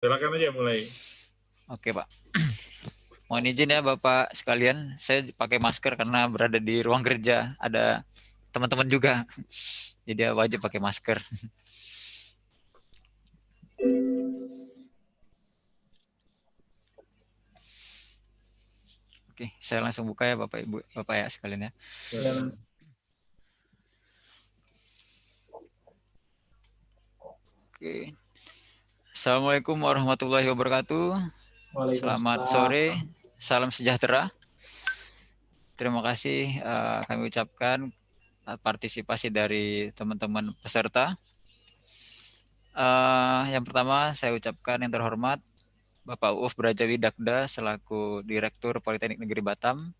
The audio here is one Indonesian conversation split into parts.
Silakan aja mulai. Oke, Pak. Mohon izin ya Bapak sekalian, saya pakai masker karena berada di ruang kerja. Ada teman-teman juga, jadi wajib pakai masker. Oke, saya langsung buka ya Bapak Ibu, Bapak ya sekalian ya. Ya. Oke. Assalamualaikum warahmatullahi wabarakatuh. Selamat sore, Waalaikumsalam. salam sejahtera. Terima kasih kami ucapkan partisipasi dari teman-teman peserta. Yang pertama saya ucapkan yang terhormat Bapak Uuf Brajawi Dakda selaku Direktur Politeknik Negeri Batam.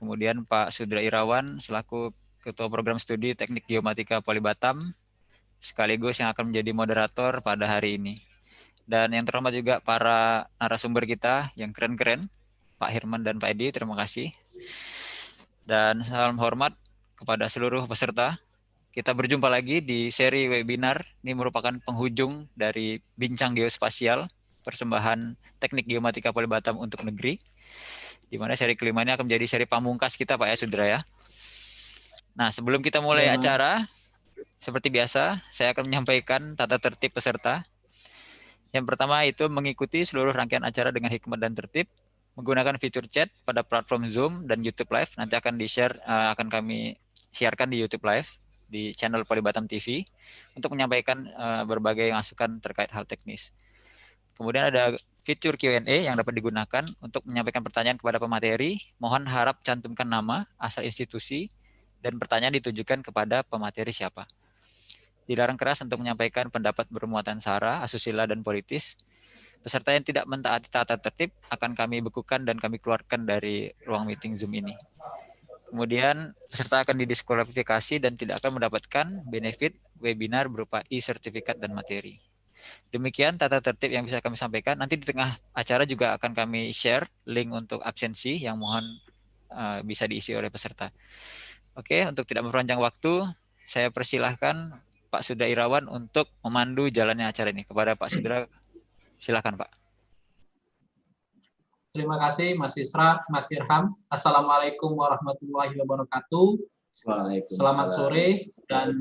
Kemudian Pak Sudra Irawan selaku Ketua Program Studi Teknik Geomatika Poli Batam, sekaligus yang akan menjadi moderator pada hari ini. Dan yang terhormat juga para narasumber kita yang keren-keren, Pak Hirman dan Pak Edi, terima kasih. Dan salam hormat kepada seluruh peserta. Kita berjumpa lagi di seri webinar. Ini merupakan penghujung dari Bincang Geospasial, persembahan Teknik Geomatika Poli Batam untuk negeri, di mana seri kelima ini akan menjadi seri pamungkas kita, Pak ya, Sudra ya. Nah, sebelum kita mulai acara, seperti biasa, saya akan menyampaikan tata tertib peserta. Yang pertama itu mengikuti seluruh rangkaian acara dengan hikmat dan tertib, menggunakan fitur chat pada platform Zoom dan YouTube Live. Nanti akan di-share, akan kami siarkan di YouTube Live, di channel Polibatam TV, untuk menyampaikan berbagai masukan terkait hal teknis. Kemudian ada fitur Q&A yang dapat digunakan untuk menyampaikan pertanyaan kepada pemateri. Mohon harap cantumkan nama, asal institusi, dan pertanyaan ditujukan kepada pemateri siapa. Dilarang keras untuk menyampaikan pendapat bermuatan sara, asusila, dan politis. Peserta yang tidak mentaati tata tertib akan kami bekukan dan kami keluarkan dari ruang meeting Zoom ini. Kemudian peserta akan didiskualifikasi dan tidak akan mendapatkan benefit webinar berupa e-sertifikat dan materi. Demikian tata tertib yang bisa kami sampaikan. Nanti di tengah acara juga akan kami share link untuk absensi yang mohon bisa diisi oleh peserta. Oke, untuk tidak memperpanjang waktu, saya persilahkan Pak Sudra Irawan untuk memandu jalannya acara ini. Kepada Pak Sudra, silakan Pak. Terima kasih Mas Isra, Mas Irham. Assalamualaikum warahmatullahi wabarakatuh. Selamat sore dan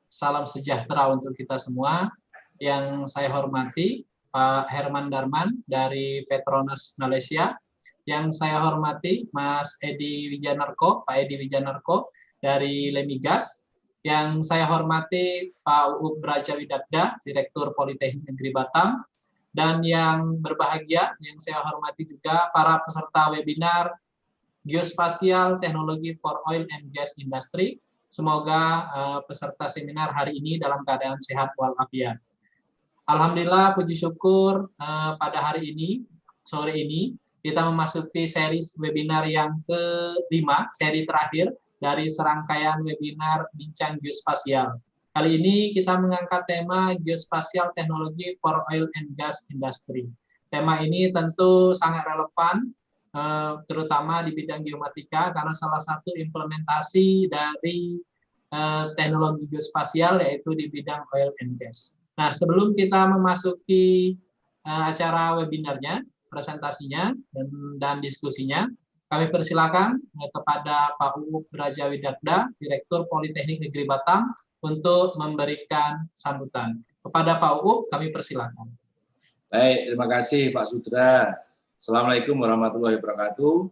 salam sejahtera untuk kita semua. Yang saya hormati Pak Herman Darman dari Petronas Malaysia. Yang saya hormati Mas Edi Wijanarko, Pak Edi Wijanarko dari Lemigas. Yang saya hormati Pak Uub Brajawi Dakda, Direktur Politeknik Negeri Batam. Dan yang berbahagia, yang saya hormati juga para peserta webinar Geospasial Teknologi for Oil and Gas Industry. Semoga peserta seminar hari ini dalam keadaan sehat walafiat. Alhamdulillah, puji syukur pada hari ini, sore ini, kita memasuki seri webinar yang kelima, seri terakhir dari serangkaian webinar Bincang Geospasial. Kali ini kita mengangkat tema Geospasial Teknologi for Oil and Gas Industry. Tema ini tentu sangat relevan, terutama di bidang geomatika, karena salah satu implementasi dari teknologi geospasial yaitu di bidang oil and gas. Nah, sebelum kita memasuki acara webinarnya, presentasinya, dan diskusinya, kami persilakan kepada Pak Uub Brajawi Dakda, Direktur Politeknik Negeri Batam, untuk memberikan sambutan. Kepada Pak Uub, kami persilakan. Baik, terima kasih Pak Sudra. Assalamualaikum warahmatullahi wabarakatuh.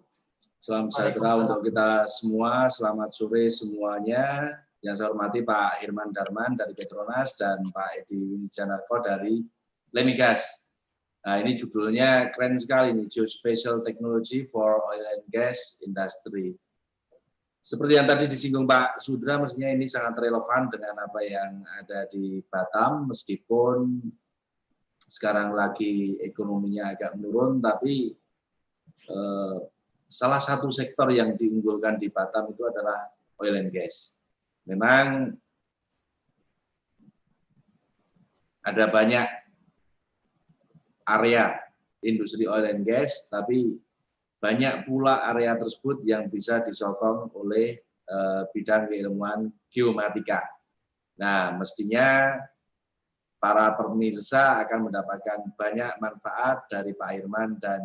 Salam sejahtera untuk kita semua. Selamat sore semuanya. Yang saya hormati Pak Hirman Darman dari Petronas dan Pak Edi Wijanarko dari Lemigas. Nah, ini judulnya keren sekali nih, Geospatial Technology for Oil and Gas Industry. Seperti yang tadi disinggung Pak Sudra, mestinya ini sangat relevan dengan apa yang ada di Batam, meskipun sekarang lagi ekonominya agak menurun, tapi salah satu sektor yang diunggulkan di Batam itu adalah oil and gas. Memang ada banyak area industri oil and gas, tapi banyak pula area tersebut yang bisa disokong oleh bidang keilmuan geomatika. Nah, mestinya para pemirsa akan mendapatkan banyak manfaat dari Pak Hirman dan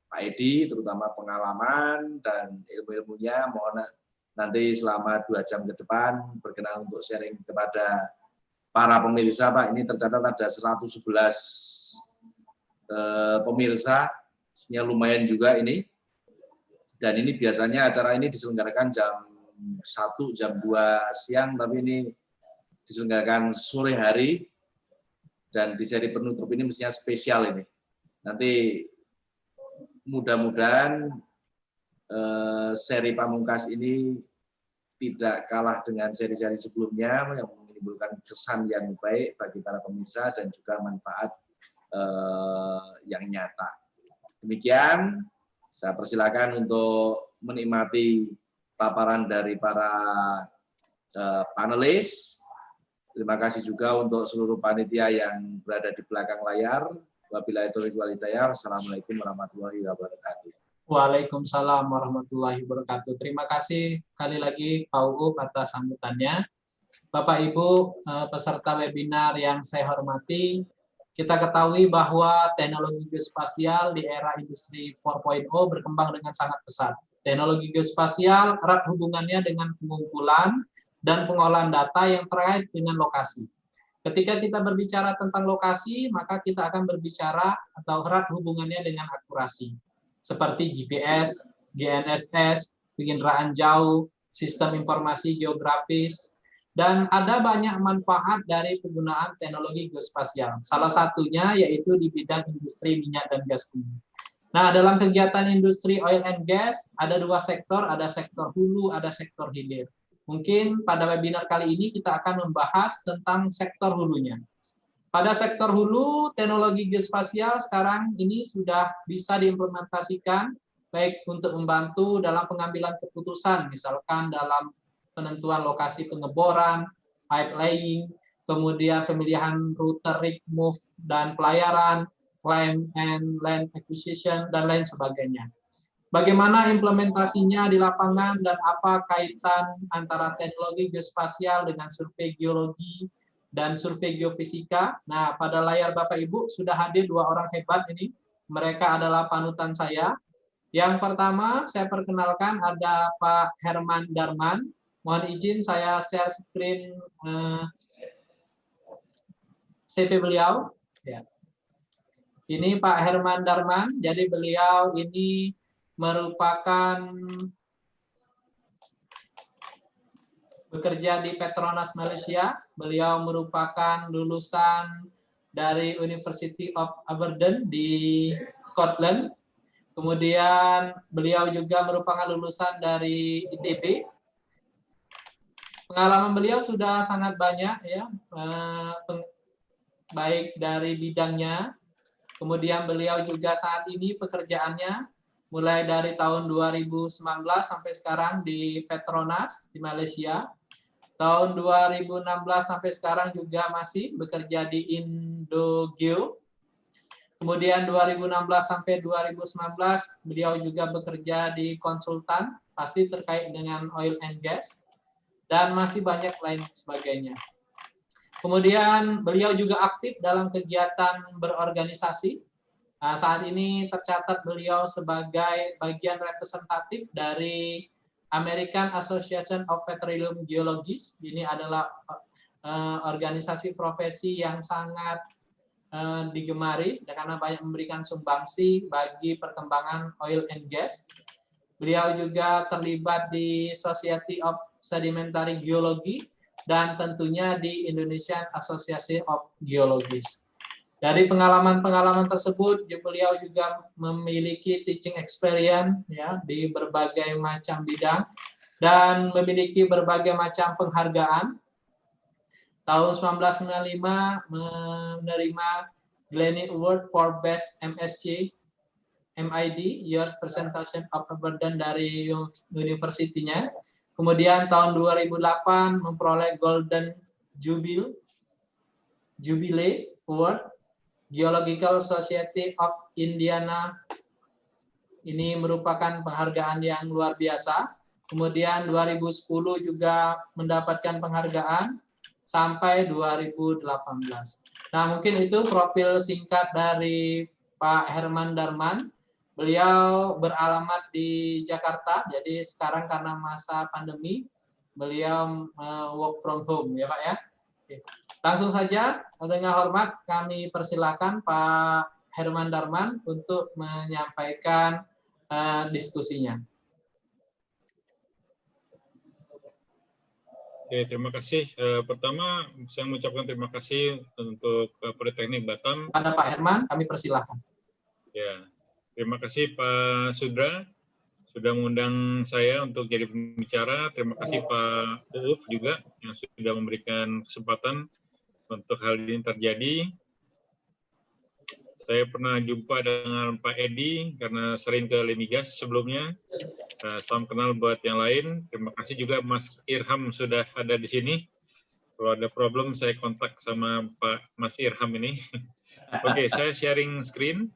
Pak Edi, terutama pengalaman dan ilmu-ilmunya. Mohon nanti selama 2 jam ke depan berkenan untuk sharing kepada para pemirsa, Pak. Ini tercatat ada 111 pemirsa, lumayan juga ini. Dan ini biasanya acara ini diselenggarakan jam 1, jam 2 siang, tapi ini diselenggarakan sore hari. Dan di seri penutup ini mestinya spesial ini. Nanti mudah-mudahan seri Pamungkas ini tidak kalah dengan seri-seri sebelumnya yang menimbulkan kesan yang baik bagi para pemirsa dan juga manfaat yang nyata. Demikian, saya persilakan untuk menikmati paparan dari para panelis. Terima kasih juga untuk seluruh panitia yang berada di belakang layar. Wabillahi taufiq wal hidayah. Wassalamualaikum warahmatullahi wabarakatuh. Waalaikumsalam warahmatullahi wabarakatuh. Terima kasih sekali lagi Pak Uub atas sambutannya. Bapak Ibu peserta webinar yang saya hormati, kita ketahui bahwa teknologi geospasial di era industri 4.0 berkembang dengan sangat pesat. Teknologi geospasial erat hubungannya dengan pengumpulan dan pengolahan data yang terkait dengan lokasi. Ketika kita berbicara tentang lokasi, maka kita akan berbicara atau erat hubungannya dengan akurasi. Seperti GPS, GNSS, penginderaan jauh, sistem informasi geografis, dan ada banyak manfaat dari penggunaan teknologi geospasial. Salah satunya yaitu di bidang industri minyak dan gas bumi. Nah, dalam kegiatan industri oil and gas, ada 2 sektor, ada sektor hulu, ada sektor hilir. Mungkin pada webinar kali ini kita akan membahas tentang sektor hulunya. Pada sektor hulu, teknologi geospasial sekarang ini sudah bisa diimplementasikan baik untuk membantu dalam pengambilan keputusan, misalkan dalam penentuan lokasi pengeboran, pipe laying, kemudian pemilihan rute rig move dan pelayaran, claim and land acquisition, dan lain sebagainya. Bagaimana implementasinya di lapangan dan apa kaitan antara teknologi geospasial dengan survei geologi dan survei geofisika. Nah, pada layar Bapak Ibu sudah hadir 2 orang hebat ini. Mereka adalah panutan saya. Yang pertama, saya perkenalkan ada Pak Herman Darman. Mohon izin saya share screen CV beliau. Ya. Ini Pak Herman Darman. Jadi beliau ini merupakan bekerja di Petronas Malaysia. Beliau merupakan lulusan dari University of Aberdeen di Scotland. Kemudian beliau juga merupakan lulusan dari ITB. Pengalaman beliau sudah sangat banyak ya, baik dari bidangnya. Kemudian beliau juga saat ini pekerjaannya mulai dari tahun 2019 sampai sekarang di Petronas di Malaysia. Tahun 2016 sampai sekarang juga masih bekerja di Indogeo. Kemudian 2016 sampai 2019 beliau juga bekerja di konsultan, pasti terkait dengan oil and gas, dan masih banyak lain sebagainya. Kemudian beliau juga aktif dalam kegiatan berorganisasi. Nah, saat ini tercatat beliau sebagai bagian representatif dari American Association of Petroleum Geologists. Ini adalah organisasi profesi yang sangat digemari karena banyak memberikan sumbangsi bagi perkembangan oil and gas. Beliau juga terlibat di Society of Sedimentary Geology dan tentunya di Indonesian Association of Geologists. Dari pengalaman-pengalaman tersebut, beliau juga memiliki teaching experience ya di berbagai macam bidang dan memiliki berbagai macam penghargaan. Tahun 1995 menerima Glennie Award for Best MSc MID, Years Presentation of Aberdeen dari universitinya. Kemudian tahun 2008 memperoleh Golden Jubilee Award Geological Society of Indiana. Ini merupakan penghargaan yang luar biasa. Kemudian 2010 juga mendapatkan penghargaan sampai 2018. Nah, mungkin itu profil singkat dari Pak Herman Darman. Beliau beralamat di Jakarta, jadi sekarang karena masa pandemi, beliau work from home, ya Pak ya. Oke. Langsung saja, dengan hormat kami persilakan Pak Herman Darman untuk menyampaikan diskusinya. Oke, terima kasih. Pertama, saya mengucapkan terima kasih untuk Politeknik Batam. Pada Pak Herman, kami persilakan. Ya, terima kasih Pak Sudra sudah mengundang saya untuk jadi pembicara. Terima kasih Pak Uuf juga yang sudah memberikan kesempatan untuk hal ini terjadi. Saya pernah jumpa dengan Pak Edi karena sering ke Lemigas sebelumnya. Salam kenal buat yang lain. Terima kasih juga Mas Irham sudah ada di sini. Kalau ada problem saya kontak sama Pak Mas Irham ini. Oke, saya sharing screen.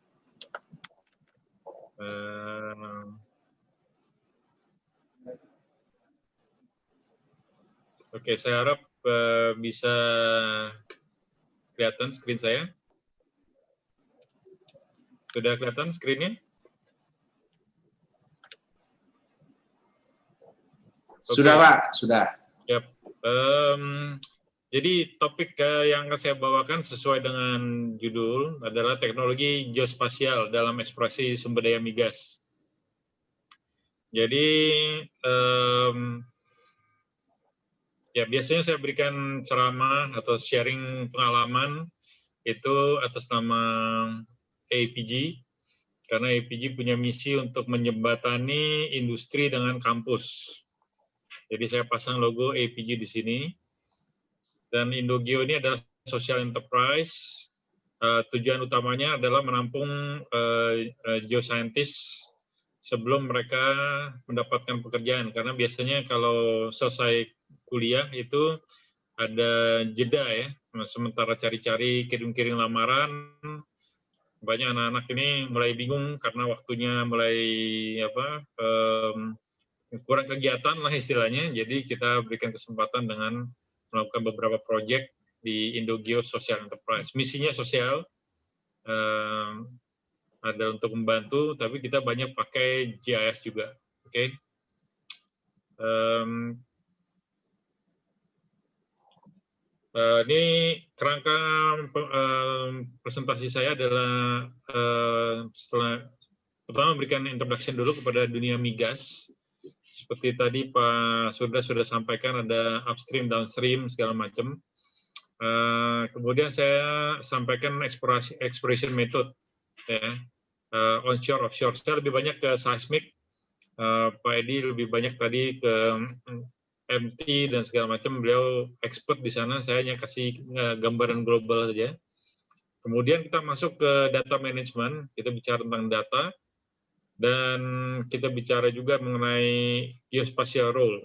Oke, saya harap bisa kelihatan screen saya. Sudah kelihatan screen-nya? Sudah, Pak, sudah. Yap. Jadi topik yang akan saya bawakan sesuai dengan judul adalah teknologi geospasial dalam eksplorasi sumber daya migas. Jadi ya biasanya saya berikan ceramah atau sharing pengalaman itu atas nama APG, karena APG punya misi untuk menjembatani industri dengan kampus. Jadi saya pasang logo APG di sini. Dan Indogeo ini adalah social enterprise. Tujuan utamanya adalah menampung geoscientist sebelum mereka mendapatkan pekerjaan. Karena biasanya kalau selesai kuliah itu ada jeda ya. Sementara cari-cari, kirim-kirim lamaran, banyak anak-anak ini mulai bingung karena waktunya mulai kurang kegiatan lah istilahnya. Jadi kita berikan kesempatan dengan melakukan beberapa proyek di Indogeo Social Enterprise. Misinya sosial, ada untuk membantu, tapi kita banyak pakai GIS juga. Oke. Ini kerangka presentasi saya adalah setelah pertama memberikan introduction dulu kepada dunia migas. Seperti tadi Pak Sudra sudah sampaikan ada upstream, downstream segala macam. Kemudian saya sampaikan exploration method, ya, onshore, offshore. Saya lebih banyak ke seismic. Pak Edi lebih banyak tadi ke MT dan segala macam, beliau expert di sana, saya hanya kasih gambaran global saja. Kemudian kita masuk ke data management, kita bicara tentang data, dan kita bicara juga mengenai geospatial role.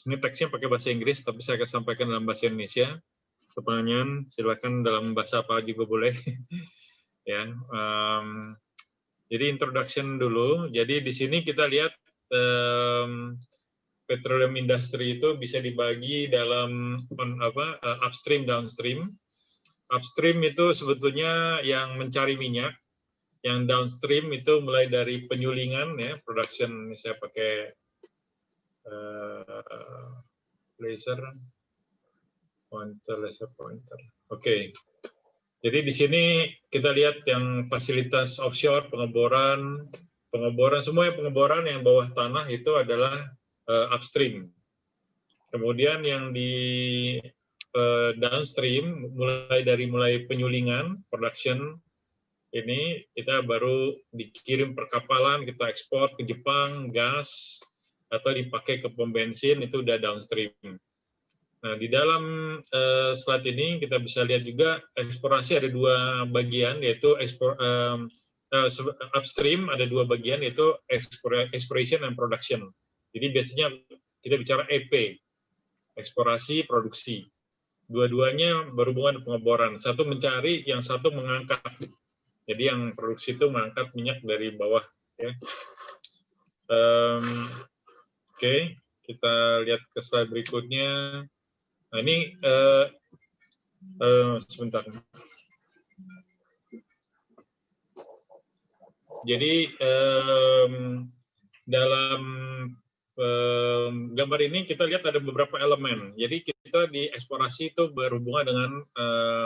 Ini teksnya pakai bahasa Inggris, tapi saya akan sampaikan dalam bahasa Indonesia. Pertanyaan, silakan dalam bahasa apa juga boleh. Ya, jadi introduction dulu. Jadi di sini kita lihat petroleum industry itu bisa dibagi dalam upstream, downstream. Upstream itu sebetulnya yang mencari minyak, yang downstream itu mulai dari penyulingan, ya, production. Ini saya pakai laser pointer. Oke. Jadi di sini kita lihat yang fasilitas offshore, pengeboran semua yang pengeboran yang bawah tanah itu adalah upstream. Kemudian yang di downstream mulai penyulingan, production, ini kita baru dikirim per kapalan, kita ekspor ke Jepang, gas, atau dipakai ke pom bensin, itu udah downstream. Nah, di dalam slide ini kita bisa lihat juga eksplorasi ada dua bagian, yaitu upstream ada dua bagian, yaitu exploration and production. Jadi biasanya kita bicara EP, eksplorasi, produksi. Dua-duanya berhubungan dengan pengeboran. Satu mencari, yang satu mengangkat. Jadi yang produksi itu mengangkat minyak dari bawah. Ya. Oke, kita lihat ke slide berikutnya. Nah, ini Sebentar. Jadi dalam gambar ini kita lihat ada beberapa elemen. Jadi kita di eksplorasi itu berhubungan dengan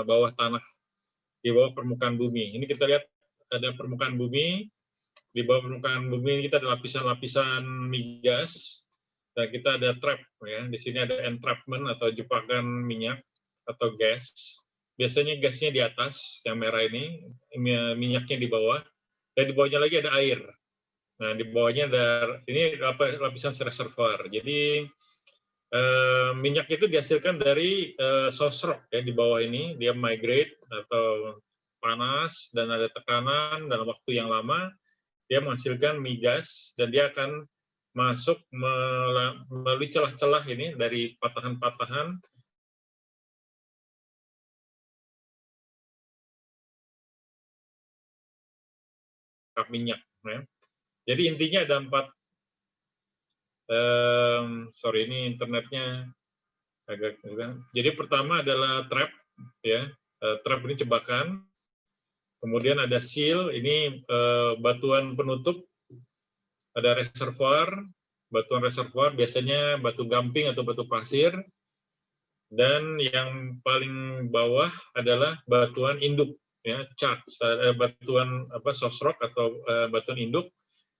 bawah tanah, di bawah permukaan bumi. Ini kita lihat ada permukaan bumi, di bawah permukaan bumi kita ada lapisan-lapisan migas, dan kita ada trap, ya. Di sini ada entrapment atau jebakan minyak atau gas. Biasanya gasnya di atas, yang merah ini, minyaknya di bawah, dan di bawahnya lagi ada air. Nah, di bawahnya ada, ini lapisan reservoir. Jadi minyak itu dihasilkan dari source rock, ya, di bawah ini dia migrate atau panas dan ada tekanan dalam waktu yang lama, dia menghasilkan migas dan dia akan masuk melalui celah-celah ini dari patahan-patahan minyak. Ya. Jadi intinya ada 4. Sorry, ini internetnya agak. Jadi pertama adalah trap, ya. Trap ini jebakan. Kemudian ada seal, ini batuan penutup. Ada reservoir, batuan reservoir biasanya batu gamping atau batu pasir. Dan yang paling bawah adalah batuan induk, ya, charge, batuan source rock atau batuan induk.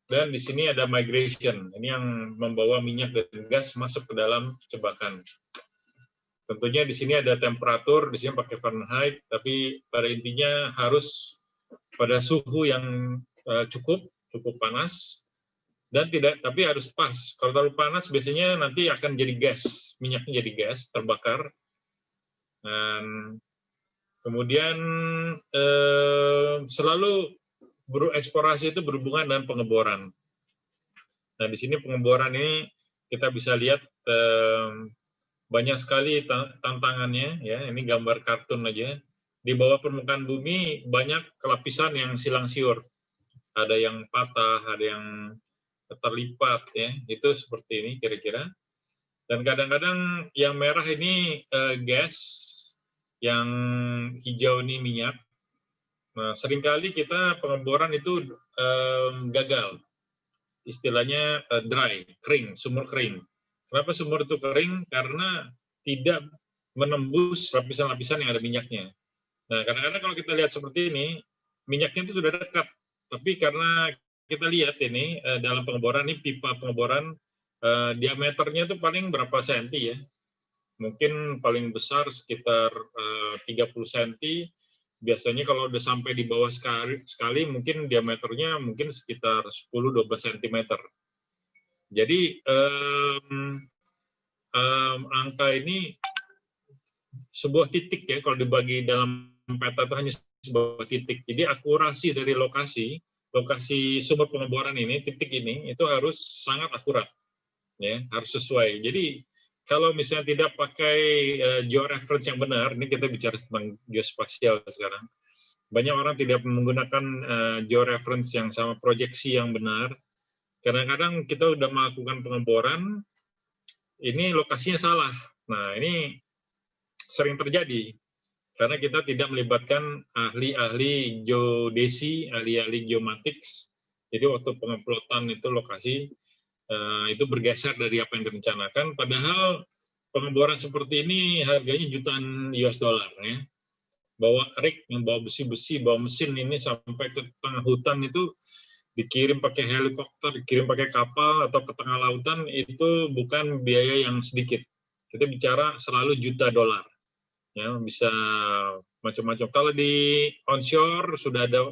Dan di sini ada migration, ini yang membawa minyak dan gas masuk ke dalam jebakan. Tentunya di sini ada temperatur, di sini pakai Fahrenheit, tapi pada intinya harus pada suhu yang cukup panas, dan tapi harus pas. Kalau terlalu panas biasanya nanti akan jadi gas, minyaknya jadi gas, terbakar. Dan kemudian selalu eksplorasi itu berhubungan dengan pengeboran. Nah, di sini pengeboran ini kita bisa lihat banyak sekali tantangannya, ya. Ini gambar kartun aja. Di bawah permukaan bumi banyak lapisan yang silang siur. Ada yang patah, ada yang terlipat, ya. Itu seperti ini kira-kira. Dan kadang-kadang yang merah ini gas, yang hijau ini minyak. Nah, seringkali kita pengeboran itu gagal. Istilahnya dry, kering, sumur kering. Kenapa sumur itu kering? Karena tidak menembus lapisan-lapisan yang ada minyaknya. Nah, kadang-kadang kalau kita lihat seperti ini, minyaknya itu sudah dekat. Tapi karena kita lihat ini, dalam pengeboran, ini pipa pengeboran, diameternya itu paling berapa senti, ya. Mungkin paling besar sekitar 30 cm. Biasanya kalau udah sampai di bawah sekali mungkin diameternya mungkin sekitar 10-12 cm. Jadi angka ini sebuah titik, ya, kalau dibagi dalam peta itu hanya sebuah titik. Jadi akurasi dari lokasi sumber pengeboran ini, titik ini itu harus sangat akurat, ya, harus sesuai. Jadi kalau misalnya tidak pakai georeference yang benar, ini kita bicara tentang geospasial sekarang. Banyak orang tidak menggunakan georeference yang sama, proyeksi yang benar. Kadang-kadang kita sudah melakukan pengeboran, ini lokasinya salah. Nah, ini sering terjadi karena kita tidak melibatkan ahli-ahli geodesi, ahli-ahli geomatics. Jadi waktu pengeplotan itu lokasi itu bergeser dari apa yang direncanakan, padahal pengeboran seperti ini harganya jutaan US dollar, ya. Bawa rig yang bawa besi-besi, bawa mesin ini sampai ke tengah hutan itu dikirim pakai helikopter, dikirim pakai kapal atau ke tengah lautan, itu bukan biaya yang sedikit. Kita bicara selalu juta dolar, ya, bisa macam-macam. Kalau di onshore sudah ada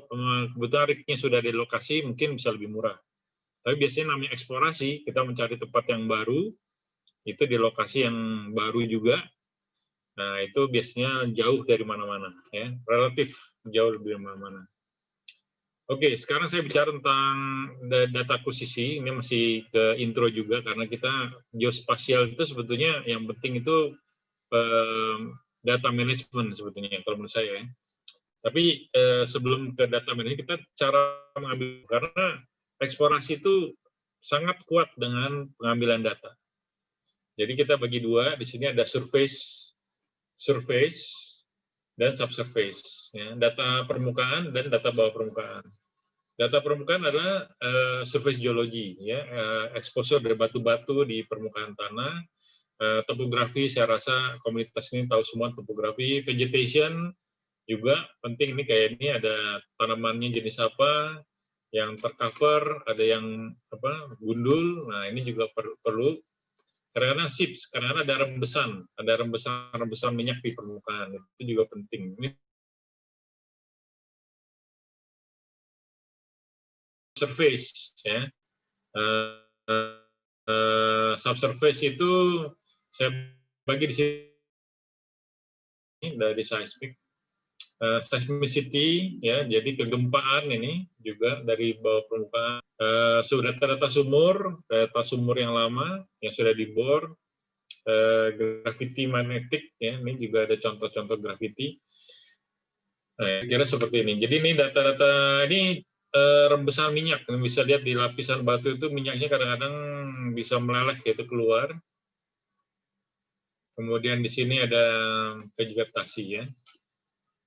kebetulan rignya sudah di lokasi, mungkin bisa lebih murah. Tapi biasanya namanya eksplorasi, kita mencari tempat yang baru, itu di lokasi yang baru juga. Nah, itu biasanya jauh dari mana-mana, ya, relatif jauh dari mana-mana. Oke, sekarang saya bicara tentang data akusisi. Ini masih ke intro juga, karena kita geospasial itu sebetulnya yang penting itu data management sebetulnya, kalau menurut saya. Tapi sebelum ke data management, kita cara mengambil, karena eksplorasi itu sangat kuat dengan pengambilan data. Jadi kita bagi dua, di sini ada surface dan subsurface. Ya. Data permukaan dan data bawah permukaan. Data permukaan adalah surface geology, ya, exposure dari batu-batu di permukaan tanah. Topografi, saya rasa komunitas ini tahu semua topografi. Vegetation juga penting, ini kayak ini ada tanamannya jenis apa, yang tercover, ada yang gundul. Nah ini juga perlu. Kadang-kadang sips, kadang-kadang ada rembesan minyak di permukaan, itu juga penting. Ini surface, ya. Subsurface itu saya bagi di sini dari seismic. Seismicity, ya, jadi kegempaan ini juga dari bawah permukaan. Sudah data sumur yang lama yang sudah dibor, gravity magnetic, ya, ini juga ada contoh-contoh gravity. Nah, kira seperti ini. Jadi ini data-data ini rembesan minyak, bisa lihat di lapisan batu itu minyaknya kadang-kadang bisa meleleh itu keluar. Kemudian di sini ada vegetasi, ya.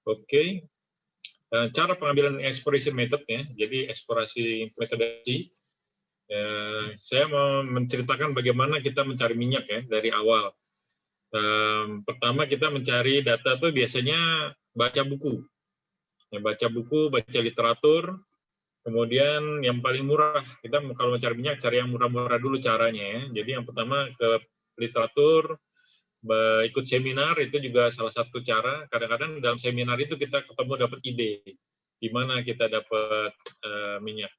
Oke. Cara pengambilan exploration method, ya, jadi eksplorasi metodologi. Saya mau menceritakan bagaimana kita mencari minyak, ya, dari awal. Pertama kita mencari data tuh biasanya baca buku, ya, baca literatur. Kemudian yang paling murah, kita kalau mencari minyak cari yang murah-murah dulu caranya, ya. Jadi yang pertama ke literatur. Ikut seminar itu juga salah satu cara. Kadang-kadang dalam seminar itu kita ketemu dapat ide di mana kita dapat minyak.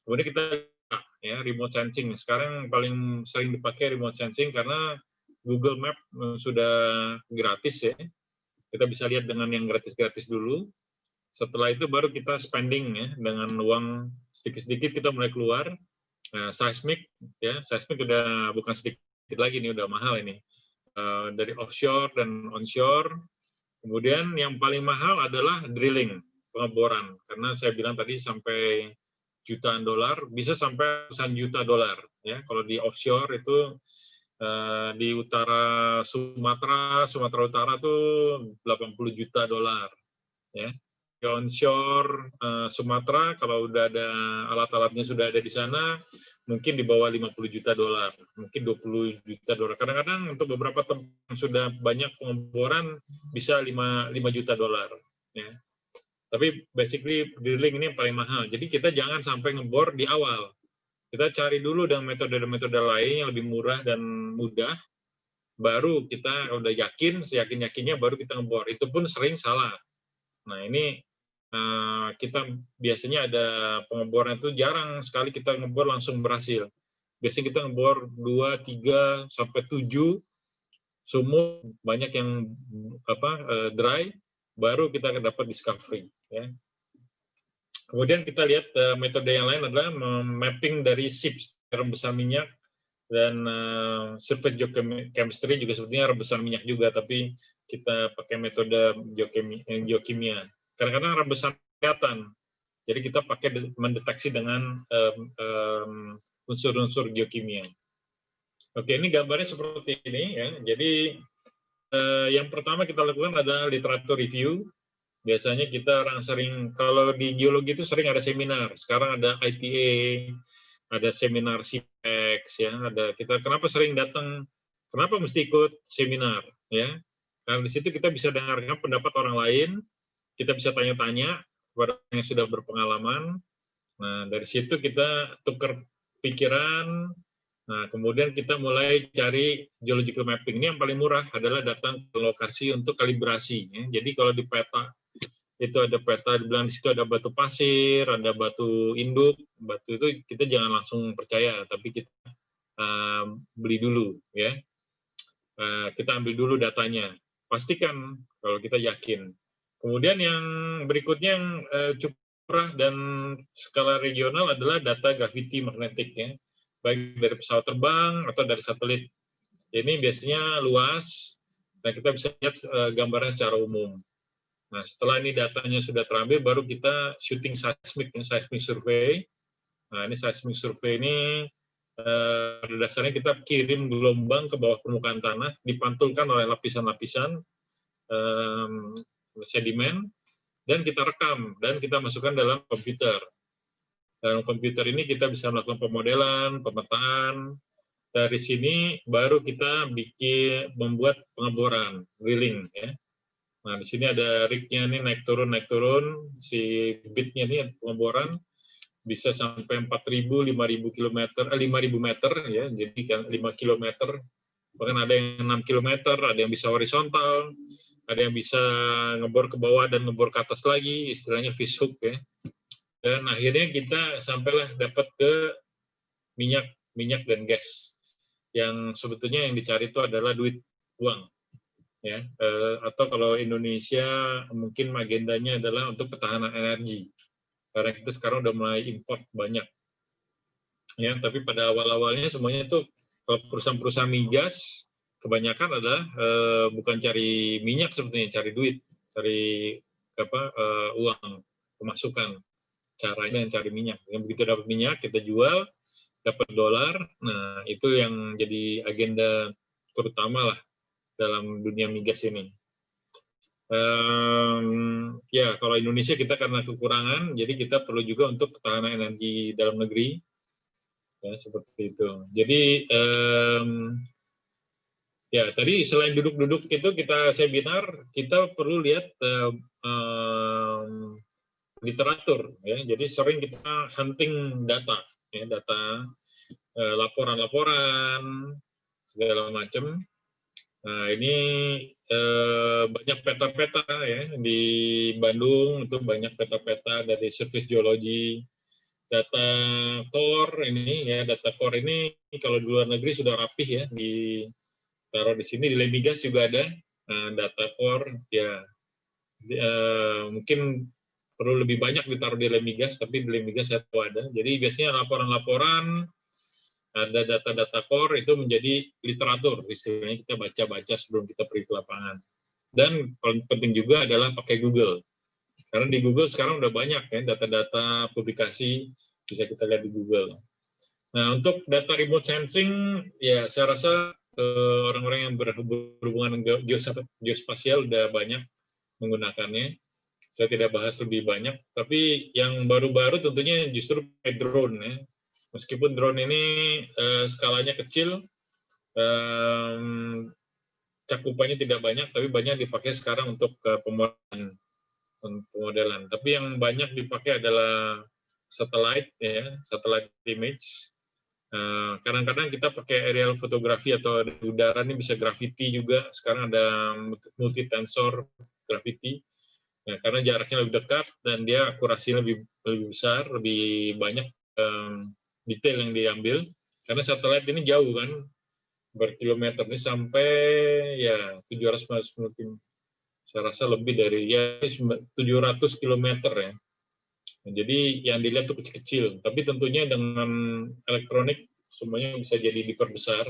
Kemudian kita, ya, remote sensing. Sekarang paling sering dipakai remote sensing karena Google Map sudah gratis, ya. Kita bisa lihat dengan yang gratis-gratis dulu. Setelah itu baru kita spending, ya, dengan uang sedikit-sedikit kita mulai keluar. Seismic, ya, seismic udah bukan sedikit lagi nih, udah mahal ini. Dari offshore dan onshore. Kemudian yang paling mahal adalah drilling, pengeboran. Karena saya bilang tadi sampai jutaan dolar, bisa sampai ratusan juta dolar. Ya, kalau di offshore itu di utara Sumatera Utara tuh 80 juta dolar. Ya. Di onshore Sumatera, kalau udah ada alat-alatnya sudah ada di sana, mungkin di bawah 50 juta dolar, mungkin 20 juta dolar. Kadang-kadang untuk beberapa tempat yang sudah banyak pengeboran bisa 5 juta dolar. Ya. Tapi basically drilling ini yang paling mahal. Jadi kita jangan sampai ngebor di awal. Kita cari dulu dengan metode-metode lain yang lebih murah dan mudah. Baru kita udah yakin, seyakin-yakinnya baru kita ngebor. Itu pun sering salah. Nah ini kita biasanya ada pengeboran itu jarang sekali kita ngebor langsung berhasil. Biasanya kita ngebor 2, 3, sampai 7 sumur, banyak yang dry, baru kita dapat discovery. Ya. Kemudian kita lihat metode yang lain adalah mapping dari SIPS, rembesan minyak, dan surface geochemistry juga sebetulnya rembesan minyak juga, tapi kita pakai metode geokimia. Kadang-kadang rembesan kelihatan, jadi kita pakai mendeteksi dengan unsur-unsur geokimia. Oke, ini gambarnya seperti ini, ya. Jadi yang pertama kita lakukan adalah literatur review. Biasanya kita orang sering, kalau di geologi itu sering ada seminar. Sekarang ada IPA, ada seminar CPEX, ya. Ada kita kenapa sering datang? Kenapa mesti ikut seminar, ya? Karena di situ kita bisa dengarkan pendapat orang lain. Kita bisa tanya-tanya kepada orang yang sudah berpengalaman. Nah, dari situ kita tukar pikiran. Nah, kemudian kita mulai cari geological mapping. Ini yang paling murah adalah datang ke lokasi untuk kalibrasi. Ya. Jadi kalau di peta, itu ada peta, dibilang di situ ada batu pasir, ada batu induk. Batu itu kita jangan langsung percaya, tapi kita beli dulu. Ya. Kita ambil dulu datanya. Pastikan kalau kita yakin. Kemudian yang berikutnya yang cukup murah dan skala regional adalah data gravity magnetik, ya, baik dari pesawat terbang atau dari satelit. Ini biasanya luas dan kita bisa lihat gambarnya secara umum. Nah, setelah ini datanya sudah terambil, baru kita shooting seismic survey. Nah, ini seismic survey ini pada dasarnya kita kirim gelombang ke bawah permukaan tanah, dipantulkan oleh lapisan-lapisan. sedimen, dan kita rekam, dan kita masukkan dalam komputer. Dalam komputer ini kita bisa melakukan pemodelan, pemetaan. Dari sini baru kita membuat pengeboran, drilling. Ya. Nah, di sini ada rig-nya nih naik turun, si bitnya ini pengeboran bisa sampai 4.000, 5.000 kilometer, 5.000 meter ya, jadi kan 5 kilometer, bahkan ada yang 6 kilometer, ada yang bisa horizontal, ada yang bisa ngebor ke bawah dan ngebor ke atas lagi, istilahnya fishhook ya. Dan akhirnya kita sampailah dapat ke minyak dan gas. Yang sebetulnya yang dicari itu adalah duit, uang. Ya, atau kalau Indonesia mungkin agendanya adalah untuk ketahanan energi. Karena kita sekarang udah mulai import banyak. Ya, tapi pada awal-awalnya semuanya itu kalau perusahaan-perusahaan migas kebanyakan adalah bukan cari minyak sebetulnya, cari duit, cari uang, pemasukan. Caranya yang cari minyak. Yang begitu dapat minyak kita jual, dapat dolar. Nah, itu yang jadi agenda terutama lah dalam dunia migas ini. Ya, kalau Indonesia kita karena kekurangan, jadi kita perlu juga untuk ketahanan energi dalam negeri, ya seperti itu. Jadi ya tadi selain duduk-duduk itu kita seminar, kita perlu lihat literatur, ya. Jadi sering kita hunting data, ya, data laporan-laporan segala macam. Nah, ini banyak peta-peta ya di Bandung, itu banyak peta-peta dari Service Geologi. Data core ini ya, data core ini kalau di luar negeri sudah rapih ya, ditaruh di sini, di Lemigas juga ada data core ya. Mungkin perlu lebih banyak ditaruh di Lemigas, tapi di Lemigas saya tahu ada. Jadi biasanya laporan-laporan, ada data-data core itu menjadi literatur, istilahnya kita baca-baca sebelum kita pergi ke lapangan. Dan paling penting juga adalah pakai Google. Karena di Google sekarang udah banyak ya data-data publikasi, bisa kita lihat di Google. Nah, untuk data remote sensing, ya saya rasa orang-orang yang berhubungan dengan geospasial udah banyak menggunakannya. Saya tidak bahas lebih banyak, tapi yang baru-baru tentunya justru drone ya. Meskipun drone ini skalanya kecil, cakupannya tidak banyak, tapi banyak dipakai sekarang untuk pemodelan. Tapi yang banyak dipakai adalah satellite, ya, satellite image. Kadang-kadang kita pakai aerial fotografi atau di udara ini bisa gravity juga. Sekarang ada multi tensor gravity. Ya, karena jaraknya lebih dekat dan dia akurasinya lebih besar, lebih banyak detail yang diambil. Karena satelit ini jauh kan, berkilometer ini sampai ya 750 km. Saya rasa lebih dari ya 700 km ya. Nah, jadi yang dilihat itu kecil-kecil, tapi tentunya dengan elektronik semuanya bisa jadi diperbesar.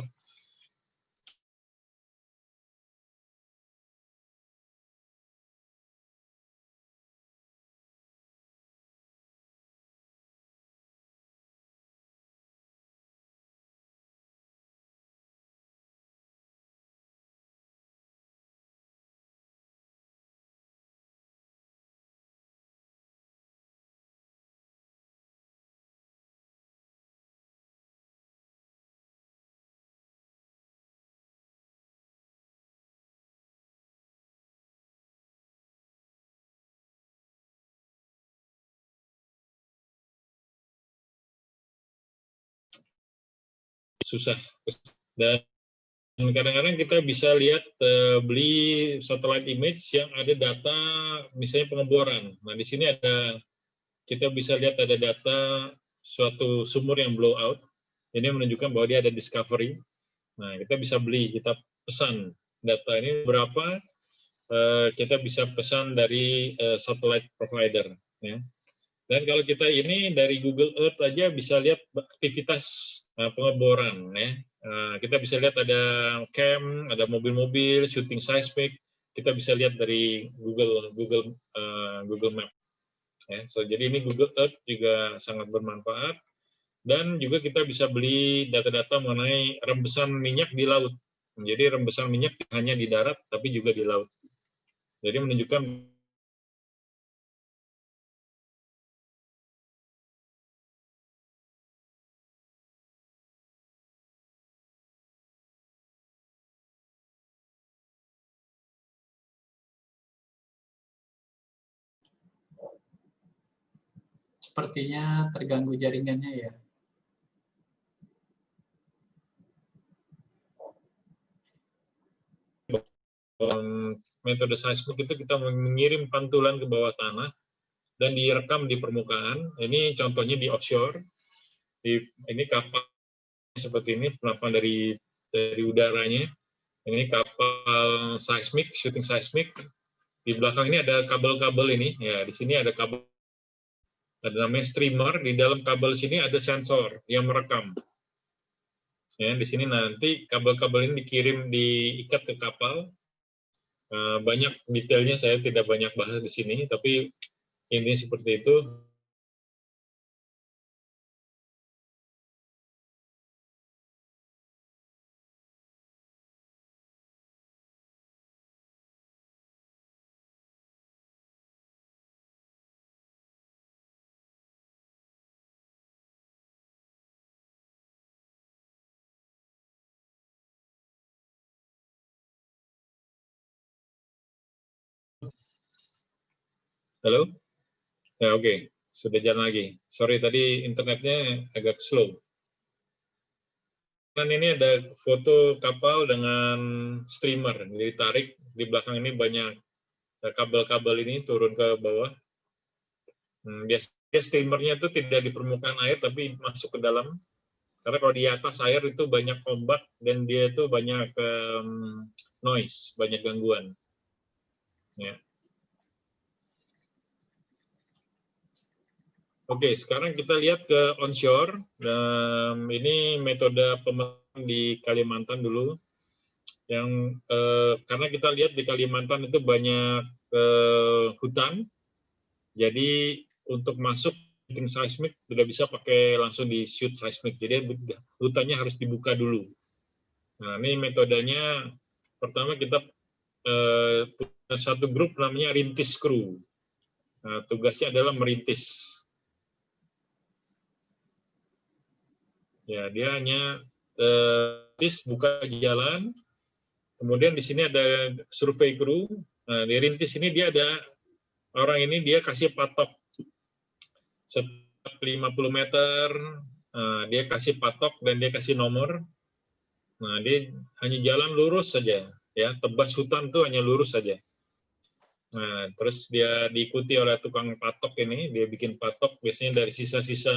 Susah. Dan kadang-kadang kita bisa lihat beli satellite image yang ada data misalnya pengeboran. Nah, di sini kita bisa lihat ada data suatu sumur yang blow out. Ini menunjukkan bahwa dia ada discovery. Nah, kita bisa beli, kita pesan data ini berapa, kita bisa pesan dari satellite provider. Ya. Dan kalau kita ini dari Google Earth aja bisa lihat aktivitas pengeboran. Ya. Kita bisa lihat ada cam, ada mobil-mobil, shooting seismic. Kita bisa lihat dari Google Map. Ya. So, jadi ini Google Earth juga sangat bermanfaat. Dan juga kita bisa beli data-data mengenai rembesan minyak di laut. Jadi rembesan minyak hanya di darat, tapi juga di laut. Jadi menunjukkan sepertinya terganggu jaringannya ya. Metode seismik itu kita mengirim pantulan ke bawah tanah dan direkam di permukaan. Ini contohnya di offshore. Ini kapal seperti ini, penampakan dari udaranya. Ini kapal seismik, shooting seismik. Di belakang ini ada kabel-kabel ini. Ya, di sini ada kabel. Ada namanya streamer. Di dalam kabel sini ada sensor yang merekam. Ya, di sini nanti kabel-kabel ini diikat ke kapal. Banyak detailnya saya tidak banyak bahas di sini, tapi ini seperti itu. Halo? Ya, oke. Sudah jalan lagi. Sorry, tadi internetnya agak slow. Dan ini ada foto kapal dengan streamer. Jadi tarik, di belakang ini banyak kabel-kabel ini turun ke bawah. Biasanya streamernya itu tidak di permukaan air, tapi masuk ke dalam. Karena kalau di atas air itu banyak ombak, dan dia itu banyak noise, banyak gangguan. Ya. Oke, sekarang kita lihat ke onshore. Ini metode pemetaan di Kalimantan dulu. Yang karena kita lihat di Kalimantan itu banyak hutan, jadi untuk masuk shooting seismik tidak bisa pakai langsung di shoot seismik. Jadi hutannya harus dibuka dulu. Nah, ini metodenya. Pertama kita punya satu grup namanya rintis crew. Nah, tugasnya adalah merintis. Ya, dia hanya buka jalan. Kemudian di sini ada survei crew. Nah, di rintis ini dia ada orang ini, dia kasih patok setiap 50 meter. Dia kasih patok dan dia kasih nomor. Nah, dia hanya jalan lurus saja, ya, tebas hutan tuh hanya lurus saja. Nah, terus dia diikuti oleh tukang patok ini, dia bikin patok biasanya dari sisa-sisa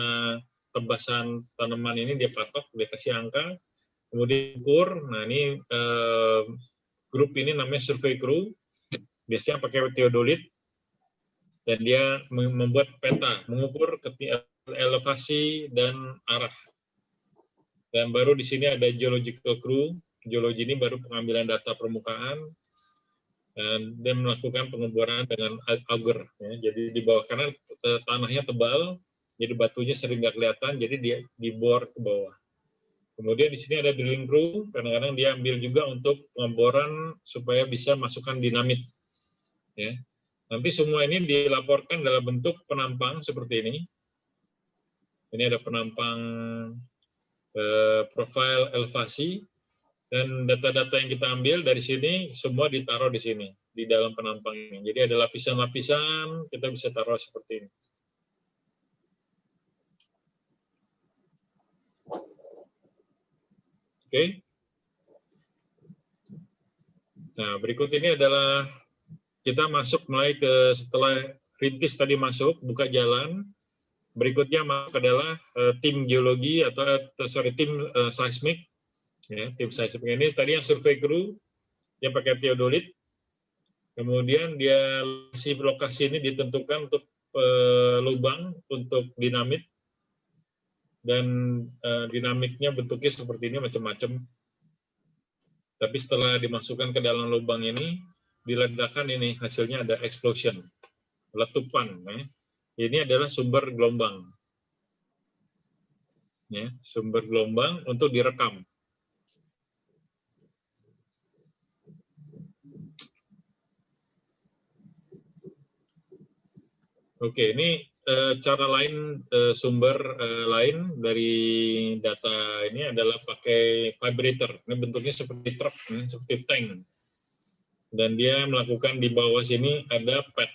tebasan tanaman ini, dia patok, dia kasih angka, kemudian ukur. Nah, ini grup ini namanya survey crew, biasanya pakai teodolit, dan dia membuat peta, mengukur elevasi dan arah. Dan baru di sini ada geological crew. Geologi ini baru pengambilan data permukaan, dan dia melakukan pengeboran dengan auger. Ya. Jadi di bawah, karena tanahnya tebal, jadi batunya sering nggak kelihatan, jadi dia dibor ke bawah. Kemudian di sini ada drilling crew, kadang-kadang dia ambil juga untuk pengeboran supaya bisa masukkan dinamit. Ya. Nanti semua ini dilaporkan dalam bentuk penampang seperti ini. Ini ada penampang profil elevasi, dan data-data yang kita ambil dari sini semua ditaruh di sini, di dalam penampang ini. Jadi ada lapisan-lapisan, kita bisa taruh seperti ini. Oke. Nah, berikut ini adalah kita masuk mulai ke setelah rintis tadi masuk, buka jalan. Berikutnya masuk adalah tim geologi atau tim seismik. Ya, tim seismik ini tadi yang survei crew, dia pakai teodolit. Kemudian dia lokasi ini ditentukan untuk lubang untuk dinamit. Dan dinamiknya bentuknya seperti ini, macam-macam. Tapi setelah dimasukkan ke dalam lubang ini, diledakkan ini, hasilnya ada explosion, letupan. Ya. Ini adalah sumber gelombang. Ya, sumber gelombang untuk direkam. Oke, ini cara lain, sumber lain dari data ini adalah pakai vibrator. Ini bentuknya seperti truk, seperti tank. Dan dia melakukan di bawah sini ada pad.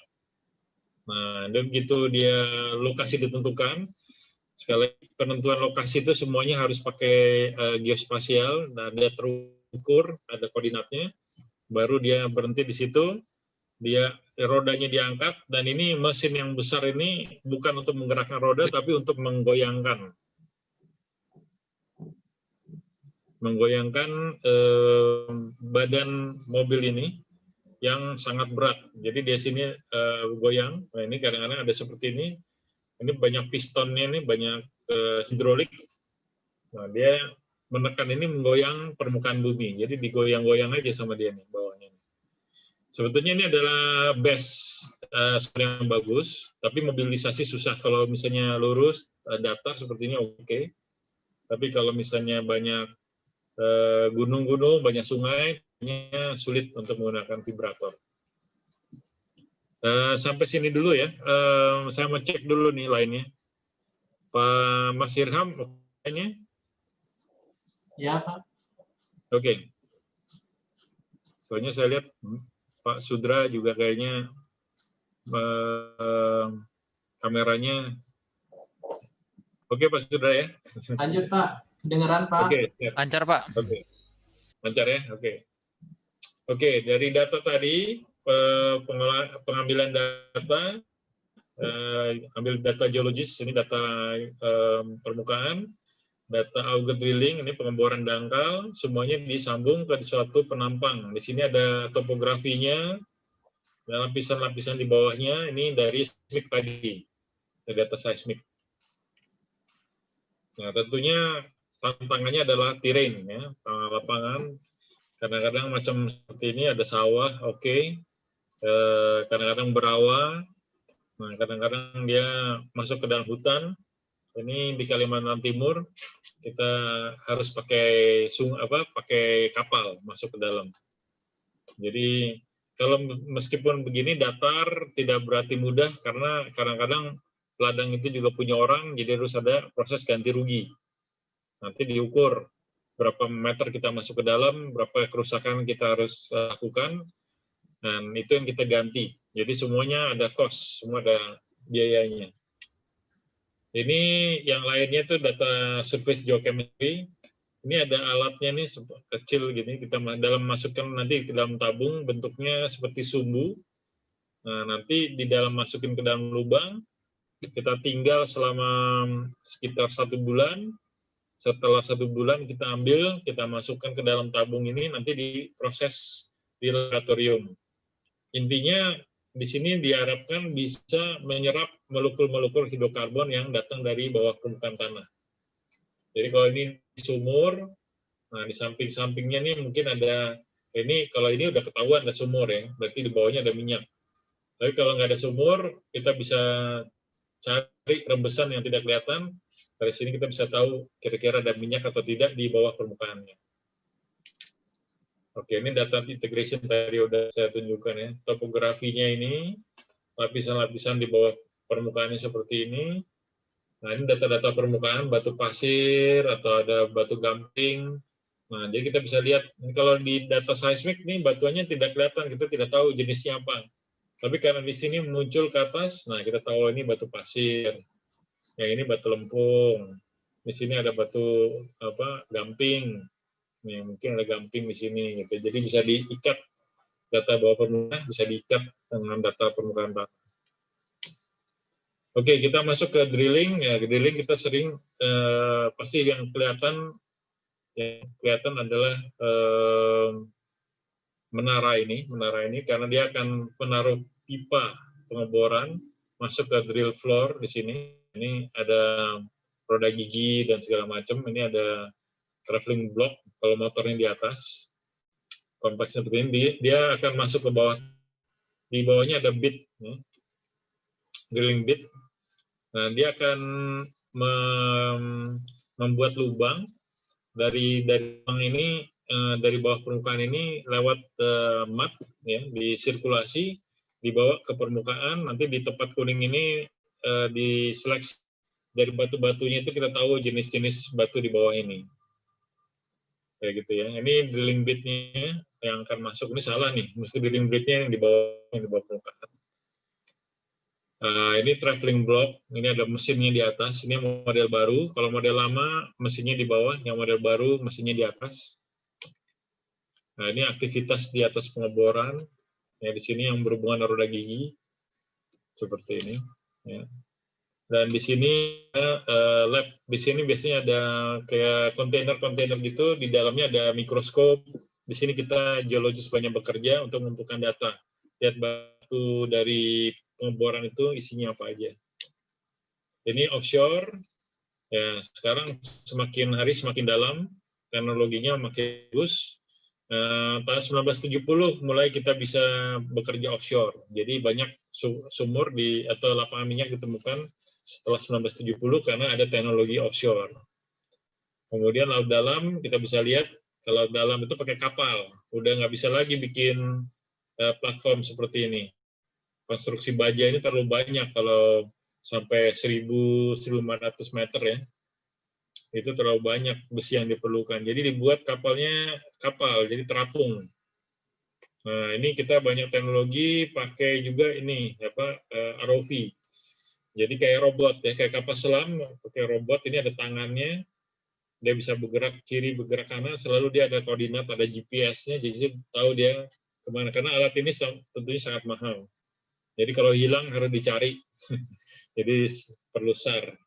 Nah, dan begitu dia lokasi ditentukan, sekali penentuan lokasi itu semuanya harus pakai geospasial, nah dia terukur, ada koordinatnya, baru dia berhenti di situ, dia rodanya diangkat, dan ini mesin yang besar ini bukan untuk menggerakkan roda, tapi untuk menggoyangkan badan mobil ini yang sangat berat. Jadi di sini goyang. Nah ini kadang-kadang ada seperti ini. Ini banyak pistonnya, ini banyak hidrolik. Nah dia menekan ini menggoyang permukaan bumi. Jadi digoyang-goyang aja sama dia nih bawahnya. Sebetulnya ini adalah base yang bagus, tapi mobilisasi susah. Kalau misalnya lurus, datar seperti ini oke. Tapi kalau misalnya banyak gunung-gunung, banyak sungai, sulit untuk menggunakan vibrator. Sampai sini dulu ya. Saya mau cek dulu nih lainnya. Pak Mas Irham, lainnya? Ya, Pak. Oke. Soalnya saya lihat Pak Sudra juga kayaknya kameranya. Oke, Pak Sudra ya. Lanjut, Pak. Kedengeran, Pak? Oke, Lancar, Pak. Oke. Lancar ya? Oke. Oke, dari data tadi, pengambilan data, ambil data geologis, ini data permukaan, data auger drilling, ini pengeboran dangkal, semuanya disambung ke suatu penampang. Di sini ada topografinya, dan lapisan-lapisan di bawahnya, ini dari seismik tadi, data seismik. Nah, tentunya tantangannya adalah terrain, ya, lapangan. Kadang-kadang macam seperti ini ada sawah, oke. Kadang-kadang berawa. Nah, kadang-kadang dia masuk ke dalam hutan. Ini di Kalimantan Timur kita harus pakai pakai kapal masuk ke dalam. Jadi kalau meskipun begini datar tidak berarti mudah karena kadang-kadang ladang itu juga punya orang, jadi harus ada proses ganti rugi. Nanti diukur berapa meter kita masuk ke dalam, berapa kerusakan kita harus lakukan, dan itu yang kita ganti. Jadi semuanya ada cost, semua ada biayanya. Ini yang lainnya itu data surface geochemistry. Ini ada alatnya nih kecil gini, kita dalam masukkan nanti ke dalam tabung, bentuknya seperti sumbu. Nah, nanti di dalam masukin ke dalam lubang, kita tinggal selama sekitar 1 bulan. Setelah 1 bulan kita ambil, kita masukkan ke dalam tabung ini, nanti diproses di laboratorium. Intinya di sini diharapkan bisa menyerap molekul-molekul hidrokarbon yang datang dari bawah permukaan tanah. Jadi kalau ini sumur, nah di samping-sampingnya nih mungkin ada, ini kalau ini udah ketahuan ada sumur ya, berarti di bawahnya ada minyak. Tapi kalau nggak ada sumur, kita bisa cari rembesan yang tidak kelihatan. Dari sini kita bisa tahu kira-kira ada minyak atau tidak di bawah permukaannya. Oke, ini data integration tadi udah saya tunjukkan ya. Topografinya ini, lapisan-lapisan di bawah permukaannya seperti ini. Nah, ini data-data permukaan, batu pasir, atau ada batu gamping. Nah, jadi kita bisa lihat, kalau di data seismik nih, batuannya tidak kelihatan, kita tidak tahu jenisnya apa. Tapi karena di sini muncul ke atas, nah kita tahu ini batu pasir, yang ini batu lempung, di sini ada batu gamping, nih mungkin ada gamping di sini, gitu. Jadi bisa diikat data bawah permukaan, bisa diikat dengan data permukaan tanah. Oke, kita masuk ke drilling. Ya, drilling kita sering pasti yang kelihatan adalah menara ini karena dia akan menaruh pipa pengeboran masuk ke drill floor di sini. Ini ada roda gigi dan segala macam. Ini ada traveling block kalau motornya di atas. Kompleks seperti ini, dia akan masuk ke bawah. Di bawahnya ada bit, drilling bit. Nah, dia akan membuat lubang dari lubang ini, dari bawah permukaan ini lewat mat, ya, disirkulasi, dibawa ke permukaan. Nanti di tempat kuning ini diseleksi dari batu-batunya, itu kita tahu jenis-jenis batu di bawah ini. Kayak gitu ya. Ini drilling bit-nya yang akan masuk. Ini salah nih, mesti drilling bit-nya yang di bawah permukaan. Ini traveling block, ini ada mesinnya di atas, ini model baru. Kalau model lama, mesinnya di bawah, yang model baru, mesinnya di atas. Nah, ini aktivitas di atas pengeboran. Ya, di sini yang berhubungan roda gigi, seperti ini. Ya. Dan di sini lab, di sini biasanya ada kayak kontainer-kontainer gitu, di dalamnya ada mikroskop. Di sini kita geologis banyak bekerja untuk mengumpulkan data. Lihat batu dari pengeboran itu isinya apa aja. Ini offshore, ya sekarang semakin hari semakin dalam, teknologinya makin bagus. Tahun 1970 mulai kita bisa bekerja offshore. Jadi banyak sumur atau lapangan minyak ditemukan setelah 1970 karena ada teknologi offshore. Kemudian laut dalam kita bisa lihat kalau laut dalam itu pakai kapal, udah nggak bisa lagi bikin platform seperti ini. Konstruksi baja ini terlalu banyak kalau sampai 1.000-1.500 meter ya. Itu terlalu banyak besi yang diperlukan. Jadi dibuat kapalnya kapal, jadi terapung. Nah, ini kita banyak teknologi pakai juga ini ROV. Jadi kayak robot ya, kayak kapal selam pakai robot, ini ada tangannya. Dia bisa bergerak kiri, bergerak kanan, selalu dia ada koordinat, ada GPS-nya, jadi tahu dia kemana. Karena alat ini tentunya sangat mahal. Jadi kalau hilang harus dicari. Jadi perlu SAR.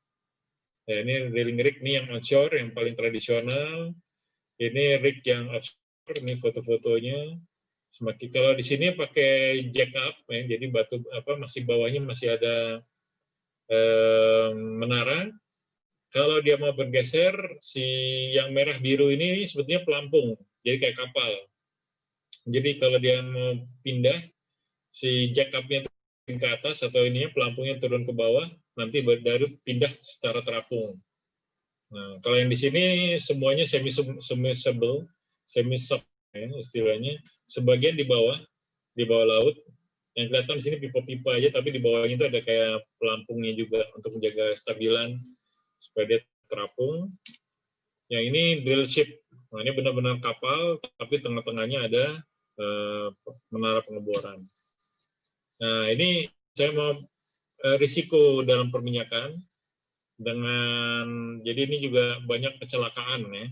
Ya, ini drilling rig ini yang onshore, yang paling tradisional. Ini rig yang offshore, ini foto-fotonya. Semakin kalau di sini pakai jack up, ya, jadi batu masih bawahnya masih ada menara. Kalau dia mau bergeser, si yang merah biru ini sebetulnya pelampung, jadi kayak kapal. Jadi kalau dia mau pindah, si jack up-nya ke atas atau ininya pelampungnya turun ke bawah, nanti baru pindah secara terapung. Nah, kalau yang di sini semuanya semi-submersible, semi-sub ya, istilahnya. Sebagian di bawah laut. Yang kelihatan di sini pipa-pipa aja, tapi di bawahnya itu ada kayak pelampungnya juga untuk menjaga stabilan supaya dia terapung. Yang ini drill ship. Nah, ini benar-benar kapal, tapi tengah-tengahnya ada menara pengeboran. Nah, ini saya mau risiko dalam perminyakan. Jadi ini juga banyak kecelakaan ya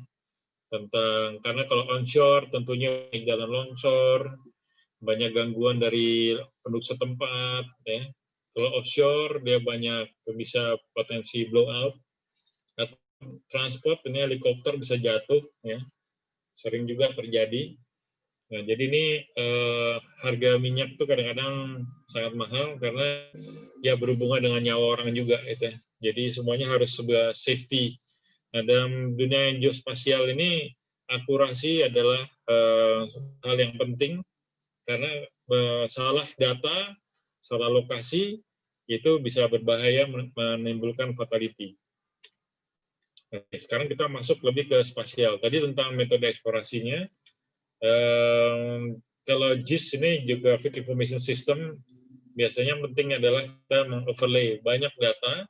karena kalau onshore tentunya jalan longsor, banyak gangguan dari penduduk setempat ya. Kalau offshore dia banyak bisa potensi blowout atau transport, ini helikopter bisa jatuh ya, sering juga terjadi. Nah, jadi ini harga minyak tuh kadang-kadang sangat mahal karena ya berhubungan dengan nyawa orang juga itu. Jadi semuanya harus sebuah safety. Nah, dalam dunia geospasial ini akurasi adalah hal yang penting karena salah data, salah lokasi itu bisa berbahaya menimbulkan fatality. Nah, sekarang kita masuk lebih ke spasial. Tadi tentang metode eksplorasinya. Kalau GIS ini Geographic Information System, biasanya penting adalah kita mengoverlay banyak data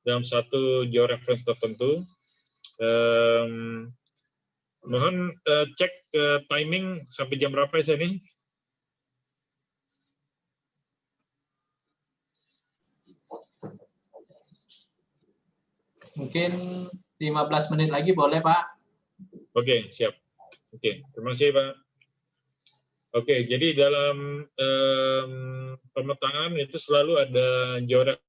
dalam satu georeference tertentu. Mohon cek timing sampai jam berapa ya ini? Mungkin 15 menit lagi boleh, Pak? Oke, siap. Oke, terima kasih, Pak. Oke, jadi dalam pemetaan itu selalu ada georeference.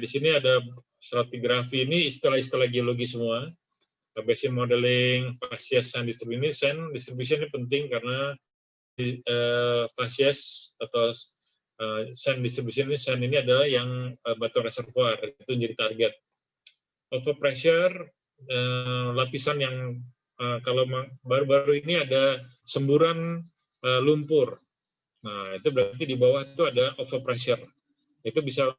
Di sini ada stratigrafi, ini istilah-istilah geologi semua. Basin modeling, facies and distribution. Distribution ini penting karena facies atau sand distribution ini adalah yang batu reservoir, itu jadi target. Overpressure, lapisan yang kalau baru-baru ini ada semburan lumpur. Nah, itu berarti di bawah itu ada overpressure. Itu bisa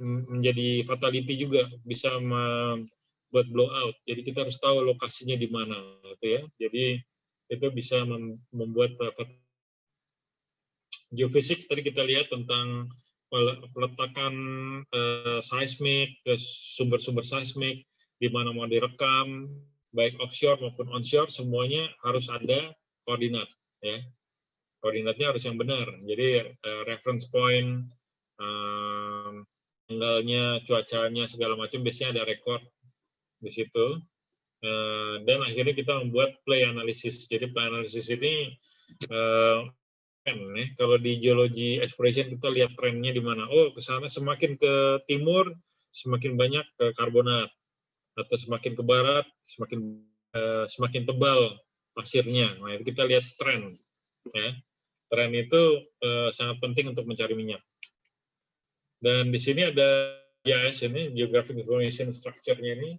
menjadi fatality juga, bisa membuat blowout. Jadi kita harus tahu lokasinya di mana, gitu ya. Jadi itu bisa membuat geofisik. Tadi kita lihat tentang peletakan seismik, sumber-sumber seismik, di mana mau direkam, baik offshore maupun onshore, semuanya harus ada koordinat, ya. Koordinatnya harus yang benar. Jadi reference point tanggalnya, cuacanya, segala macam, biasanya ada rekor di situ. Dan akhirnya kita membuat play analysis. Jadi play analysis ini kalau di geology exploration kita lihat trennya di mana. Oh, ke sana semakin ke timur semakin banyak karbonat, atau semakin ke barat semakin tebal pasirnya. Nah, itu kita lihat tren. Ya. Tren itu sangat penting untuk mencari minyak. Dan di sini ada GIS ini, Geographic Information Structure-nya ini.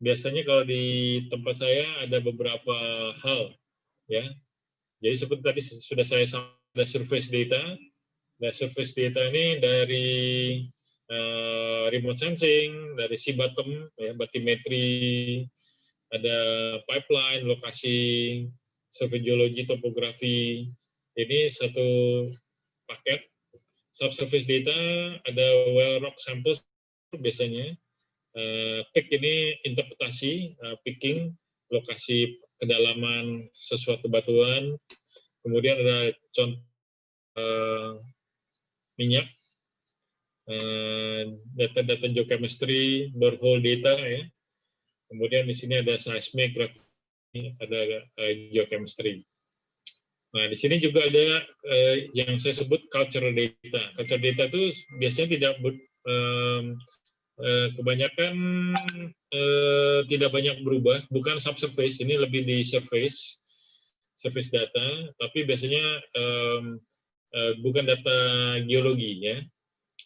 Biasanya kalau di tempat saya ada beberapa hal, ya. Jadi seperti tadi sudah saya sampaikan, ada surface data. Nah, surface data ini dari remote sensing, dari sea bottom, ya, bathymetry, ada pipeline, lokasi, survei geologi, topografi. Ini satu paket. Subsurface data ada well rock samples biasanya. Pick ini interpretasi, picking, lokasi kedalaman sesuatu batuan. Kemudian ada contoh minyak, data-data geochemistry, borehole data, ya. Kemudian di sini ada seismic, ada geochemistry. Nah, di sini juga ada yang saya sebut cultural data. Cultural data itu biasanya tidak kebanyakan tidak banyak berubah, bukan subsurface, ini lebih di surface data, tapi biasanya bukan data geologi, ya.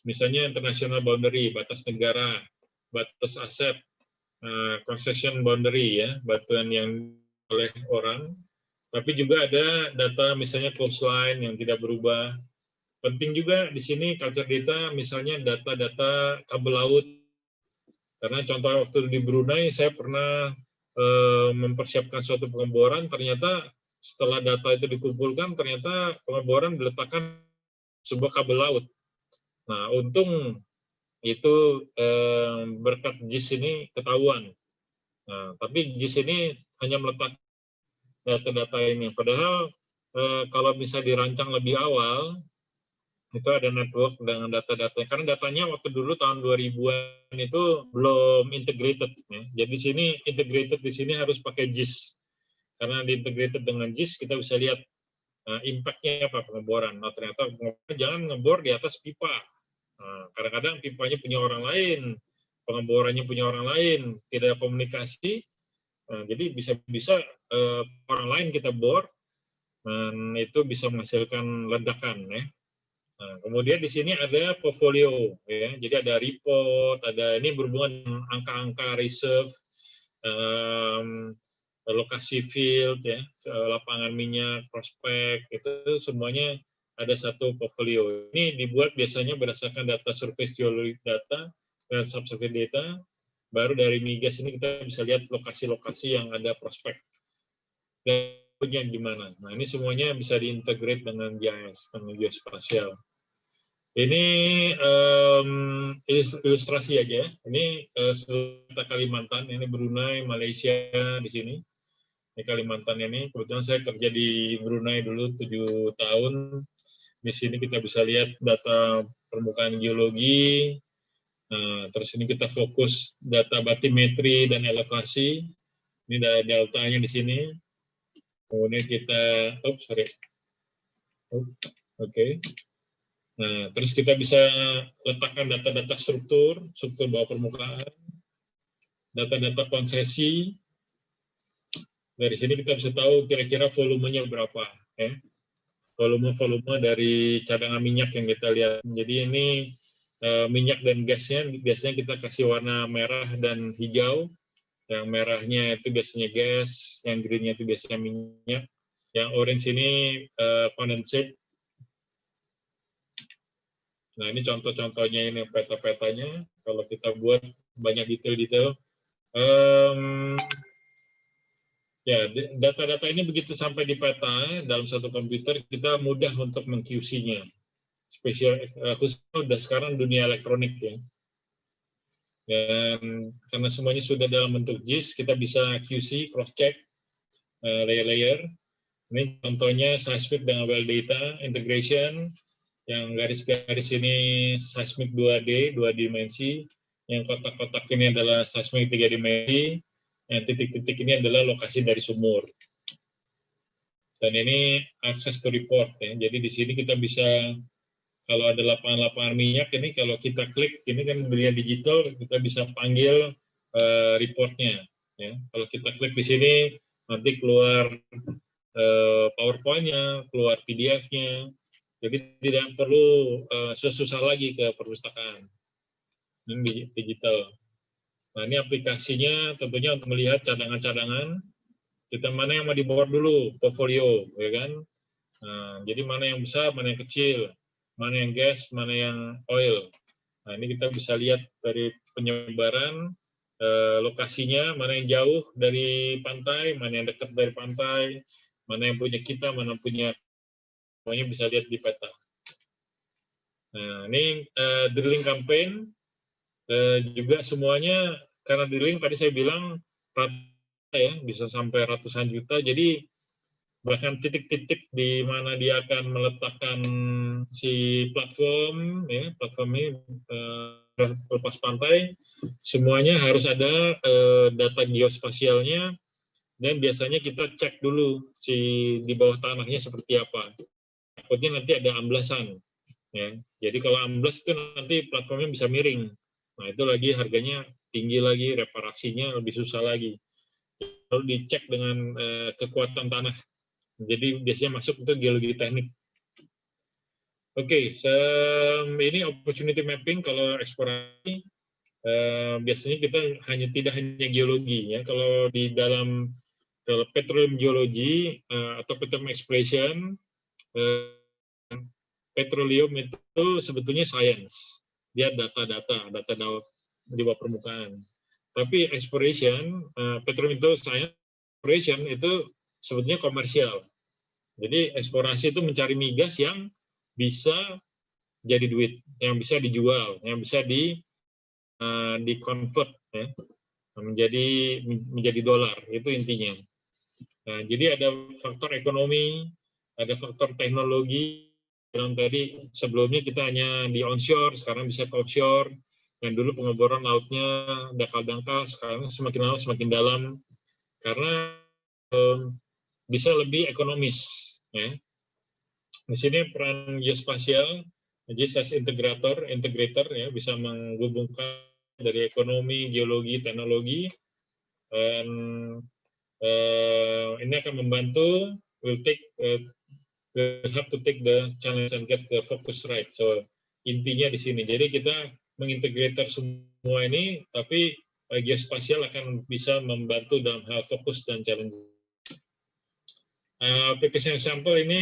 Misalnya international boundary, batas negara, batas aset, concession boundary, ya, batuan yang oleh orang. Tapi juga ada data misalnya coastline yang tidak berubah. Penting juga di sini culture data, misalnya data-data kabel laut. Karena contoh waktu di Brunei, saya pernah mempersiapkan suatu pengeboran, ternyata setelah data itu dikumpulkan, ternyata pengeboran diletakkan sebuah kabel laut. Nah, untung itu berkat JIS ini ketahuan. Nah, tapi JIS ini hanya meletak data-data ini. Padahal kalau bisa dirancang lebih awal, itu ada network dengan data-data. Karena datanya waktu dulu tahun 2000-an itu belum integrated. Ya. Jadi sini integrated di sini harus pakai JIS. Karena diintegrated dengan JIS, kita bisa lihat impact-nya apa pengeboran. Nah, ternyata jangan ngebor di atas pipa. Nah, kadang-kadang pipanya punya orang lain, pengeborannya punya orang lain, tidak ada komunikasi. Nah, jadi bisa-bisa orang lain kita bor, dan itu bisa menghasilkan ledakan, ya. Nah, kemudian di sini ada portfolio, ya. Jadi ada report, ada ini berhubungan dengan angka-angka reserve, lokasi field, ya, lapangan minyak, prospek, itu semuanya ada satu portfolio. Ini dibuat biasanya berdasarkan data surface geologic data dan subsurface data. Baru dari migas ini kita bisa lihat lokasi-lokasi yang ada prospek dan di mana. Nah, ini semuanya bisa diintegrate dengan GIS, dengan geospasial. Ini ilustrasi aja. Ini seluruh Kalimantan, ini Brunei, Malaysia di sini. Ini Kalimantan ini. Kebetulan saya kerja di Brunei dulu 7 tahun. Di sini kita bisa lihat data permukaan geologi. Nah, terus ini kita fokus data bathymetry dan elevasi. Ini ada deltanya di sini. Kemudian kita, oke. Nah, terus kita bisa letakkan data-data struktur bawah permukaan, data-data konsesi. Dari sini kita bisa tahu kira-kira volumenya berapa, ya. Volume dari cadangan minyak yang kita lihat. Jadi ini minyak dan gasnya biasanya kita kasih warna merah dan hijau. Yang merahnya itu biasanya gas, yang greennya itu biasanya minyak. Yang orange ini condensate. Nah, ini contoh-contohnya, ini peta-petanya. Kalau kita buat banyak detail-detail. Ya, data-data ini begitu sampai di peta dalam satu komputer, kita mudah untuk meng-QC-nya. Khususnya udah sekarang dunia elektronik, ya. Dan karena semuanya sudah dalam bentuk JIS, kita bisa QC, cross-check, layer-layer. Ini contohnya seismic dengan well data, integration, Yang garis-garis ini seismik 2D, 2 dimensi. Yang kotak-kotak ini adalah seismik 3 dimensi. Yang titik-titik ini adalah lokasi dari sumur. Dan ini access to report ya. Jadi di sini kita bisa, kalau ada lapangan-lapangan minyak ini, kalau kita klik ini kan belian digital, kita bisa panggil reportnya. Ya. Kalau kita klik di sini nanti keluar PowerPoint-nya, keluar PDF-nya. Jadi tidak perlu susah-susah lagi ke perpustakaan. Ini digital. Nah, ini aplikasinya tentunya untuk melihat cadangan-cadangan. Kita mana yang mau di-board dulu, portfolio, ya kan? Nah, jadi mana yang besar, mana yang kecil, mana yang gas, mana yang oil. Nah, ini kita bisa lihat dari penyebaran, lokasinya, mana yang jauh dari pantai, mana yang dekat dari pantai, mana yang punya kita, mana punya, semuanya bisa lihat di peta. Nah, ini drilling campaign, juga semuanya, karena drilling tadi saya bilang, ya, bisa sampai ratusan juta, jadi bahkan titik-titik di mana dia akan meletakkan si platform, ya, platform ini lepas pantai, semuanya harus ada data geospasialnya, dan biasanya kita cek dulu si di bawah tanahnya seperti apa. Takutnya nanti ada amblasan, ya. Jadi kalau amblas itu nanti platformnya bisa miring. Nah itu lagi harganya tinggi lagi, reparasinya lebih susah lagi. Lalu dicek dengan kekuatan tanah. Jadi biasanya masuk itu geologi teknik. Oke, ini opportunity mapping kalau eksplorasi. Biasanya kita tidak hanya geologi ya. Kalau di dalam petroleum geologi atau petroleum exploration, petroleum itu sebetulnya science. Dia data-data di bawah permukaan. Tapi exploration, petroleum itu science, exploration itu sebetulnya komersial. Jadi eksplorasi itu mencari migas yang bisa jadi duit, yang bisa dijual, yang bisa di convert ya, menjadi dolar, itu intinya. Nah, jadi ada faktor ekonomi, ada faktor teknologi. Yang tadi sebelumnya kita hanya di onshore, sekarang bisa ke offshore. Yang dulu pengeboran lautnya dangkal-dangkal, sekarang semakin laut semakin dalam, karena bisa lebih ekonomis. Ya. Di sini peran geospasial, GIS integrator ya, bisa menghubungkan dari ekonomi, geologi, teknologi, dan ini akan membantu. We'll have to take the challenge and get the focus right. So intinya di sini. Jadi kita mengintegrator semua ini, tapi geospasial akan bisa membantu dalam hal fokus dan challenge. Aplikasi sampel ini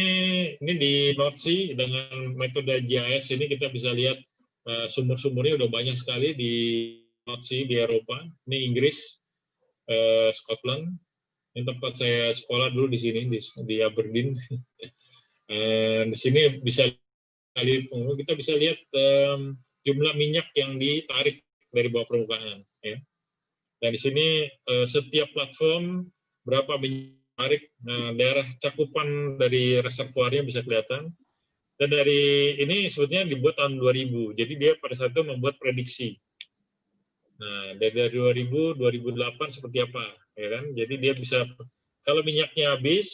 di Nordsea dengan metode GIS ini kita bisa lihat sumur-sumurnya udah banyak sekali di Nordsea di Eropa. Ini Inggris, Scotland. Ini tempat saya sekolah dulu di sini di Aberdeen. Di sini kita bisa lihat jumlah minyak yang ditarik dari bawah permukaan. Ya. Dan di sini setiap platform berapa minyak tarik, daerah cakupan dari reservoirnya bisa kelihatan. Dan dari ini sebetulnya dibuat tahun 2000, jadi dia pada saat itu membuat prediksi. Nah, dari 2000, 2008 seperti apa, ya kan? Jadi dia bisa, kalau minyaknya habis,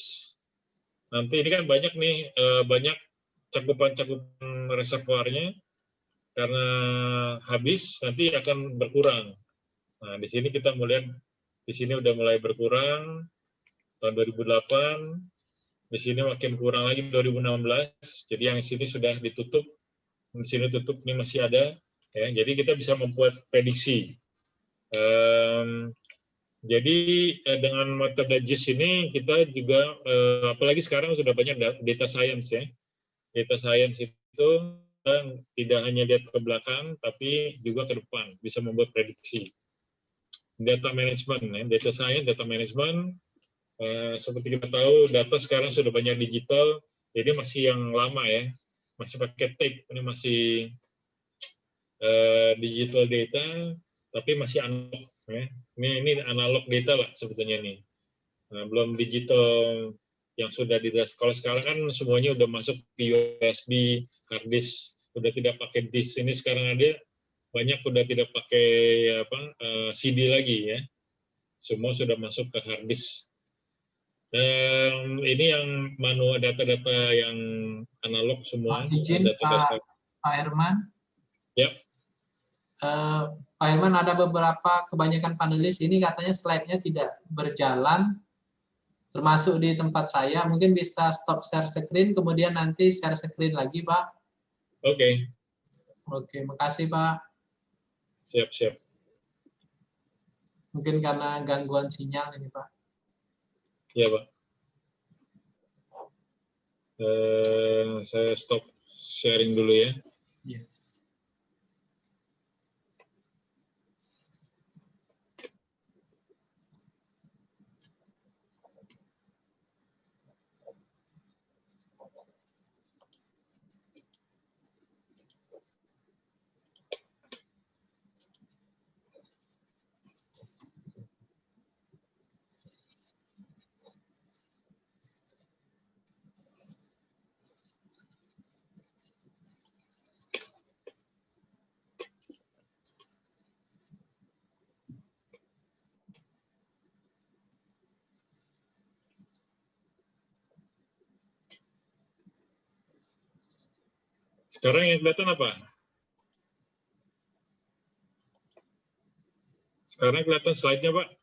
nanti ini kan banyak nih, banyak cakupan reservoirnya, karena habis nanti akan berkurang. Nah, di sini kita melihat, di sini udah mulai berkurang, tahun 2008, di sini makin kurang lagi 2016, jadi yang sini sudah ditutup, di sini tutup, ini masih ada, ya. Jadi kita bisa membuat prediksi. Jadi dengan metode GIS ini kita juga, apalagi sekarang sudah banyak data science ya, data science itu tidak hanya lihat ke belakang, tapi juga ke depan, bisa membuat prediksi. Data management, ya. Data science, data management. Seperti kita tahu, data sekarang sudah banyak digital, jadi masih yang lama ya, masih pakai tape, ini masih digital data, tapi masih analog. Ya. Ini analog data lah sebetulnya nih, belum digital yang sudah kalau sekarang kan semuanya udah masuk ke USB, hard disk, udah tidak pakai disk. Ini sekarang ada banyak udah tidak pakai CD lagi ya, semua sudah masuk ke hard disk. Ini yang manual, data-data yang analog semua. Izin data-data. Pak Herman. Yep. Pak Herman, ada beberapa kebanyakan panelis ini katanya slide-nya tidak berjalan, termasuk di tempat saya. Mungkin bisa stop share screen, kemudian nanti share screen lagi, Pak. Oke. Oke, makasih, Pak. Siap. Mungkin karena gangguan sinyal ini, Pak. Iya, Pak. Saya stop sharing dulu ya. Iya. Sekarang yang kelihatan apa? Sekarang kelihatan slide-nya, Pak?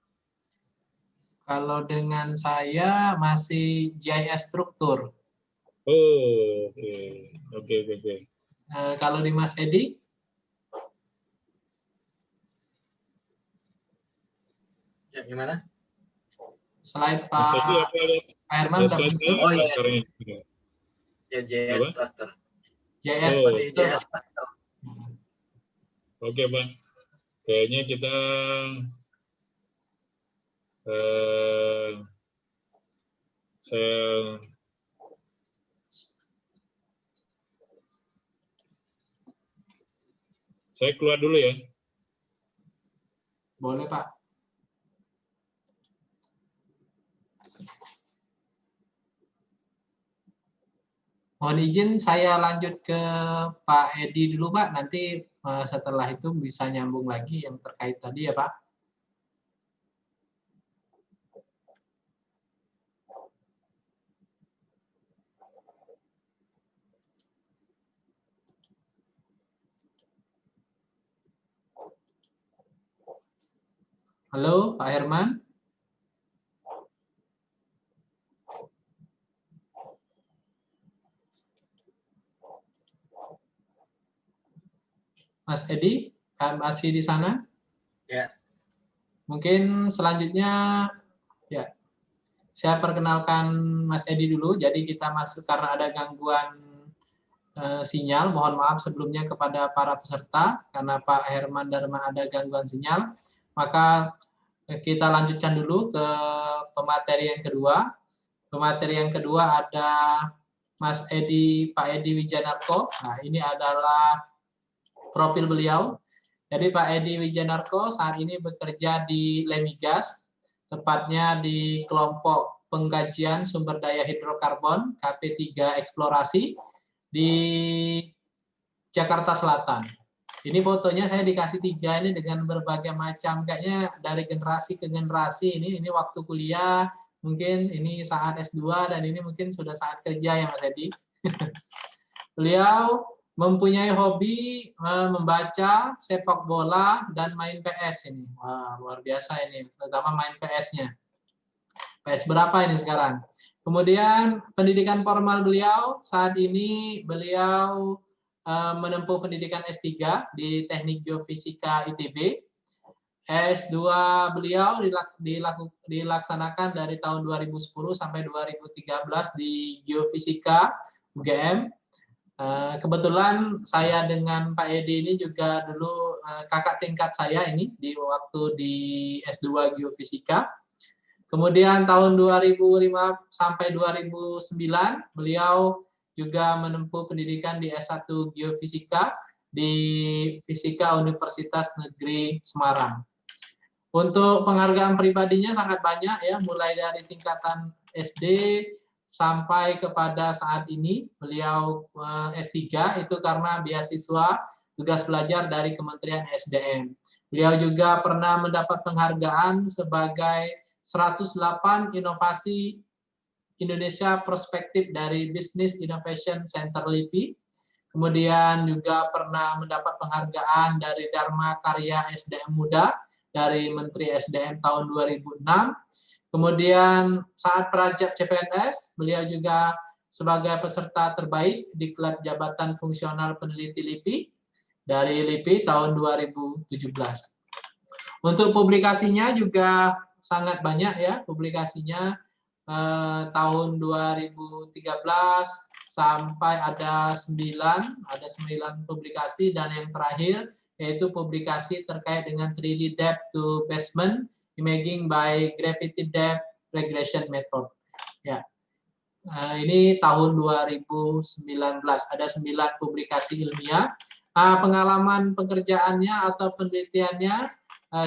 Kalau dengan saya masih GIS struktur. Oh, oke. Kalau di Mas Edi? Ya, gimana? Slide Pak Herman udah muncul. Oh iya. Ya, JS Structure. JS Masih JS Structure. Oke, Pak. Kayaknya kita saya keluar dulu ya. Boleh, Pak. Mohon izin saya lanjut ke Pak Edi dulu, Pak. Nanti setelah itu bisa nyambung lagi yang terkait tadi ya, Pak. Halo, Pak Herman. Mas Edi, masih di sana? Ya. Mungkin selanjutnya, ya, saya perkenalkan Mas Edi dulu. Jadi kita masuk karena ada gangguan sinyal. Mohon maaf sebelumnya kepada para peserta karena Pak Herman Dharma ada gangguan sinyal. Maka kita lanjutkan dulu ke pemateri yang kedua. Pemateri yang kedua ada Mas Edi, Pak Edi Wijanarko. Nah, ini adalah profil beliau. Jadi Pak Edi Wijanarko saat ini bekerja di Lemigas, tepatnya di kelompok pengkajian sumber daya hidrokarbon KP3 Eksplorasi di Jakarta Selatan. Ini fotonya saya dikasih 3 ini dengan berbagai macam, kayaknya dari generasi ke generasi. Ini waktu kuliah, mungkin ini saat S2 dan ini mungkin sudah saat kerja ya Mas Edi. Beliau mempunyai hobi membaca, sepak bola, dan main PS ini. Wah, luar biasa ini, terutama main PS-nya. PS berapa ini sekarang? Kemudian pendidikan formal beliau, saat ini beliau menempuh pendidikan S3 di Teknik Geofisika ITB. S2 beliau dilaksanakan dari tahun 2010 sampai 2013 di Geofisika UGM. Kebetulan saya dengan Pak Edi ini juga dulu kakak tingkat saya ini di waktu di S2 Geofisika. Kemudian tahun 2005 sampai 2009 beliau juga menempuh pendidikan di S1 Geofisika di Fisika Universitas Negeri Semarang. Untuk penghargaan pribadinya sangat banyak ya, mulai dari tingkatan SD, sampai kepada saat ini. Beliau S3 itu karena beasiswa tugas belajar dari Kementerian SDM. Beliau juga pernah mendapat penghargaan sebagai 108 inovasi Indonesia Perspektif dari Business Innovation Center LIPI. Kemudian juga pernah mendapat penghargaan dari Dharma Karya SDM Muda dari Menteri SDM tahun 2006. Kemudian saat Prajab CPNS, beliau juga sebagai peserta terbaik di Diklat Jabatan Fungsional Peneliti LIPI dari LIPI tahun 2017. Untuk publikasinya juga sangat banyak ya, publikasinya tahun 2013 sampai ada 9 publikasi, dan yang terakhir yaitu publikasi terkait dengan 3D depth to basement imaging by gravity depth regression method. Ya. Ini tahun 2019 ada 9 publikasi ilmiah. Pengalaman pekerjaannya atau penelitiannya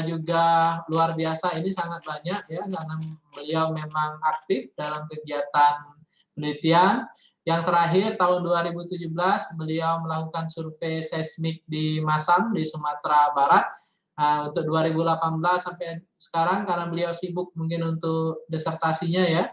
juga luar biasa, ini sangat banyak ya, karena beliau memang aktif dalam kegiatan penelitian. Yang terakhir tahun 2017 beliau melakukan survei seismik di Masang di Sumatera Barat. Untuk 2018 sampai sekarang karena beliau sibuk mungkin untuk disertasinya ya.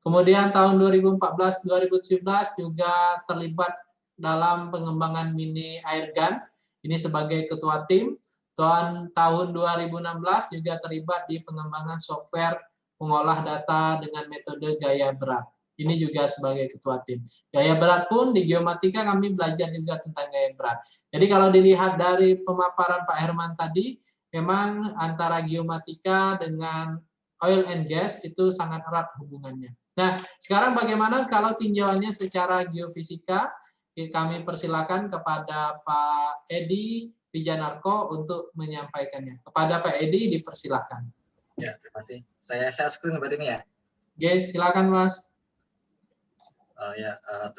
Kemudian tahun 2014-2017 juga terlibat dalam pengembangan mini airgun, ini sebagai ketua tim. Tahun 2016 juga terlibat di pengembangan software pengolah data dengan metode gaya berat. Ini juga sebagai ketua tim. Gaya berat pun di geomatika kami belajar juga tentang gaya berat. Jadi kalau dilihat dari pemaparan Pak Herman tadi, memang antara geomatika dengan oil and gas itu sangat erat hubungannya. Nah, sekarang bagaimana kalau tinjauannya secara geofisika? Kami persilakan kepada Pak Edi Wijanarko untuk menyampaikannya. Kepada Pak Edi dipersilakan. Ya, terima kasih. Saya share screen berarti ini ya. Oke, silakan Mas.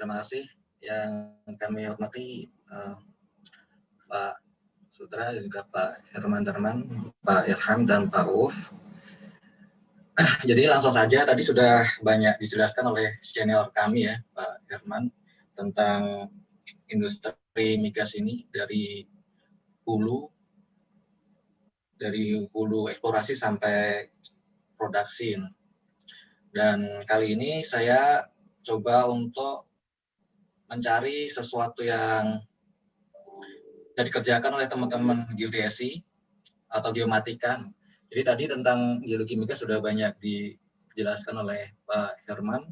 Terima kasih yang kami hormati Pak Sudra dan juga Pak Herman Darman, Pak Irham dan Pak Uf. Jadi langsung saja, tadi sudah banyak dijelaskan oleh senior kami ya, Pak Herman, tentang industri migas ini dari hulu eksplorasi sampai produksi. Dan kali ini saya coba untuk mencari sesuatu yang bisa dikerjakan oleh teman-teman geodesi atau geomatika. Jadi tadi tentang geologi migas sudah banyak dijelaskan oleh Pak Herman.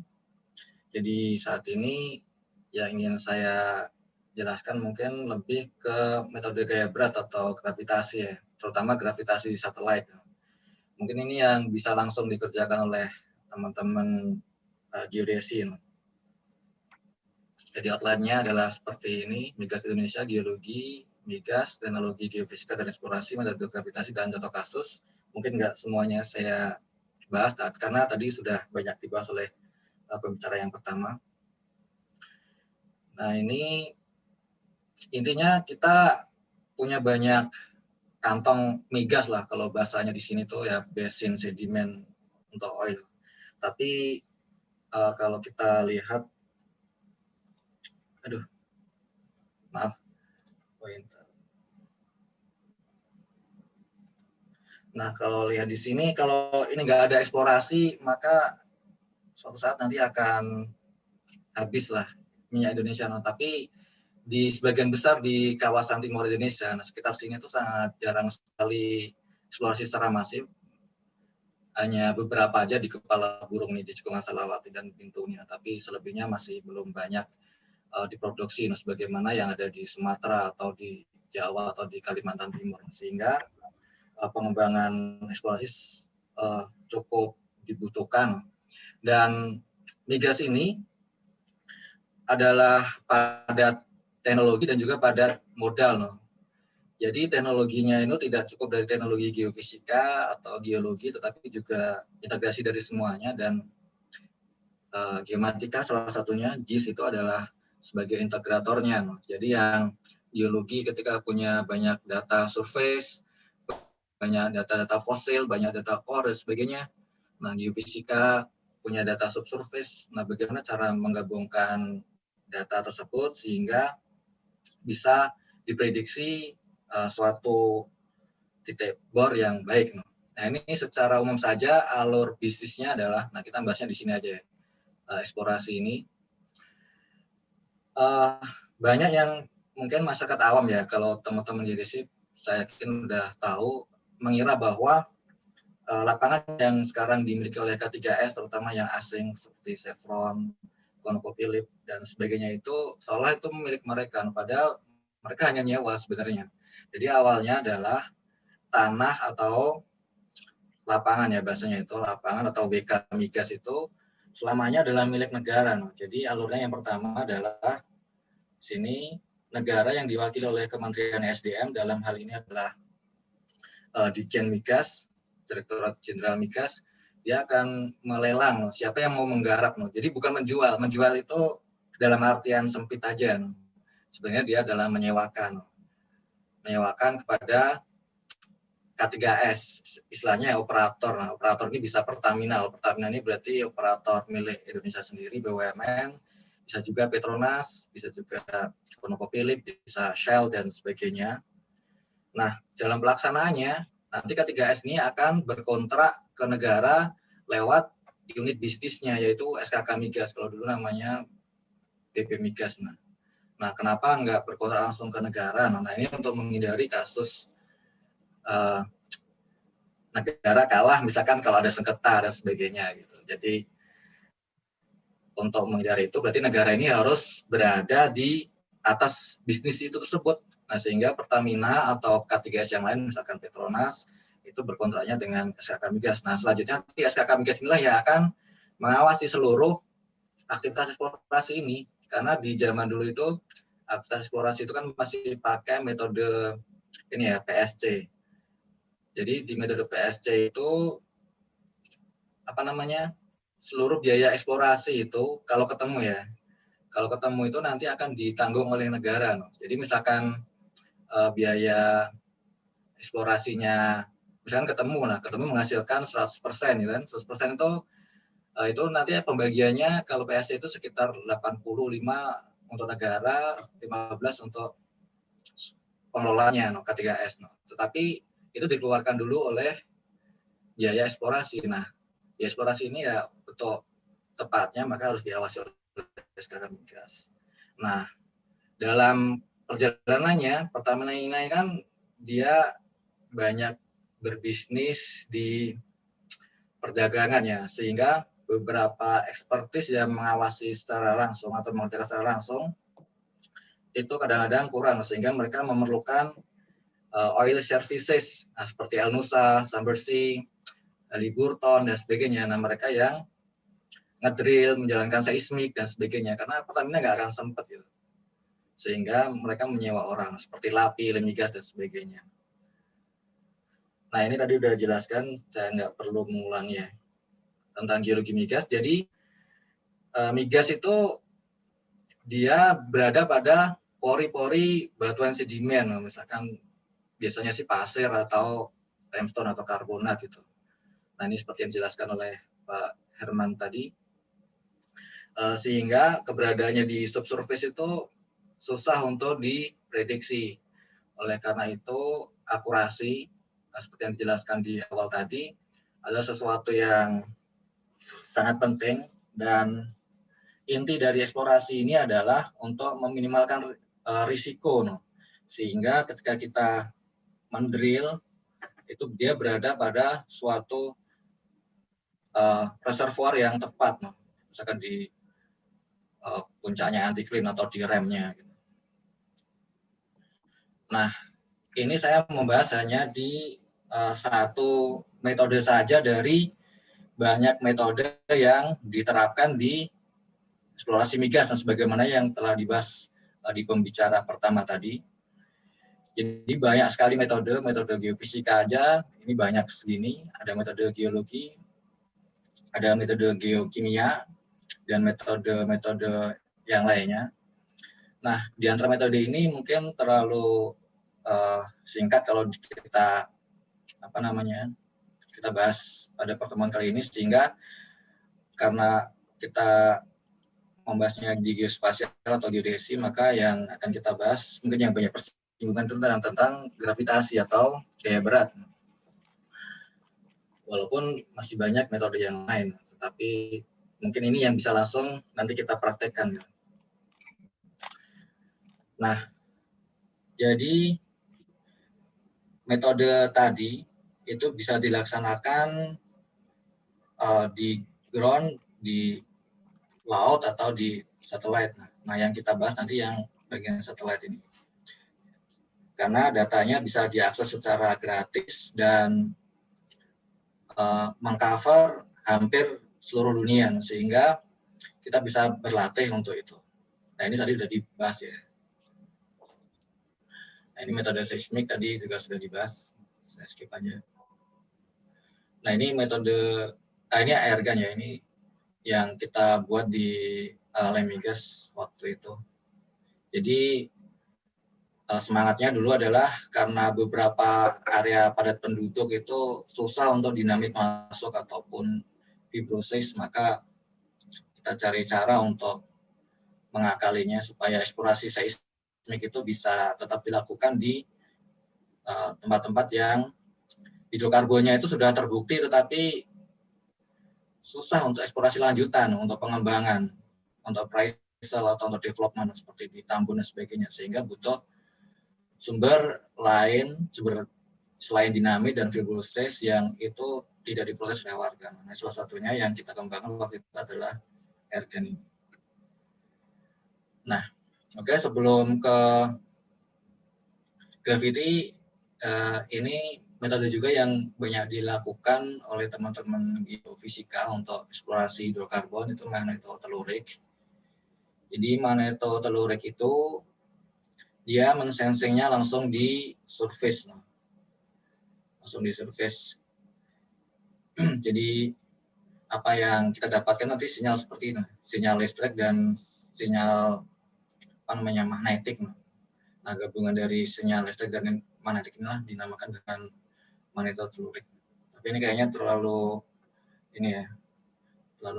Jadi saat ini yang ingin saya jelaskan mungkin lebih ke metode gaya berat atau gravitasi ya, terutama gravitasi satelit. Mungkin ini yang bisa langsung dikerjakan oleh teman-teman geodesi. Jadi outline-nya adalah seperti ini: migas Indonesia, geologi, migas, teknologi geofisika dan eksplorasi, metode gravitasi dan contoh kasus. Mungkin nggak semuanya saya bahas karena tadi sudah banyak dibahas oleh pembicara yang pertama. Nah, ini intinya kita punya banyak kantong migas lah kalau bahasanya di sini tuh ya, basin, sedimen untuk oil. Tapi kalau kita lihat, nah kalau lihat di sini, kalau ini nggak ada eksplorasi, maka suatu saat nanti akan habis lah minyak Indonesia. Nah, tapi di sebagian besar di kawasan timur Indonesia, nah sekitar sini tuh sangat jarang sekali eksplorasi secara masif. Hanya beberapa aja di Kepala Burung nih, di Cekungan Salawati dan Pintunya, tapi selebihnya masih belum banyak diproduksi, nah, sebagaimana yang ada di Sumatera atau di Jawa atau di Kalimantan Timur. Sehingga pengembangan eksplorasi cukup dibutuhkan. Dan migas ini adalah padat teknologi dan juga padat modal. Jadi teknologinya itu tidak cukup dari teknologi geofisika atau geologi, tetapi juga integrasi dari semuanya. Dan geomatika salah satunya, GIS itu adalah sebagai integratornya. Jadi yang geologi ketika punya banyak data surface, banyak data-data fosil, banyak data core dan sebagainya. Nah, geofisika punya data subsurface. Nah, bagaimana cara menggabungkan data tersebut sehingga bisa diprediksi suatu titik bor yang baik. Nah, ini secara umum saja alur bisnisnya adalah, nah kita bahasnya di sini aja ya, eksplorasi ini. Banyak yang mungkin masyarakat awam ya, kalau teman-teman JDC saya yakin udah tahu, mengira bahwa lapangan yang sekarang dimiliki oleh K3S, terutama yang asing seperti Chevron, ConocoPhillips, dan sebagainya itu, seolah itu milik mereka, padahal mereka hanya nyewa sebenarnya. Jadi awalnya adalah tanah atau lapangan ya, bahasanya itu lapangan atau WK migas itu selamanya adalah milik negara. Jadi alurnya yang pertama adalah sini negara yang diwakili oleh Kementerian SDM, dalam hal ini adalah Ditjen Migas, Direktorat Jenderal Migas, dia akan melelang siapa yang mau menggarap. Jadi bukan menjual. Menjual itu dalam artian sempit aja. Sebenarnya dia adalah menyewakan. Menyewakan kepada K3S, istilahnya operator. Nah, operator ini bisa Pertamina. Pertamina ini berarti operator milik Indonesia sendiri, BUMN, bisa juga Petronas, bisa juga ConocoPhillips, bisa Shell, dan sebagainya. Nah, dalam pelaksanaannya, nanti K3S ini akan berkontrak ke negara lewat unit bisnisnya, yaitu SKK Migas, kalau dulu namanya BP Migas. Nah, kenapa nggak berkontrak langsung ke negara? Nah, ini untuk menghindari kasus negara kalah, misalkan kalau ada sengketa dan sebagainya. Gitu. Jadi, untuk menghindari itu, berarti negara ini harus berada di atas bisnis itu tersebut. Nah, sehingga Pertamina atau K3S yang lain, misalkan Petronas, itu berkontraknya dengan SKK Migas. Nah, selanjutnya SKK Migas inilah yang akan mengawasi seluruh aktivitas eksplorasi ini. Karena di zaman dulu itu, aktivitas eksplorasi itu kan masih pakai metode ini ya, PSC. Jadi di metode PSC itu, apa namanya, seluruh biaya eksplorasi itu, kalau ketemu ya, kalau ketemu itu nanti akan ditanggung oleh negara. Jadi misalkan biaya eksplorasinya, misalkan ketemu menghasilkan 100%, ya kan? 100% itu nanti pembagiannya kalau PSC itu sekitar 85 untuk negara, 15 untuk pengelolanya, K3S. Tetapi itu dikeluarkan dulu oleh biaya eksplorasi. Nah, biaya eksplorasi ini ya betul tepatnya maka harus diawasi oleh SKK Migas. Nah, dalam perjalanannya, Pertamina ini kan dia banyak berbisnis di perdagangan ya, sehingga beberapa ekspertis yang mengawasi secara langsung atau mengerjakan secara langsung itu kadang-kadang kurang, sehingga mereka memerlukan oil services, nah, seperti Elnusa, Sambersih, Liburton, dan sebagainya. Nah, mereka yang ngedrill, menjalankan seismik, dan sebagainya, karena Pertamina nggak akan sempat gitu. Sehingga mereka menyewa orang seperti LAPI, Lemigas, dan sebagainya. Nah, ini tadi udah jelaskan, saya nggak perlu mengulangi ya, tentang geologi migas. Jadi migas itu dia berada pada pori-pori batuan sedimen, misalkan biasanya sih pasir atau limestone atau karbonat gitu. Nah, ini seperti yang dijelaskan oleh Pak Herman tadi, sehingga keberadaannya di subsurface itu susah untuk diprediksi. Oleh karena itu, akurasi, seperti yang dijelaskan di awal tadi, adalah sesuatu yang sangat penting, dan inti dari eksplorasi ini adalah untuk meminimalkan risiko. Sehingga ketika kita mendrill, itu dia berada pada suatu reservoir yang tepat, misalkan di puncaknya anticline atau di remnya. Nah, ini saya membahas hanya di satu metode saja dari banyak metode yang diterapkan di eksplorasi migas, dan sebagaimana yang telah dibahas di pembicara pertama tadi. Jadi banyak sekali metode geofisika aja, ini banyak segini, ada metode geologi, ada metode geokimia, dan metode yang lainnya. Nah, di antara metode ini mungkin terlalu singkat kalau kita kita bahas pada pertemuan kali ini, sehingga karena kita membahasnya di geospasial atau geodesi, maka yang akan kita bahas mungkin yang banyak persinggungan tentang gravitasi atau gaya berat. Walaupun masih banyak metode yang lain, tapi mungkin ini yang bisa langsung nanti kita praktekkan. Nah, jadi metode tadi itu bisa dilaksanakan di ground, di laut, atau di satelit. Nah, yang kita bahas nanti yang bagian satelit ini. Karena datanya bisa diakses secara gratis dan mengcover hampir seluruh dunia, sehingga kita bisa berlatih untuk itu. Nah, ini tadi sudah dibahas ya. Nah, ini metode seismik tadi juga sudah dibahas. Saya skip aja. Nah, ini metode, ini airgun ya, ini yang kita buat di Lemigas waktu itu. Jadi semangatnya dulu adalah karena beberapa area padat penduduk itu susah untuk dinamit masuk ataupun fibrosis, maka kita cari cara untuk mengakalinya supaya eksplorasi seismik itu bisa tetap dilakukan di tempat-tempat yang hidrokarbonnya itu sudah terbukti tetapi susah untuk eksplorasi lanjutan, untuk pengembangan, untuk appraisal atau untuk development seperti di Tambun dan sebagainya, sehingga butuh sumber lain, sumber selain dinamit dan fibrosis yang itu tidak diproses oleh warga. Nah, salah satunya yang kita kembangkan waktu itu adalah airgun ini. Nah, oke, sebelum ke gravity, ini metode juga yang banyak dilakukan oleh teman-teman geofisika untuk eksplorasi hidrokarbon, itu magnetotelurik. Jadi magnetotelurik itu dia mensensingnya langsung di surface, langsung di surface. Jadi apa yang kita dapatkan nanti sinyal seperti ini, sinyal listrik dan sinyal magnetik. Nah, gabungan dari sinyal listrik dan magnetik inilah dinamakan dengan magnetotelurik. Tapi ini kayaknya terlalu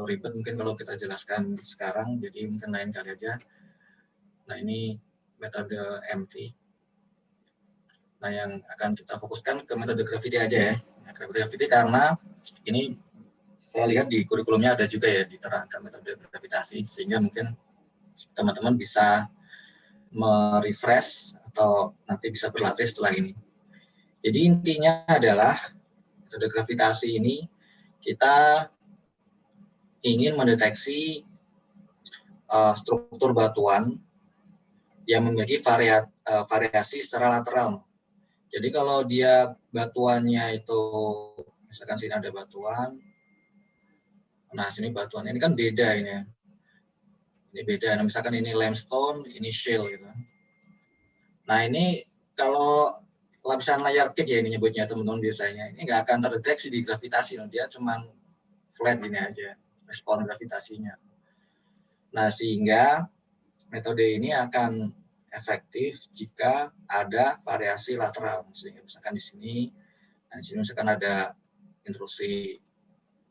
ribet mungkin kalau kita jelaskan sekarang, jadi mungkin lain kali aja. Nah, ini metode MT. Nah, yang akan kita fokuskan ke metode gravity aja ya. Nah, gravity karena ini saya lihat di kurikulumnya ada juga ya diterangkan metode gravitasi, sehingga mungkin teman-teman bisa merefresh atau nanti bisa berlatih setelah ini. Jadi intinya adalah metode gravitasi ini kita ingin mendeteksi struktur batuan yang memiliki variasi secara lateral. Jadi kalau dia batuannya itu, misalkan sini ada batuan, nah sini batuan ini kan beda ini ya. Ini beda, nah, misalkan ini limestone, ini shale gitu. Nah ini kalau lapisan layar cake ya ini nyebutnya teman-teman biasanya, ini nggak akan terdeteksi di gravitasi, dia cuman flat ini aja, respon gravitasinya. Nah sehingga metode ini akan efektif jika ada variasi lateral, sehingga misalkan di sini, nah di sini misalkan ada intrusi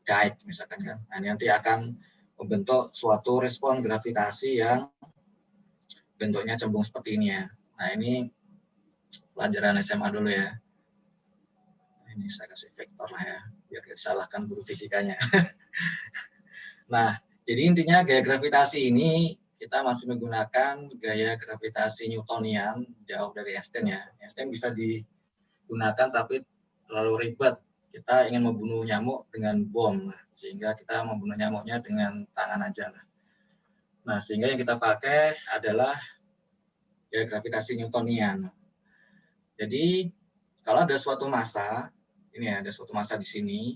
dike misalkan kan, nah ini nanti akan membentuk suatu respon gravitasi yang bentuknya cembung seperti ini ya. Nah ini pelajaran SMA dulu ya. Ini saya kasih vektor lah ya, biar tidak disalahkan guru fisikanya. Nah, jadi intinya gaya gravitasi ini kita masih menggunakan gaya gravitasi Newtonian, jauh dari Einstein ya. Einstein bisa digunakan tapi terlalu ribet. Kita ingin membunuh nyamuk dengan bom lah, sehingga kita membunuh nyamuknya dengan tangan aja lah. Nah, sehingga yang kita pakai adalah gaya gravitasi Newtonian. Jadi kalau ada suatu massa, ini ya, ada suatu massa di sini,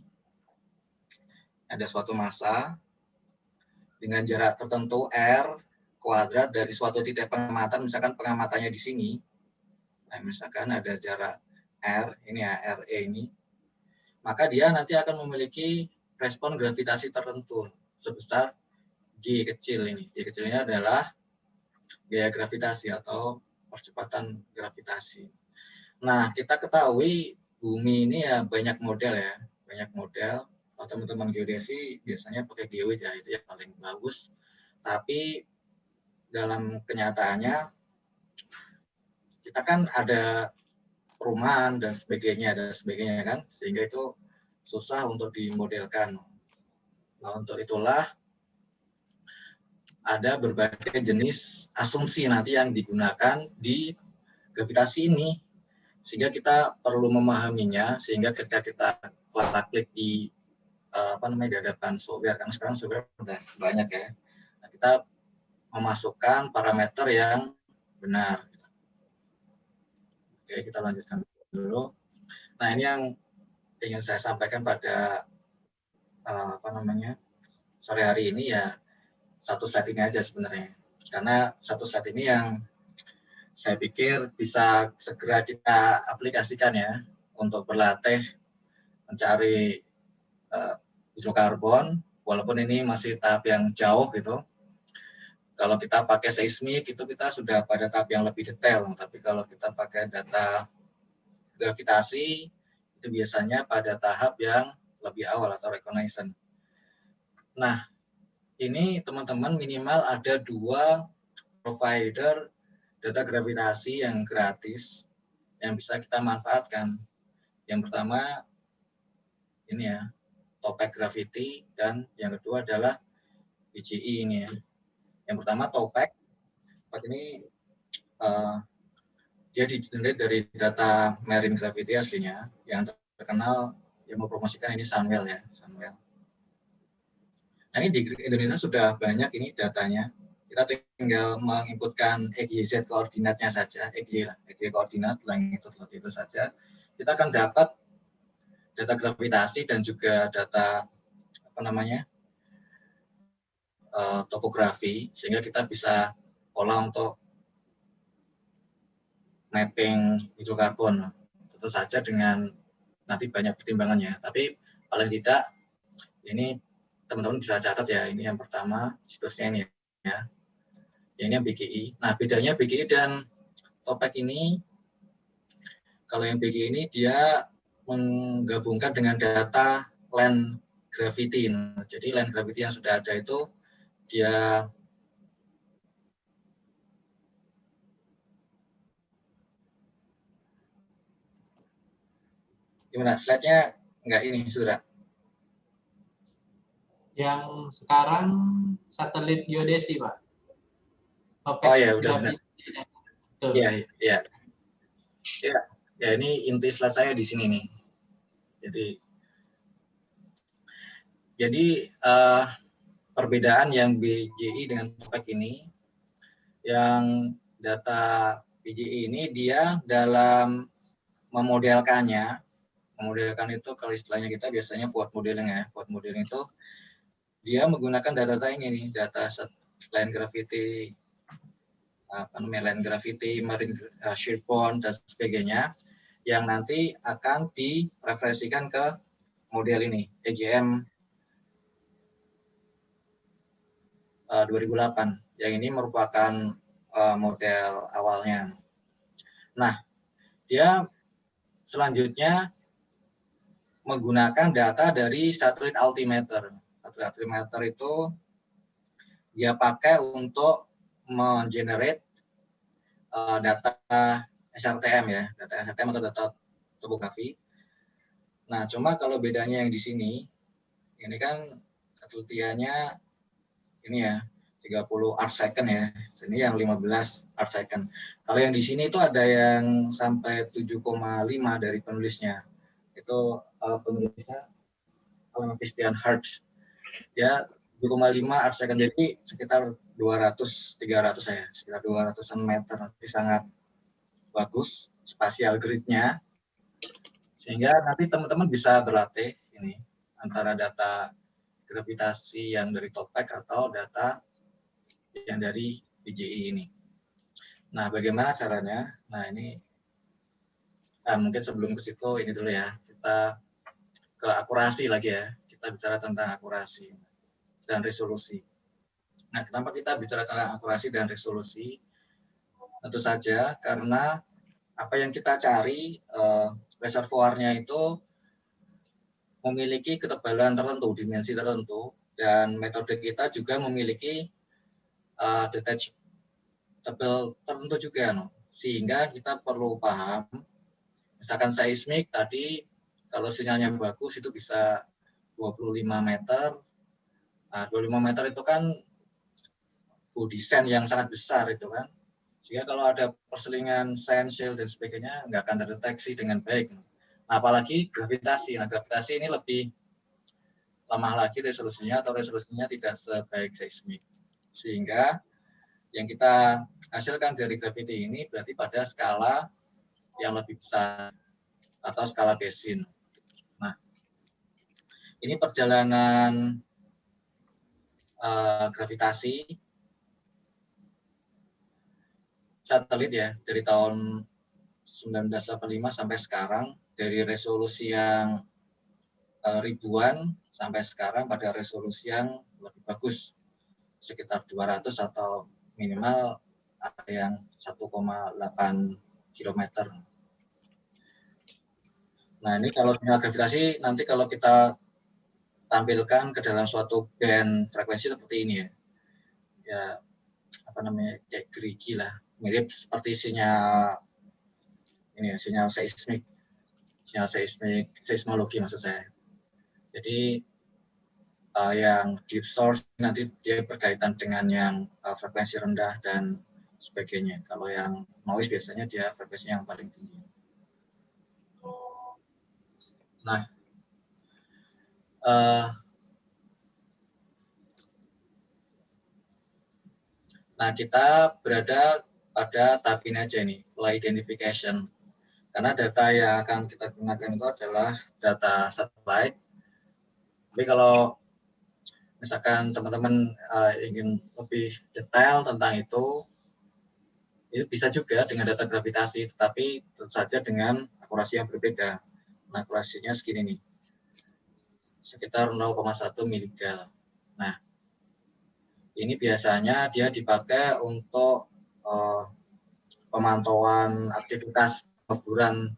ada suatu massa dengan jarak tertentu R kuadrat dari suatu titik pengamatan, misalkan pengamatannya di sini, nah misalkan ada jarak R, ini ya RE ini, maka dia nanti akan memiliki respon gravitasi tertentu sebesar G kecil ini. G kecil ini adalah gaya gravitasi atau percepatan gravitasi. Nah, kita ketahui bumi ini ya banyak model ya, banyak model. Kalau teman-teman geodesi biasanya pakai geoid ya, itu yang paling bagus. Tapi dalam kenyataannya kita kan ada perumahan dan sebagainya kan, sehingga itu susah untuk dimodelkan. Nah, untuk itulah ada berbagai jenis asumsi nanti yang digunakan di gravitasi ini, sehingga kita perlu memahaminya, sehingga ketika kita klik di di hadapan software, karena sekarang software udah banyak ya, nah, kita memasukkan parameter yang benar. Oke, kita lanjutkan dulu. Nah, ini yang ingin saya sampaikan pada sore hari ini ya, satu slide ini aja sebenarnya, karena satu slide ini yang saya pikir bisa segera kita aplikasikan ya untuk berlatih mencari hidrokarbon, walaupun ini masih tahap yang jauh gitu. Kalau kita pakai seismik itu kita sudah pada tahap yang lebih detail, tapi kalau kita pakai data gravitasi itu biasanya pada tahap yang lebih awal atau reconnaissance. Nah, ini teman-teman minimal ada 2 provider data gravitasi yang gratis yang bisa kita manfaatkan. Yang pertama ini ya, Topek Gravity, dan yang kedua adalah PGE ini ya. Yang pertama Topek, ini dia di-generate dari data marine gravity aslinya. Yang terkenal yang mempromosikan ini Sunwell ya, Sunwell. Nah, ini di Indonesia sudah banyak ini datanya. Kita tinggal menginputkan EGZ koordinatnya saja, EG koordinat, itu saja. Kita akan dapat data gravitasi dan juga data topografi, sehingga kita bisa olah untuk mapping hidrokarbon. Tentu saja dengan nanti banyak pertimbangannya, tapi paling tidak ini teman-teman bisa catat ya, ini yang pertama situsnya ini ya. Ini yang BGI. Nah, bedanya BGI dan Topek ini, kalau yang BGI ini dia menggabungkan dengan data land gravity. Jadi land gravity yang sudah ada itu dia gimana? Slide-nya enggak ini, Saudara? Yang sekarang satelit geodesi, Pak. Topek Oh ya, udah benar. Iya, iya. Ya, ini inti slide saya di sini nih. Jadi perbedaan yang BGI dengan Topek ini, yang data BGI ini dia dalam memodelkan itu kalau istilahnya kita biasanya forward modeling ya. Forward modeling itu dia menggunakan data ini nih, data land gravity, land gravity, marine shearborne dan sebagainya, yang nanti akan direfleksikan ke model ini, EGM 2008, yang ini merupakan model awalnya. Nah, dia selanjutnya menggunakan data dari satelit altimeter. Satelit altimeter itu dia pakai untuk mengenerate data SRTM ya, data SRTM atau data topografi. Nah, cuma kalau bedanya yang di sini, ini kan ketelitiannya ini ya 30 arc second ya, ini yang 15 arc second. Kalau yang di sini itu ada yang sampai 7,5 dari penulisnya. Itu penulisnya Christian Hertz. Ya 7,5 arc second, jadi sekitar 200-300 ya, sekitar 200-an meter. Jadi sangat bagus spatial grid-nya, sehingga nanti teman-teman bisa berlatih ini antara data gravitasi yang dari Topek atau data yang dari BGI ini. Nah, bagaimana caranya? Nah, ini mungkin sebelum ke situ ini dulu ya, kita ke akurasi lagi ya. Kita bicara tentang akurasi dan resolusi. Nah, kenapa kita bicara tentang akurasi dan resolusi? Tentu saja karena apa yang kita cari reservoirnya itu memiliki ketebalan tertentu, dimensi tertentu, dan metode kita juga memiliki detectable tertentu juga, no? Sehingga kita perlu paham, misalkan seismik tadi, kalau sinyalnya bagus itu bisa 25 meter. Nah, 25 meter itu kan body sand yang sangat besar itu kan. Sehingga kalau ada perselingan sand, shell, dan sebagainya, nggak akan terdeteksi dengan baik. Nah, apalagi gravitasi. Nah, gravitasi ini lebih lemah lagi resolusinya, atau resolusinya tidak sebaik seismik. Sehingga yang kita hasilkan dari gravity ini berarti pada skala yang lebih besar, atau skala basin. Nah, ini perjalanan gravitasi satelit ya, dari tahun 1985 sampai sekarang, dari resolusi yang ribuan sampai sekarang pada resolusi yang lebih bagus, sekitar 200 atau minimal ada yang 1,8 km. Nah, ini kalau sinyal gravitasi nanti kalau kita tampilkan ke dalam suatu band frekuensi seperti ini ya. Ya, apa namanya, kayak gerigi lah, mirip seperti sinyal ini ya, sinyal seismologi maksud saya. Jadi yang deep source nanti dia berkaitan dengan yang frekuensi rendah dan sebagainya. Kalau yang noise biasanya dia frekuensi yang paling tinggi. Nah, kita berada pada tahap ini aja nih, flight identification. Karena data yang akan kita gunakan itu adalah data satellite. Tapi kalau misalkan teman-teman ingin lebih detail tentang itu bisa juga dengan data gravitasi, tetapi tentu saja dengan akurasi yang berbeda. Nah, akurasinya segini nih, sekitar 0,1 miligal. Nah, ini biasanya dia dipakai untuk pemantauan aktivitas peleburan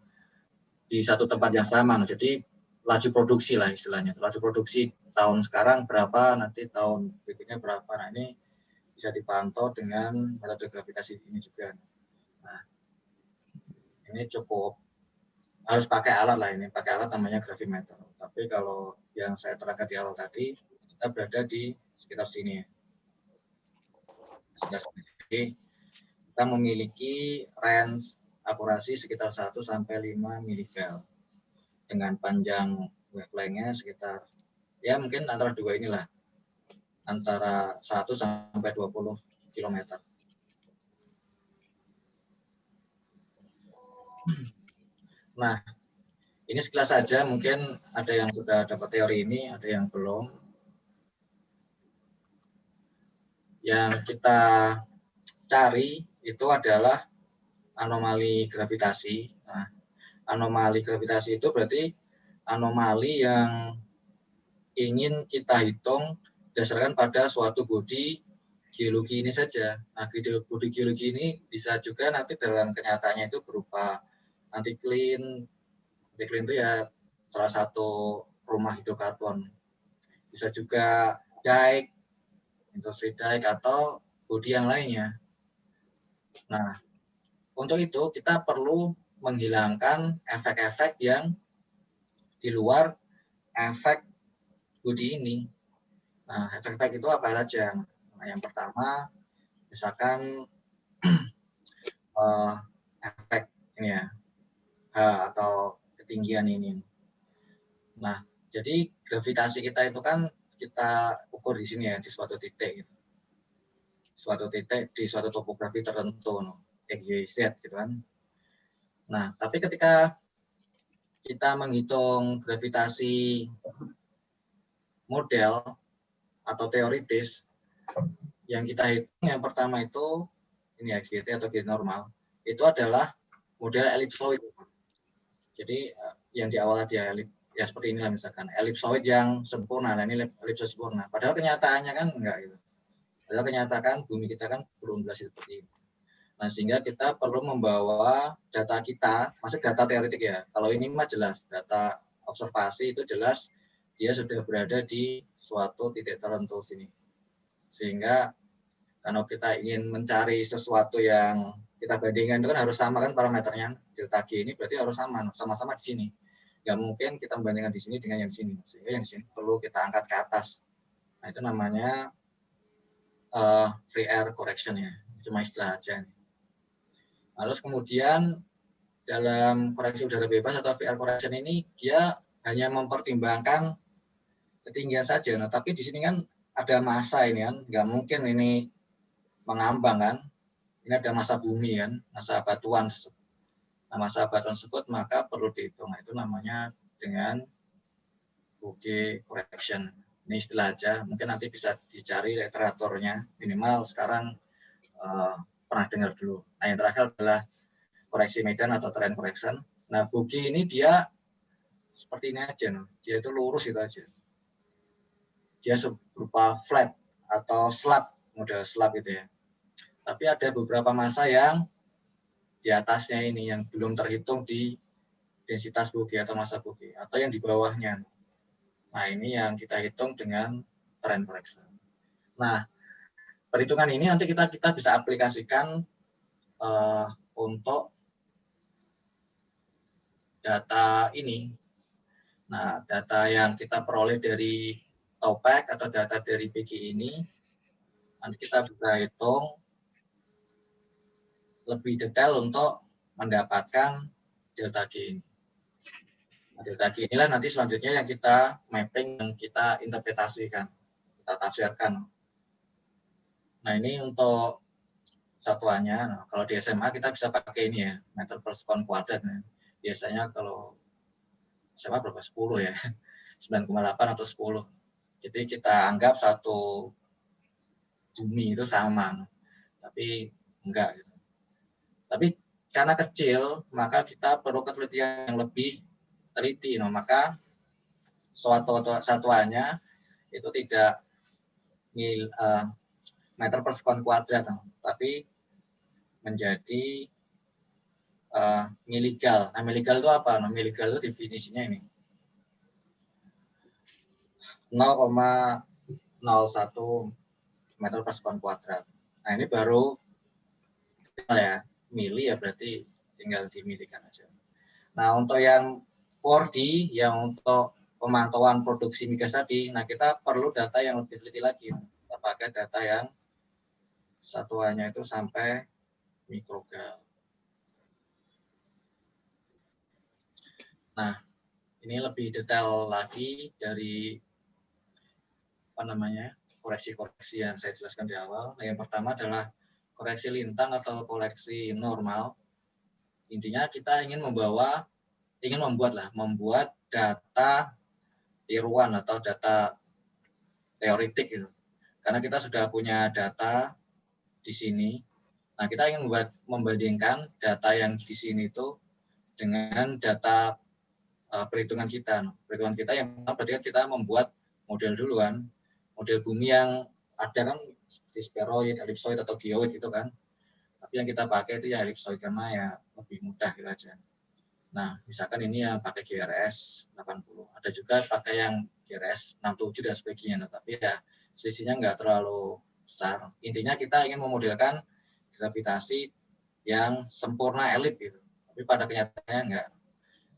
di satu tempat yang sama. Nah, jadi laju produksi lah istilahnya. Laju produksi tahun sekarang berapa, nanti tahun berikutnya berapa. Nah, ini bisa dipantau dengan metode gravitasi ini juga. Nah, ini cukup harus pakai alat lah ini. Pakai alat namanya gravimeter. Tapi kalau yang saya terangkan di awal tadi, kita berada di sekitar sini. Jadi, kita memiliki range akurasi sekitar 1 sampai 5 miligal. Dengan panjang wavelength-nya sekitar, ya mungkin antara dua inilah, antara 1 sampai 20 km. Nah, ini sekilas saja, mungkin ada yang sudah dapat teori ini, ada yang belum. Yang kita cari itu adalah anomali gravitasi. Nah, anomali gravitasi itu berarti anomali yang ingin kita hitung berdasarkan pada suatu bodi geologi ini saja. Nah, bodi geologi ini bisa juga nanti dalam kenyataannya itu berupa antiklin. Antiklin itu ya salah satu rumah hidrokarbon. Bisa juga dike, industri dike, atau bodi yang lainnya. Nah, untuk itu kita perlu menghilangkan efek-efek yang di luar efek bodi ini. Nah, efek-efek itu apa saja? Nah, yang pertama, misalkan efek ini ya, H atau ketinggian ini. Nah, jadi gravitasi kita itu kan kita ukur di sini ya, di suatu titik gitu. Suatu titik di suatu topografi tertentu, X, Y, Z gitu kan. Nah, tapi ketika kita menghitung gravitasi model atau teoritis, yang kita hitung yang pertama itu ini ya, GT atau GT normal, itu adalah model ellipsoid. Jadi yang di awal dia ya seperti inilah misalkan, ellipsoid yang sempurna. Nah, ini ellipsoid sempurna. Padahal kenyataannya kan enggak gitu. Padahal kenyataan bumi kita kan berundulasi seperti ini. Nah, sehingga kita perlu membawa data kita, maksud data teoretik ya. Kalau ini mah jelas data observasi itu jelas dia sudah berada di suatu titik tertentu sini. Sehingga kalau kita ingin mencari sesuatu yang kita bandingkan itu kan harus sama kan parameternya. Delta G ini berarti harus sama-sama di sini. Nggak mungkin kita membandingkan di sini dengan yang di sini. Sehingga yang di sini perlu kita angkat ke atas. Nah, itu namanya free air correction ya. Cuma istilah aja. Terus kemudian dalam koreksi udara bebas atau free air correction ini dia hanya mempertimbangkan ketinggian saja. Nah, tapi di sini kan ada massa ini kan, nggak mungkin ini mengambang kan. Ini ada massa bumi kan, massa batuan. Nah, massa batuan tersebut maka perlu dihitung. Nah, itu namanya dengan Bouguer correction. Ini istilah aja, mungkin nanti bisa dicari literaturnya. Minimal sekarang pernah dengar dulu. Nah, yang terakhir adalah koreksi medan atau terrain correction. Nah, Bouguer ini dia seperti ini aja, dia itu lurus itu aja. Dia berupa flat atau slab, model slab gitu ya. Tapi ada beberapa massa yang di atasnya ini yang belum terhitung di densitas Bouguer atau massa Bouguer, atau yang di bawahnya. Nah, ini yang kita hitung dengan terrain correction. Nah, perhitungan ini nanti kita bisa aplikasikan untuk data ini. Nah, data yang kita peroleh dari Topek atau data dari PG ini, nanti kita bisa hitung lebih detail untuk mendapatkan delta G ini. Nah, delta G inilah nanti selanjutnya yang kita mapping, yang kita interpretasikan, kita tafsirkan. Nah, ini untuk satuannya. Nah, kalau di SMA kita bisa pakai ini ya, meter per sekon kuadrat. Nah, biasanya kalau SMA berapa? 10 ya, 9,8 atau 10. Jadi kita anggap satu bumi itu sama, tapi enggak. Gitu. Tapi karena kecil, maka kita perlu ketelitian yang lebih teliti. Nah, maka suatu satuannya itu tidak meter per sekon kuadrat, tapi menjadi miligal. Nah, miligal itu apa? Nah, miligal itu definisinya ini 0,01 meter per sekon kuadrat. Nah, ini baru ya, mili ya berarti tinggal dimilikan aja. Nah, untuk yang 4D, yang untuk pemantauan produksi migas tadi, nah kita perlu data yang lebih teliti lagi. Kita pakai data yang satuannya itu sampai mikrogal. Nah, ini lebih detail lagi dari koreksi-koreksi yang saya jelaskan di awal. Nah, yang pertama adalah koreksi lintang atau koreksi normal. Intinya kita ingin membuat data tiruan atau data teoritik gitu. Karena kita sudah punya data di sini. Nah, kita ingin membandingkan data yang di sini itu dengan data perhitungan kita. Perhitungan kita yang berarti kita membuat model dulu kan. Model bumi yang ada kan seperti spheroid, ellipsoid atau geoid gitu kan. Tapi yang kita pakai itu ya ellipsoid karena ya lebih mudah gitu aja. Nah, misalkan ini yang pakai GRS 80. Ada juga pakai yang GRS 67 dan sebagainya. Nah, tapi ya selisihnya nggak terlalu besar. Intinya kita ingin memodelkan gravitasi yang sempurna elip gitu. Tapi pada kenyataannya enggak.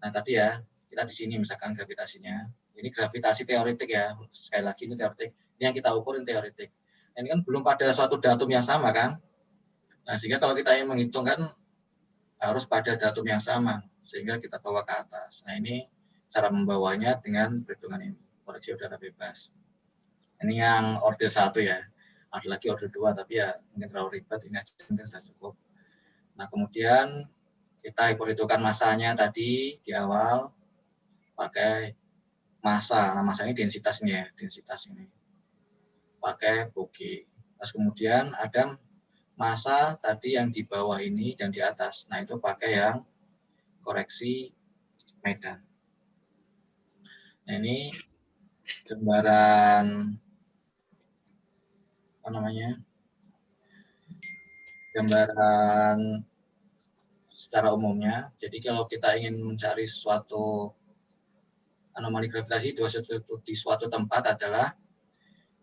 Nah, tadi ya kita di sini misalkan gravitasinya. Ini gravitasi teoritik ya. Sekali lagi ini teoritik. Ini yang kita ukurin teoritik. Ini kan belum pada suatu datum yang sama kan. Nah, sehingga kalau kita ingin menghitungkan harus pada datum yang sama. Sehingga kita bawa ke atas. Nah, ini cara membawanya dengan perhitungan ini. Koreksi udara bebas. Ini yang order 1 ya. Ada lagi order 2, tapi ya mungkin terlalu ribet. Ini aja mungkin sudah cukup. Nah, kemudian kita perhitungkan masanya tadi di awal pakai massa. Nah, massa ini densitasnya, densitas ini pakai Bouguer. Terus kemudian ada massa tadi yang di bawah ini dan di atas. Nah, itu pakai yang koreksi medan. Nah, ini gambaran apa namanya? Gambaran secara umumnya. Jadi kalau kita ingin mencari suatu anomali gravitasi di suatu tempat adalah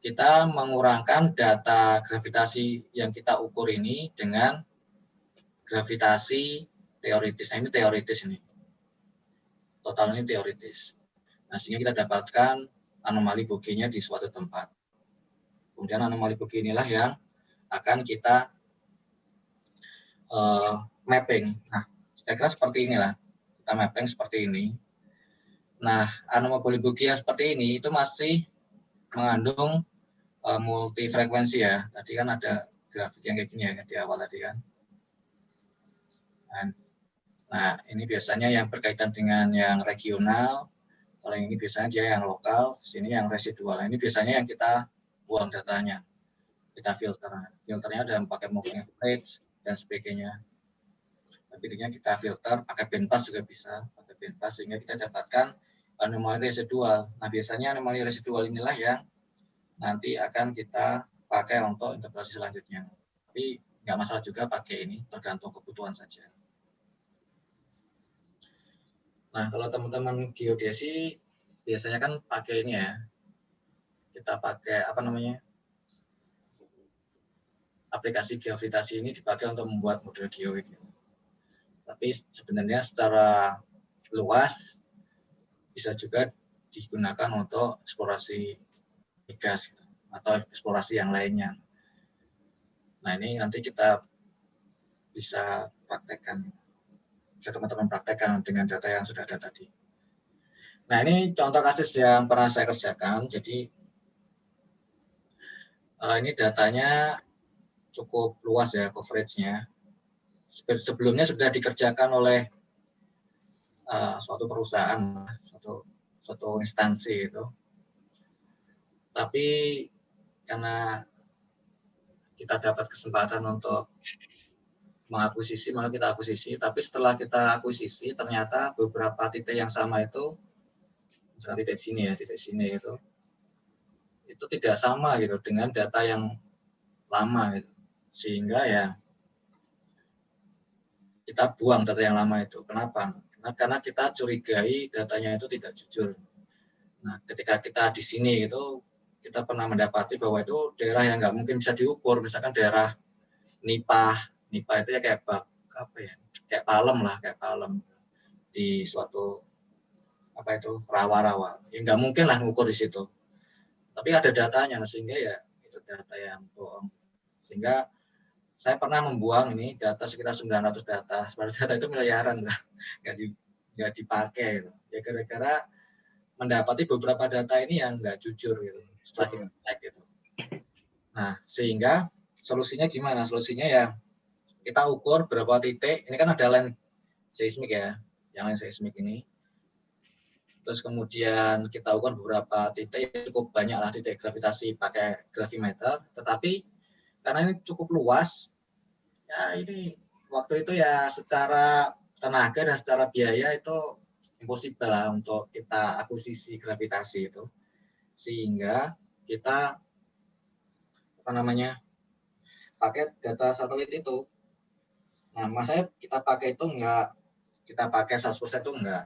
kita mengurangkan data gravitasi yang kita ukur ini dengan gravitasi teoritis. Nah, ini teoritis ini. Total ini teoritis. Nah, sehingga kita dapatkan anomali Bogey-nya di suatu tempat. Kemudian anomali Bogey inilah yang akan kita mapping. Nah, saya kira seperti inilah. Kita mapping seperti ini. Nah, anomali Bogey yang seperti ini itu masih mengandung multifrekuensi ya. Tadi kan ada grafik yang kayak gini ya di awal tadi kan. Nah, ini biasanya yang berkaitan dengan yang regional. Kalau ini biasanya dia yang lokal, sini yang residual. Nah, ini biasanya yang kita buang datanya. Kita filter. Filternya ada pakai moving average dan sebagainya. Tapi kita filter, pakai bandpass juga bisa. Pakai bandpass sehingga kita dapatkan anomali residual. Nah, biasanya anomali residual inilah yang nanti akan kita pakai untuk interpretasi selanjutnya. Tapi nggak masalah juga pakai ini, tergantung kebutuhan saja. Nah, kalau teman-teman geodesi biasanya kan pakai ini ya. Kita pakai apa namanya? Aplikasi geofitasi ini dipakai untuk membuat model geo gitu. Tapi sebenarnya secara luas bisa juga digunakan untuk eksplorasi migas gitu, atau eksplorasi yang lainnya. Nah, ini nanti kita bisa praktekkan. Bisa teman-teman praktekkan dengan data yang sudah ada tadi. Nah, ini contoh kasus yang pernah saya kerjakan. Jadi, ini datanya cukup luas ya, coverage-nya. Sebelumnya sudah dikerjakan oleh suatu perusahaan, suatu instansi itu. Tapi karena kita dapat kesempatan untuk mengakuisisi, maka kita akuisisi. Tapi setelah kita akuisisi, ternyata beberapa titik yang sama itu, misalnya titik sini itu tidak sama gitu dengan data yang lama gitu. Sehingga ya kita buang data yang lama itu. Kenapa? Karena kita curigai datanya itu tidak jujur. Nah, ketika kita di sini itu kita pernah mendapati bahwa itu daerah yang nggak mungkin bisa diukur, misalkan daerah Nipah itu ya kayak kayak palem di suatu rawa-rawa. Ya nggak mungkin lah ngukur di situ. Tapi ada datanya, sehingga ya itu data yang bohong. Sehingga saya pernah membuang ini data sekitar 900 data. Sebenarnya data itu miliaran, nggak dipakai. Gitu. Ya gara-gara mendapati beberapa data ini yang nggak jujur gitu. Setelah kita cek gitu. Nah, sehingga solusinya gimana? Solusinya ya kita ukur berapa titik. Ini kan ada line seismik ya, yang line seismik ini. Terus kemudian kita ukur beberapa titik, cukup banyak lah titik gravitasi pakai gravimeter. Tetapi karena ini cukup luas, ya ini waktu itu ya secara tenaga dan secara biaya itu impossible lah untuk kita akuisisi gravitasi itu. Sehingga kita pakai data satelit itu. Nah, maksudnya kita pakai itu enggak, kita pakai 100% itu enggak.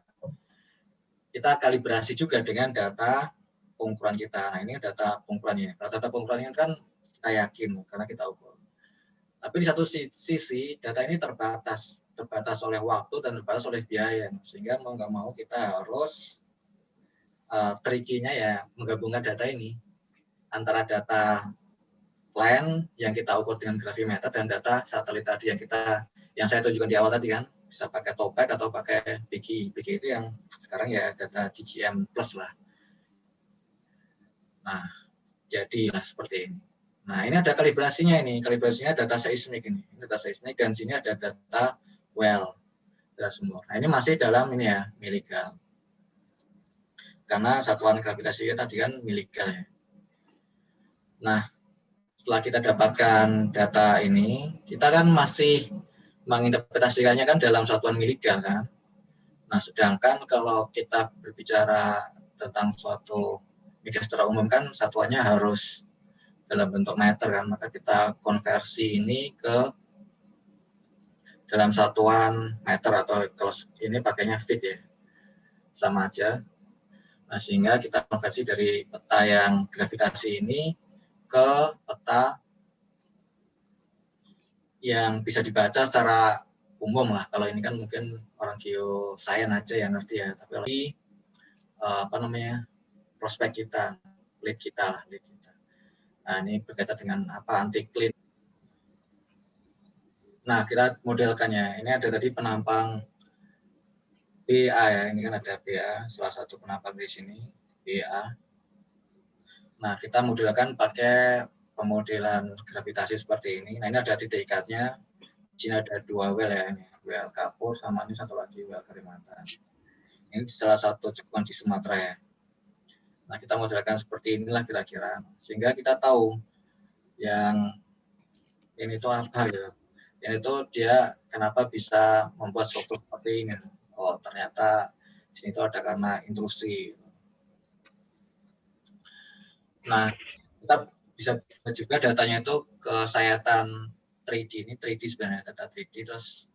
Kita kalibrasi juga dengan data pengukuran kita. Nah, ini data pengukurannya. Data pengukurannya kan kita yakin karena kita ukur. Tapi di satu sisi data ini terbatas oleh waktu dan terbatas oleh biaya. Sehingga mau nggak mau kita harus tricky-nya ya menggabungkan data ini antara data plan yang kita ukur dengan gravimeter dan data satelit tadi yang saya tunjukkan di awal tadi kan, bisa pakai Topek atau pakai Biggie itu yang sekarang ya data GGM plus lah. Nah, jadilah seperti ini. Nah, ini ada kalibrasinya ini. Kalibrasinya data seismik ini. Data seismik dan sini ada data well, data sumur. Nah, ini masih dalam ini ya, miligal. Karena satuan gravitasinya tadi kan miligal ya. Nah, setelah kita dapatkan data ini, kita kan masih menginterpretasikannya kan dalam satuan miligal kan. Nah, sedangkan kalau kita berbicara tentang suatu migas secara umum kan satuannya harus dalam bentuk meter kan, maka kita konversi ini ke dalam satuan meter atau kalau ini pakainya feet ya, sama aja. Nah, sehingga kita konversi dari peta yang gravitasi ini ke peta yang bisa dibaca secara umum lah. Kalau ini kan mungkin orang geoscience aja yang ngerti ya. Tapi lagi prospek kita, lead kita. Nah, ini berkaitan dengan anti-clean. Nah, kita modelkannya. Ini ada tadi penampang BA ya. Ini kan ada BA, salah satu penampang di sini, BA. Nah, kita modelkan pakai pemodelan gravitasi seperti ini. Nah, ini ada titik ikatnya. Di sini ada 2 well ya, ini well Kapur sama ini satu lagi well Kalimantan. Ini salah satu cekungan di Sumatera ya. Nah, kita modelkan seperti inilah kira-kira, sehingga kita tahu yang ini tuh apa gitu. Yang itu dia kenapa bisa membuat struktur seperti ini. Oh, ternyata di sini tuh ada karena intrusi. Nah, kita bisa juga datanya itu ke sayatan 3D. Ini 3D sebenarnya, data 3D. Terus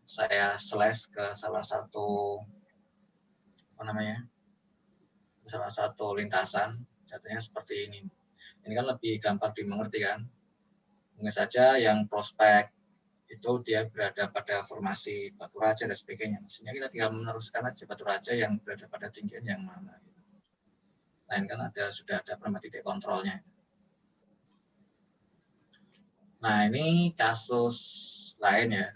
saya slash ke salah satu salah satu lintasan, datanya seperti ini. Ini kan lebih gampang dimengerti kan. Mungkin saja yang prospek itu dia berada pada formasi batu raja dan sebagainya. Maksudnya kita tinggal meneruskan aja batu raja yang berada pada tinggian yang mana. Nah, ini kan sudah ada titik kontrolnya. Nah, ini kasus lain ya,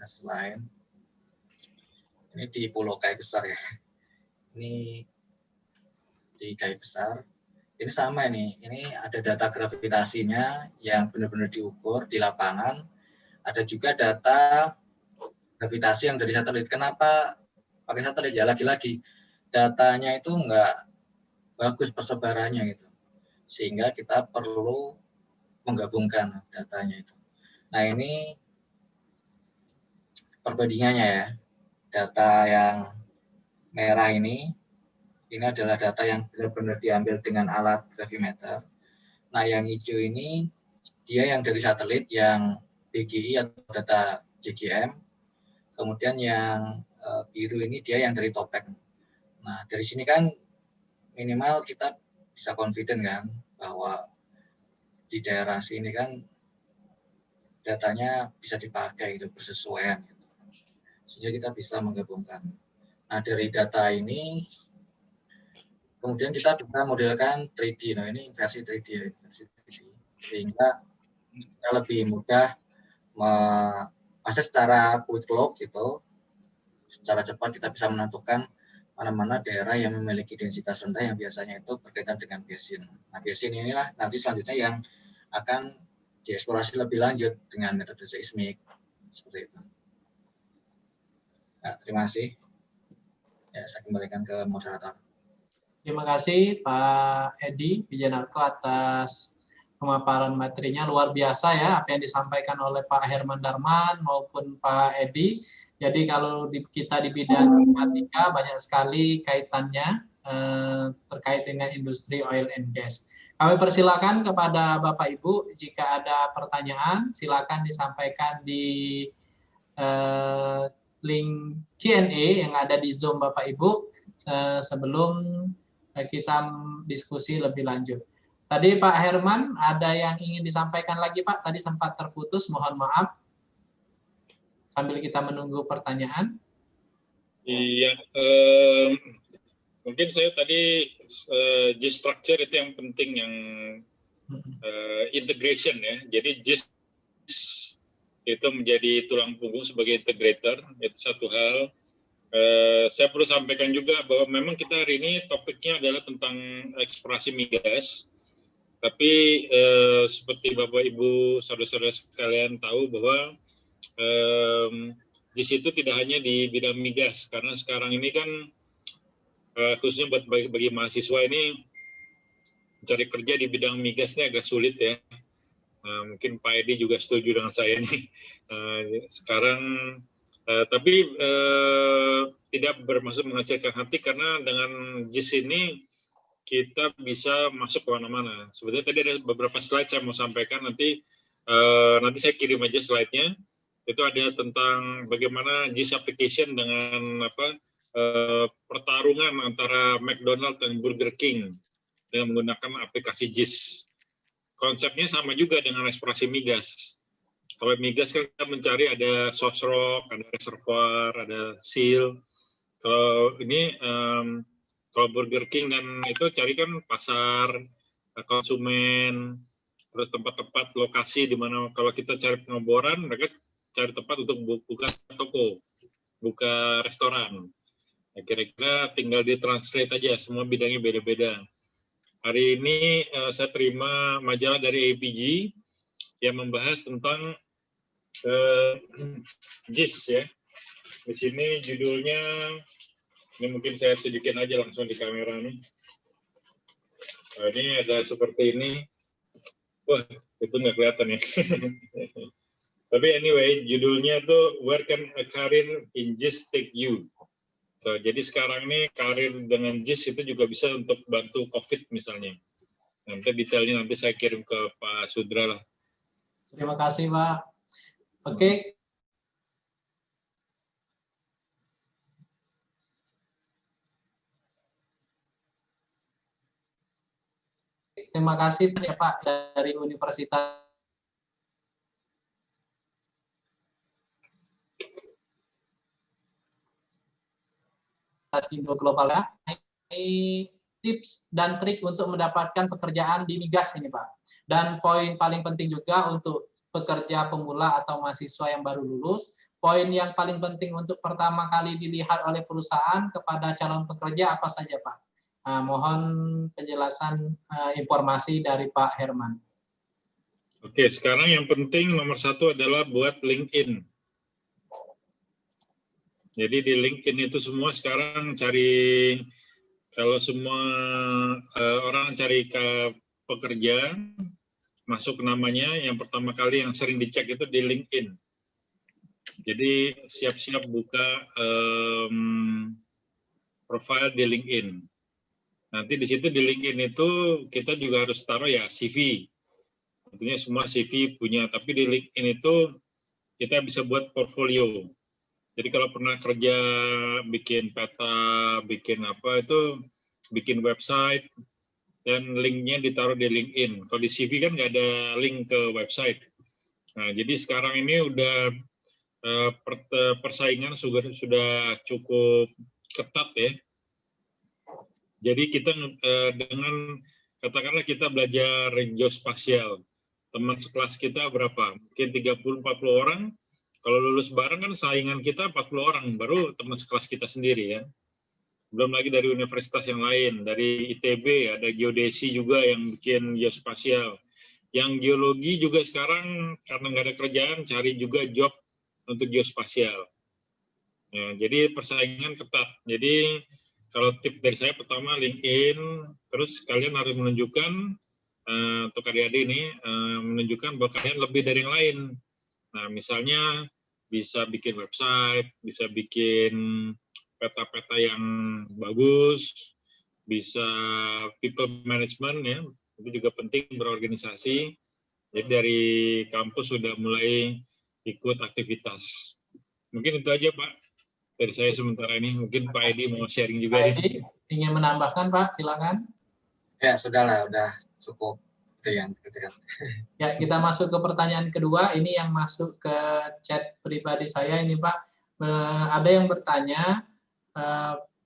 Ini di Pulau Kai Besar ya. Ini di Kai Besar. Ini sama ini ada data gravitasinya yang benar-benar diukur di lapangan. Ada juga data gravitasi yang dari satelit. Kenapa pakai satelit? Ya lagi-lagi datanya itu enggak bagus persebarannya gitu. Sehingga kita perlu menggabungkan datanya itu. Nah, ini perbandingannya ya. Data yang merah ini adalah data yang benar-benar diambil dengan alat gravimeter. Nah, yang hijau ini dia yang dari satelit, yang BGI atau data GGM. Kemudian yang biru ini dia yang dari topeng. Nah, dari sini kan minimal kita bisa confident kan bahwa di daerah sini kan datanya bisa dipakai itu bersesuaian. Gitu. Sehingga kita bisa menggabungkan. Nah, dari data ini kemudian kita bisa modelkan 3D. Nah, ini versi 3D. Sehingga kita lebih mudah secara quick look gitu. Secara cepat kita bisa menentukan mana-mana daerah yang memiliki densitas rendah yang biasanya itu berkaitan dengan basin. Nah, basin inilah nanti selanjutnya yang akan dieksplorasi lebih lanjut dengan metode seismik. Seperti itu. Nah, terima kasih. Ya, saya kembalikan ke moderator. Terima kasih Pak Edi Wijanarko atas pemaparan materinya, luar biasa ya apa yang disampaikan oleh Pak Herman Darman maupun Pak Edi. Jadi kalau kita di bidang informatika banyak sekali kaitannya terkait dengan industri oil and gas. Kami persilakan kepada Bapak Ibu jika ada pertanyaan silakan disampaikan di link Q&A yang ada di Zoom Bapak Ibu sebelum kita diskusi lebih lanjut. Tadi Pak Herman, ada yang ingin disampaikan lagi Pak? Tadi sempat terputus, mohon maaf. Sambil kita menunggu pertanyaan. Iya, mungkin saya tadi GIS structure itu yang penting, yang integration ya. Jadi GIS itu menjadi tulang punggung sebagai integrator, itu satu hal. Saya perlu sampaikan juga bahwa memang kita hari ini topiknya adalah tentang eksplorasi migas. Tapi seperti Bapak Ibu saudara-saudara sekalian tahu bahwa di situ tidak hanya di bidang migas, karena sekarang ini kan khususnya buat bagi mahasiswa ini mencari kerja di bidang migas ini agak sulit ya. Mungkin Pak Edi juga setuju dengan saya nih. Sekarang tapi tidak bermaksud mengecilkan hati, karena dengan GIS ini kita bisa masuk ke mana-mana. Sebetulnya tadi ada beberapa slide saya mau sampaikan, nanti saya kirim aja slide-nya. Itu ada tentang bagaimana GIS application dengan pertarungan antara McDonald dan Burger King dengan menggunakan aplikasi JIS. Konsepnya sama juga dengan eksplorasi migas. Kalau migas kan kita mencari ada source rock, ada reservoir, ada seal. Kalau ini kalau Burger King dan itu cari kan pasar, konsumen, terus tempat-tempat lokasi di mana kalau kita cari pengeboran, mereka cari tempat untuk buka toko, buka restoran. Nah, kira-kira tinggal ditranslate aja, semua bidangnya beda-beda. Hari ini saya terima majalah dari APG yang membahas tentang JIS ya. Di sini judulnya, ini mungkin saya tunjukin aja langsung di kamera nih. Nah, ini ada seperti ini. Wah, itu nggak kelihatan ya. Tapi anyway, judulnya tuh Where Can a Career in JIS Take You? So, jadi sekarang ini karir dengan JIS itu juga bisa untuk bantu COVID misalnya. Nanti detailnya nanti saya kirim ke Pak Sudra lah. Terima kasih, Pak. Oke. Terima kasih ya Pak dari Universitas Indo Global ya. Ini tips dan trik untuk mendapatkan pekerjaan di migas ini Pak. Dan poin paling penting juga untuk pekerja pemula atau mahasiswa yang baru lulus, poin yang paling penting untuk pertama kali dilihat oleh perusahaan kepada calon pekerja apa saja Pak? Mohon penjelasan informasi dari Pak Herman. Oke, sekarang yang penting nomor satu adalah buat LinkedIn. Jadi di LinkedIn itu semua sekarang cari, kalau semua orang cari ke pekerja, masuk namanya, yang pertama kali yang sering dicek itu di LinkedIn. Jadi siap-siap buka profile di LinkedIn. Nanti di situ di LinkedIn itu kita juga harus taruh ya CV. Tentunya semua CV punya, tapi di LinkedIn itu kita bisa buat portfolio. Jadi kalau pernah kerja bikin peta, bikin apa itu, bikin website, dan linknya ditaruh di LinkedIn. Kalau di CV kan nggak ada link ke website. Nah, jadi sekarang ini udah persaingan sudah cukup ketat ya. Jadi kita dengan katakanlah kita belajar geospasial, teman sekelas kita berapa? Mungkin 30-40 orang. Kalau lulus bareng kan saingan kita 40 orang, baru teman sekelas kita sendiri ya. Belum lagi dari universitas yang lain, dari ITB ada geodesi juga yang bikin geospasial. Yang geologi juga sekarang karena nggak ada kerjaan, cari juga job untuk geospasial. Ya, jadi persaingan ketat. Jadi kalau tip dari saya pertama LinkedIn, terus kalian harus menunjukkan untuk adik-adik ini menunjukkan bahwa kalian lebih dari yang lain. Nah, misalnya bisa bikin website, bisa bikin peta-peta yang bagus, bisa people management ya, itu juga penting berorganisasi. Jadi dari kampus sudah mulai ikut aktivitas. Mungkin itu aja Pak dari saya sementara ini. Mungkin Pak Edi mau sharing juga. Pak Edi ingin menambahkan Pak, silakan. Ya sudahlah, udah cukup. Ya, kita masuk ke pertanyaan kedua. Ini yang masuk ke chat pribadi saya ini Pak. Ada yang bertanya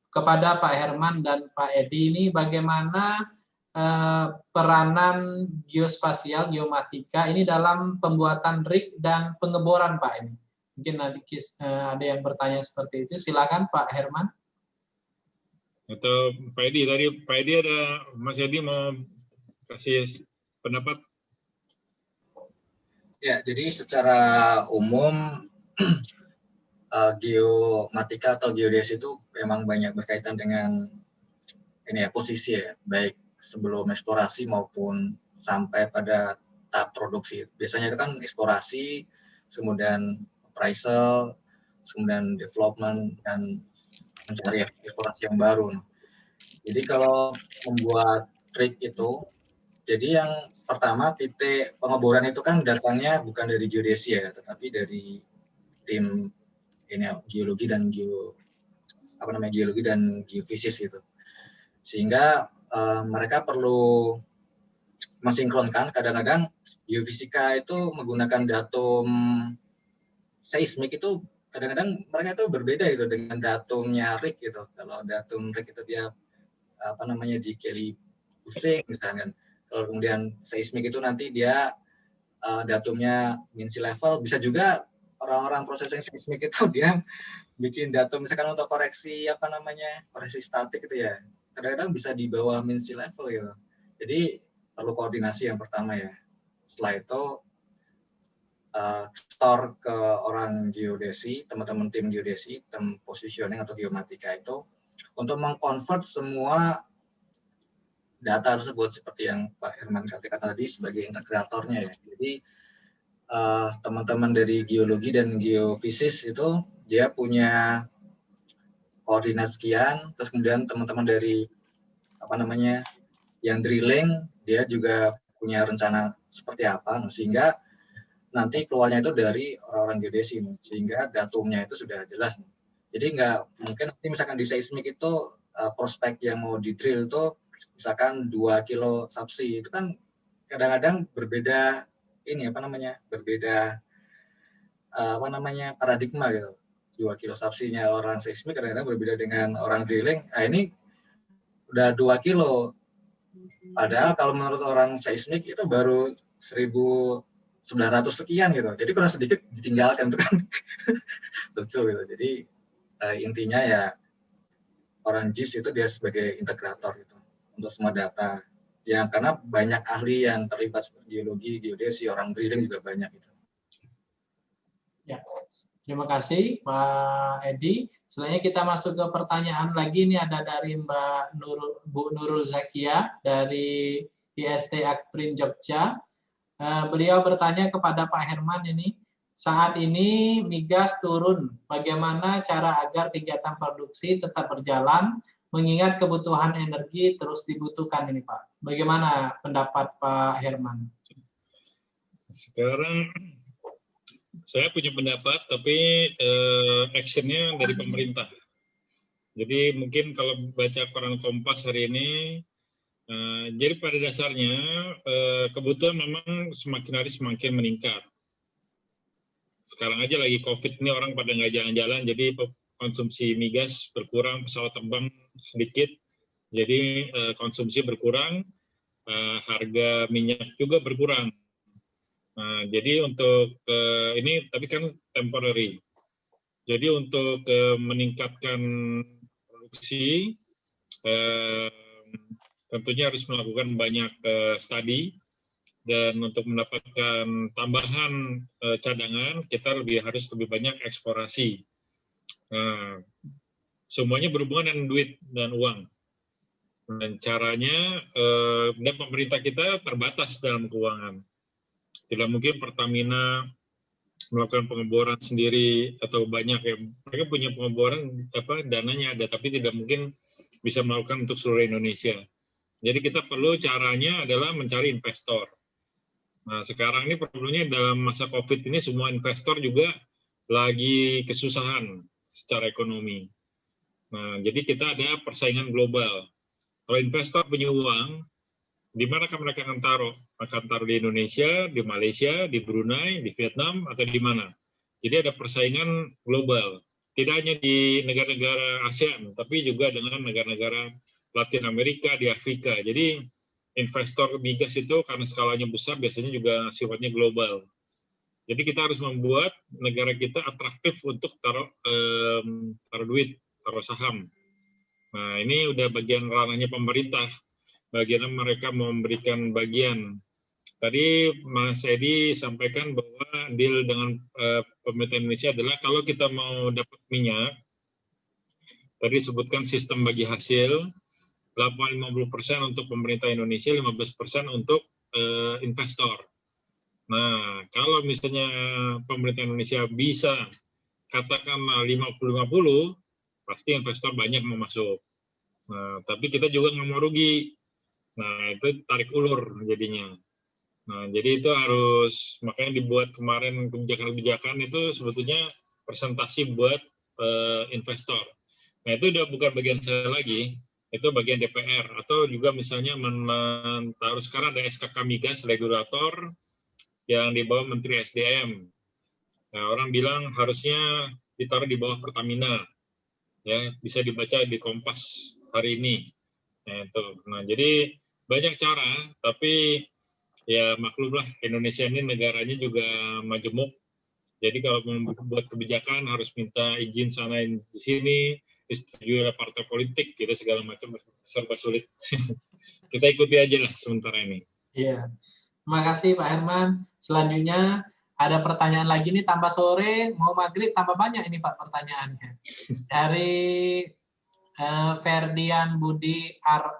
kepada Pak Herman dan Pak Edi ini bagaimana peranan geospasial, geomatika ini dalam pembuatan rig dan pengeboran Pak ini. Mungkin ada yang bertanya seperti itu. Silakan Pak Herman. Atau Pak Edi tadi, Pak Edi ada, Mas Edi mau kasih pendapat? Ya, jadi secara umum geomatika atau geodesi itu memang banyak berkaitan dengan ini ya, posisi ya, baik sebelum eksplorasi maupun sampai pada tahap produksi. Biasanya itu kan eksplorasi, kemudian appraisal, kemudian development, dan mencari eksplorasi yang baru. Jadi kalau membuat rig itu, jadi yang pertama titik pengeboran itu kan datangnya bukan dari geodesi ya, tetapi dari tim ini geologi dan geologi dan geofisis gitu. Sehingga mereka perlu mensinkronkan. Kadang-kadang geofisika itu menggunakan datum seismik itu kadang-kadang mereka itu berbeda gitu dengan datumnya Rick gitu. Kalau datum Rick itu dia di Kelly-Buffing misalkan. Kalau kemudian seismik itu nanti dia datumnya mean sea level. Bisa juga orang-orang processing seismik itu dia bikin datum misalkan untuk koreksi koreksi statik gitu ya. Kadang-kadang bisa di bawah mean sea level gitu. Jadi perlu koordinasi yang pertama ya. Setelah itu store ke orang geodesi, teman-teman tim geodesi, tim positioning atau geomatika itu untuk mengkonvert semua data tersebut seperti yang Pak Herman katakan tadi sebagai integratornya ya. Jadi teman-teman dari geologi dan geofisis itu dia punya koordinat sekian, terus kemudian teman-teman dari yang drilling dia juga punya rencana seperti apa, sehingga nanti keluarnya itu dari orang-orang geodesi, sehingga datumnya itu sudah jelas. Jadi nggak mungkin nanti misalkan di seismik itu prospek yang mau di drill itu misalkan 2 kilo subsea itu kan kadang-kadang berbeda berbeda paradigma gitu. 2 kilo subsea-nya orang seismik kadang-kadang berbeda dengan orang drilling. Nah ini udah 2 kilo. Padahal kalau menurut orang seismik itu baru 1.900 sekian gitu. Jadi kurang sedikit ditinggalkan itu kan lucu gitu. Jadi intinya ya orang GIS itu dia sebagai integrator gitu untuk semua data. Yang karena banyak ahli yang terlibat geologi, geodesi, orang drilling juga banyak gitu. Ya. Terima kasih Pak Edi. Selanjutnya kita masuk ke pertanyaan lagi. Ini ada dari Bu Nurul Zakia dari IST Akprin Jogja. Beliau bertanya kepada Pak Herman ini, saat ini migas turun, bagaimana cara agar kegiatan produksi tetap berjalan, mengingat kebutuhan energi terus dibutuhkan ini Pak. Bagaimana pendapat Pak Herman? Sekarang saya punya pendapat, tapi actionnya dari pemerintah. Jadi mungkin kalau baca koran Kompas hari ini, jadi pada dasarnya kebutuhan memang semakin hari semakin meningkat. Sekarang aja lagi COVID ini orang pada nggak jalan-jalan, jadi konsumsi migas berkurang, pesawat terbang sedikit, jadi konsumsi berkurang, harga minyak juga berkurang. Nah, jadi untuk ini tapi kan temporary. Jadi untuk meningkatkan produksi tentunya harus melakukan banyak studi, dan untuk mendapatkan tambahan cadangan kita harus lebih banyak eksplorasi. Nah, semuanya berhubungan dengan duit dan uang. Dan caranya dan pemerintah kita terbatas dalam keuangan. Tidak mungkin Pertamina melakukan pengeboran sendiri atau banyak ya. Mereka punya pengeboran dananya ada, tapi tidak mungkin bisa melakukan untuk seluruh Indonesia. Jadi kita perlu caranya adalah mencari investor. Nah sekarang ini problemnya dalam masa COVID ini semua investor juga lagi kesusahan secara ekonomi. Nah jadi kita ada persaingan global. Kalau investor punya uang, di mana kan mereka akan taruh? Akan taruh di Indonesia, di Malaysia, di Brunei, di Vietnam, atau di mana? Jadi ada persaingan global. Tidak hanya di negara-negara ASEAN, tapi juga dengan negara-negara Latin Amerika, di Afrika. Jadi investor migas itu karena skalanya besar, biasanya juga sifatnya global. Jadi kita harus membuat negara kita atraktif untuk taruh duit, taruh saham. Nah ini udah bagian ranahnya pemerintah. Bagaimana mereka memberikan bagian. Tadi Mas Edi sampaikan bahwa deal dengan pemerintah Indonesia adalah kalau kita mau dapat minyak, tadi sebutkan sistem bagi hasil, 50% untuk pemerintah Indonesia, 15% untuk investor. Nah, kalau misalnya pemerintah Indonesia bisa katakanlah 50-50, pasti investor banyak mau masuk. Nah, tapi kita juga nggak mau rugi. Nah, itu tarik ulur jadinya. Nah, jadi itu harus, makanya dibuat kemarin kebijakan-kebijakan itu sebetulnya presentasi buat investor. Nah, itu udah bukan bagian saya lagi, itu bagian DPR. Atau juga misalnya taruh sekarang ada SKK Migas regulator yang di bawah Menteri SDM. Nah, orang bilang harusnya ditaruh di bawah Pertamina. Ya, bisa dibaca di Kompas hari ini. Nah, itu. Nah, jadi banyak cara, tapi ya maklumlah Indonesia ini negaranya juga majemuk. Jadi kalau membuat kebijakan harus minta izin sana di sini, disetujui oleh partai politik, gitu segala macam serba sulit. Kita ikuti aja lah sementara ini. Iya. Terima kasih Pak Herman. Selanjutnya ada pertanyaan lagi nih, tambah sore, mau maghrib tambah banyak ini Pak pertanyaannya. Dari Ferdian Budi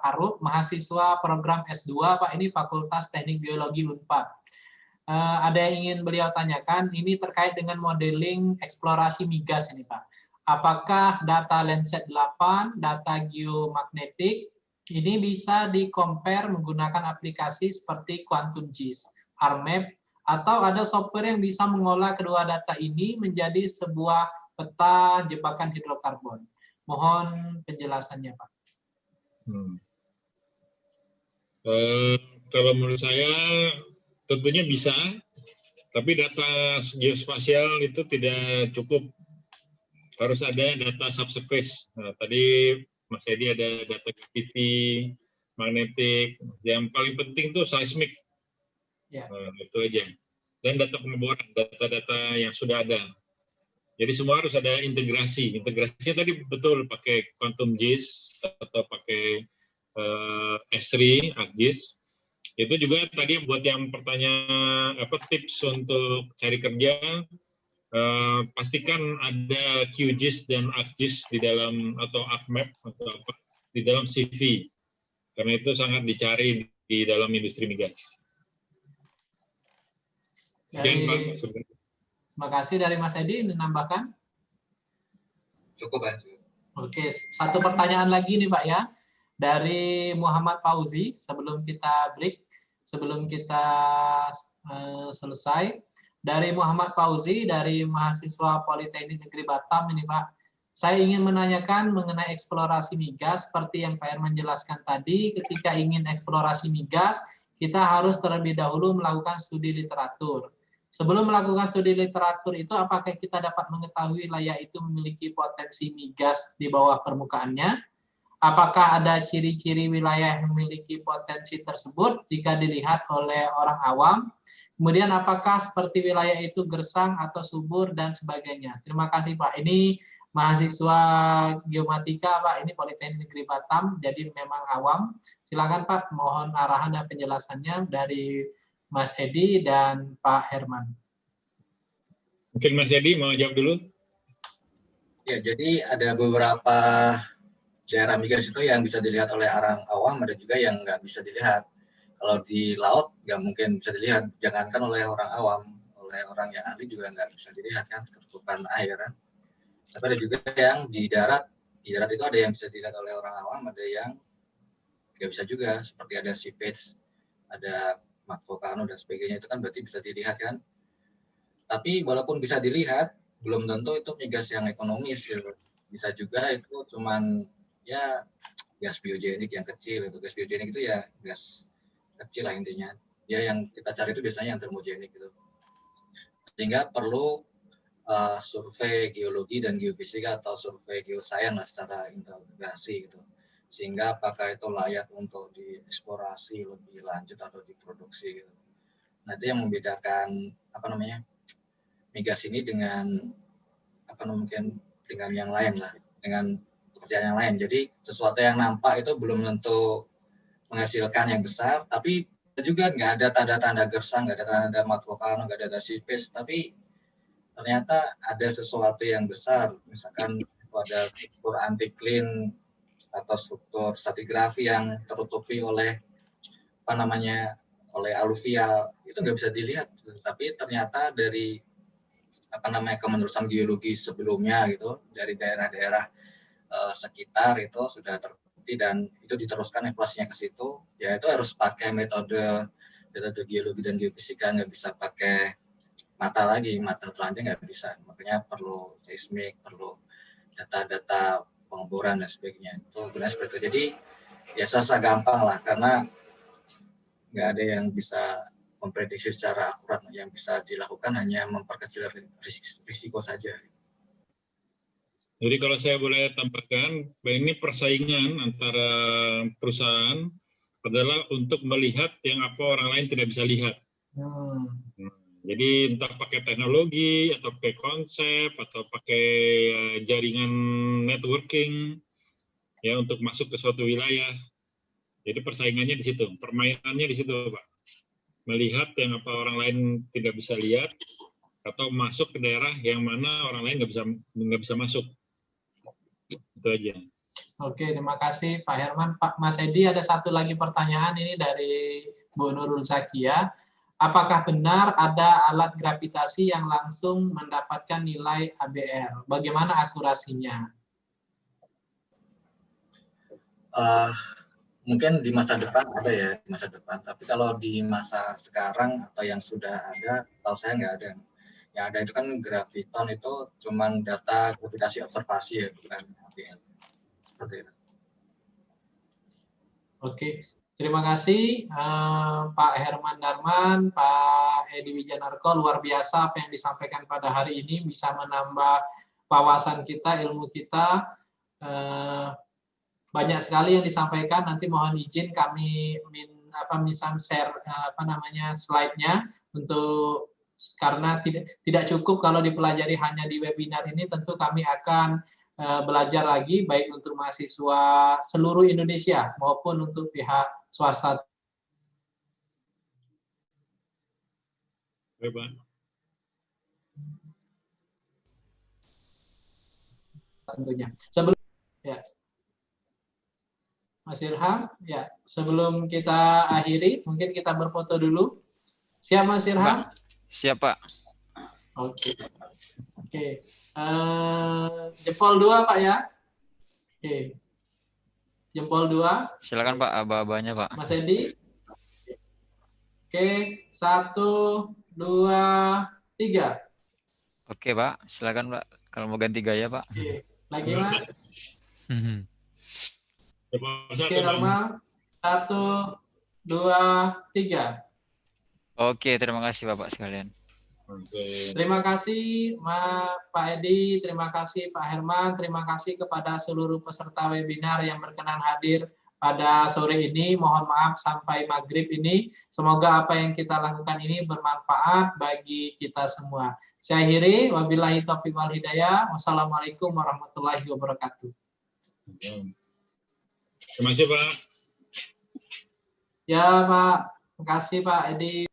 Arup, mahasiswa program S2 Pak, ini Fakultas Teknik Geologi Unpad. Ada yang ingin beliau tanyakan, ini terkait dengan modeling eksplorasi migas ini Pak. Apakah data Landsat 8, data geomagnetik, ini bisa di-compare menggunakan aplikasi seperti QuantumGIS, ArcMap, atau ada software yang bisa mengolah kedua data ini menjadi sebuah peta jebakan hidrokarbon. Mohon penjelasannya, Pak. Kalau menurut saya tentunya bisa, tapi data geospasial itu tidak cukup. Harus ada data subsurface. Nah, tadi Mas Edi ada data gravity, magnetik. Yang paling penting tuh seismik. Ya. Nah, itu aja. Dan data pengeboran, data-data yang sudah ada. Jadi semua harus ada integrasi. Integrasinya tadi betul pakai QuantumGIS atau pakai Esri, ArcGIS. Itu juga tadi buat yang pertanyaan tips untuk cari kerja, pastikan ada QGIS dan ArcGIS di dalam atau ArcMap atau apa di dalam CV. Karena itu sangat dicari di dalam industri migas. Sekian Pak. Terima kasih dari Mas Edi, menambahkan. Cukup ya. Oke, satu pertanyaan lagi nih Pak ya. Dari Muhammad Fauzi, sebelum kita break, sebelum kita selesai. Dari Muhammad Fauzi, dari mahasiswa Politeknik Negeri Batam ini Pak. Saya ingin menanyakan mengenai eksplorasi migas, seperti yang Pak Herman jelaskan tadi, ketika ingin eksplorasi migas, kita harus terlebih dahulu melakukan studi literatur. Sebelum melakukan studi literatur itu, apakah kita dapat mengetahui wilayah itu memiliki potensi migas di bawah permukaannya? Apakah ada ciri-ciri wilayah yang memiliki potensi tersebut jika dilihat oleh orang awam? Kemudian apakah seperti wilayah itu gersang atau subur dan sebagainya? Terima kasih Pak. Ini mahasiswa geomatika Pak, ini Politeknik Negeri Batam, jadi memang awam. Silakan Pak, mohon arahan dan penjelasannya dari Mas Edi dan Pak Herman. Mungkin Mas Edi mau jawab dulu. Ya, jadi ada beberapa daerah migas itu yang bisa dilihat oleh orang awam, ada juga yang nggak bisa dilihat. Kalau di laut nggak mungkin bisa dilihat, jangankan oleh orang awam, oleh orang yang ahli juga nggak bisa dilihat kan, ketutupan air kan. Tapi ada juga yang di darat itu ada yang bisa dilihat oleh orang awam, ada yang nggak bisa juga, seperti ada seepage, ada mat vulkano dan sebagainya, itu kan berarti bisa dilihat kan. Tapi walaupun bisa dilihat, belum tentu itu migas yang ekonomis gitu. Bisa juga itu cuman ya gas biogenik yang kecil. Itu gas biogenik itu ya gas kecil lah intinya. Ya yang kita cari itu biasanya yang termogenik gitu. Sehingga perlu survei geologi dan geofisika atau survei geosains lah secara integrasi gitu. Sehingga apakah itu layak untuk dieksplorasi lebih lanjut atau diproduksi gitu. Nah, itu yang membedakan migas ini dengan mungkin dengan yang lain lah, dengan pekerjaan yang lain. Jadi sesuatu yang nampak itu belum tentu menghasilkan yang besar, tapi juga nggak ada tanda-tanda gersang, nggak ada tanda mat vulkano, nggak ada seepage, tapi ternyata ada sesuatu yang besar. Misalkan ada struktur antiklin atau struktur stratigrafi yang tertutupi oleh oleh aluvial, itu nggak bisa dilihat. Tapi ternyata dari kemenerusan geologi sebelumnya gitu, dari daerah-daerah sekitar itu sudah terbukti dan itu diteruskan evaluasinya ke situ. Ya itu harus pakai metode geologi dan geofisika, nggak bisa pakai mata telanjang nggak bisa. Makanya perlu seismik, perlu data-data pengeboran dan sebagainya. Itu gunanya seperti itu. Jadi ya sasa gampang lah, karena nggak ada yang bisa memprediksi secara akurat. Yang bisa dilakukan hanya memperkecil risiko saja. Jadi kalau saya boleh tambahkan, ini persaingan antara perusahaan adalah untuk melihat yang apa orang lain tidak bisa lihat. Jadi entah pakai teknologi, atau pakai konsep, atau pakai jaringan networking, ya untuk masuk ke suatu wilayah. Jadi persaingannya di situ, permainannya di situ, Pak. Melihat yang apa orang lain tidak bisa lihat, atau masuk ke daerah yang mana orang lain nggak bisa masuk. Itu aja. Oke, terima kasih Pak Herman. Pak Mas Edi, ada satu lagi pertanyaan ini dari Bu Nurul Zakia. Apakah benar ada alat gravitasi yang langsung mendapatkan nilai ABR? Bagaimana akurasinya? Mungkin di masa depan ada ya, di masa depan. Tapi kalau di masa sekarang atau yang sudah ada, tahu saya nggak ada. Yang ada itu kan graviton, itu cuman data gravitasi observasi ya, bukan ABR. Seperti itu. Oke, terima kasih Pak Herman Darman, Pak Edi Wijanarko. Luar biasa apa yang disampaikan pada hari ini, bisa menambah wawasan kita, ilmu kita. Banyak sekali yang disampaikan. Nanti mohon izin kami share slide-nya untuk, karena tidak cukup kalau dipelajari hanya di webinar ini. Tentu kami akan belajar lagi, baik untuk mahasiswa seluruh Indonesia maupun untuk pihak swasta. Tentunya. Mas Irham, ya, sebelum kita akhiri, mungkin kita berfoto dulu. Siap, Mas Irham? Siap, Pak. Oke. Jempol 2, Pak ya. Oke. Jempol 2. Silakan Pak, aba-abanya Pak. Mas Edi. Oke, 1, 2, 3. Oke Pak, silakan Pak. Kalau mau ganti gaya Pak. Oke. Lagi Mas. Oke, normal. 1, 2, 3. Oke, terima kasih Bapak sekalian. Terima kasih Pak Edi, terima kasih Pak Herman, terima kasih kepada seluruh peserta webinar yang berkenan hadir pada sore ini. Mohon maaf sampai maghrib ini. Semoga apa yang kita lakukan ini bermanfaat bagi kita semua. Saya akhiri, wabillahi taufiq wal hidayah. Wassalamualaikum warahmatullahi wabarakatuh. Terima kasih Pak. Ya Pak, terima kasih Pak Edi.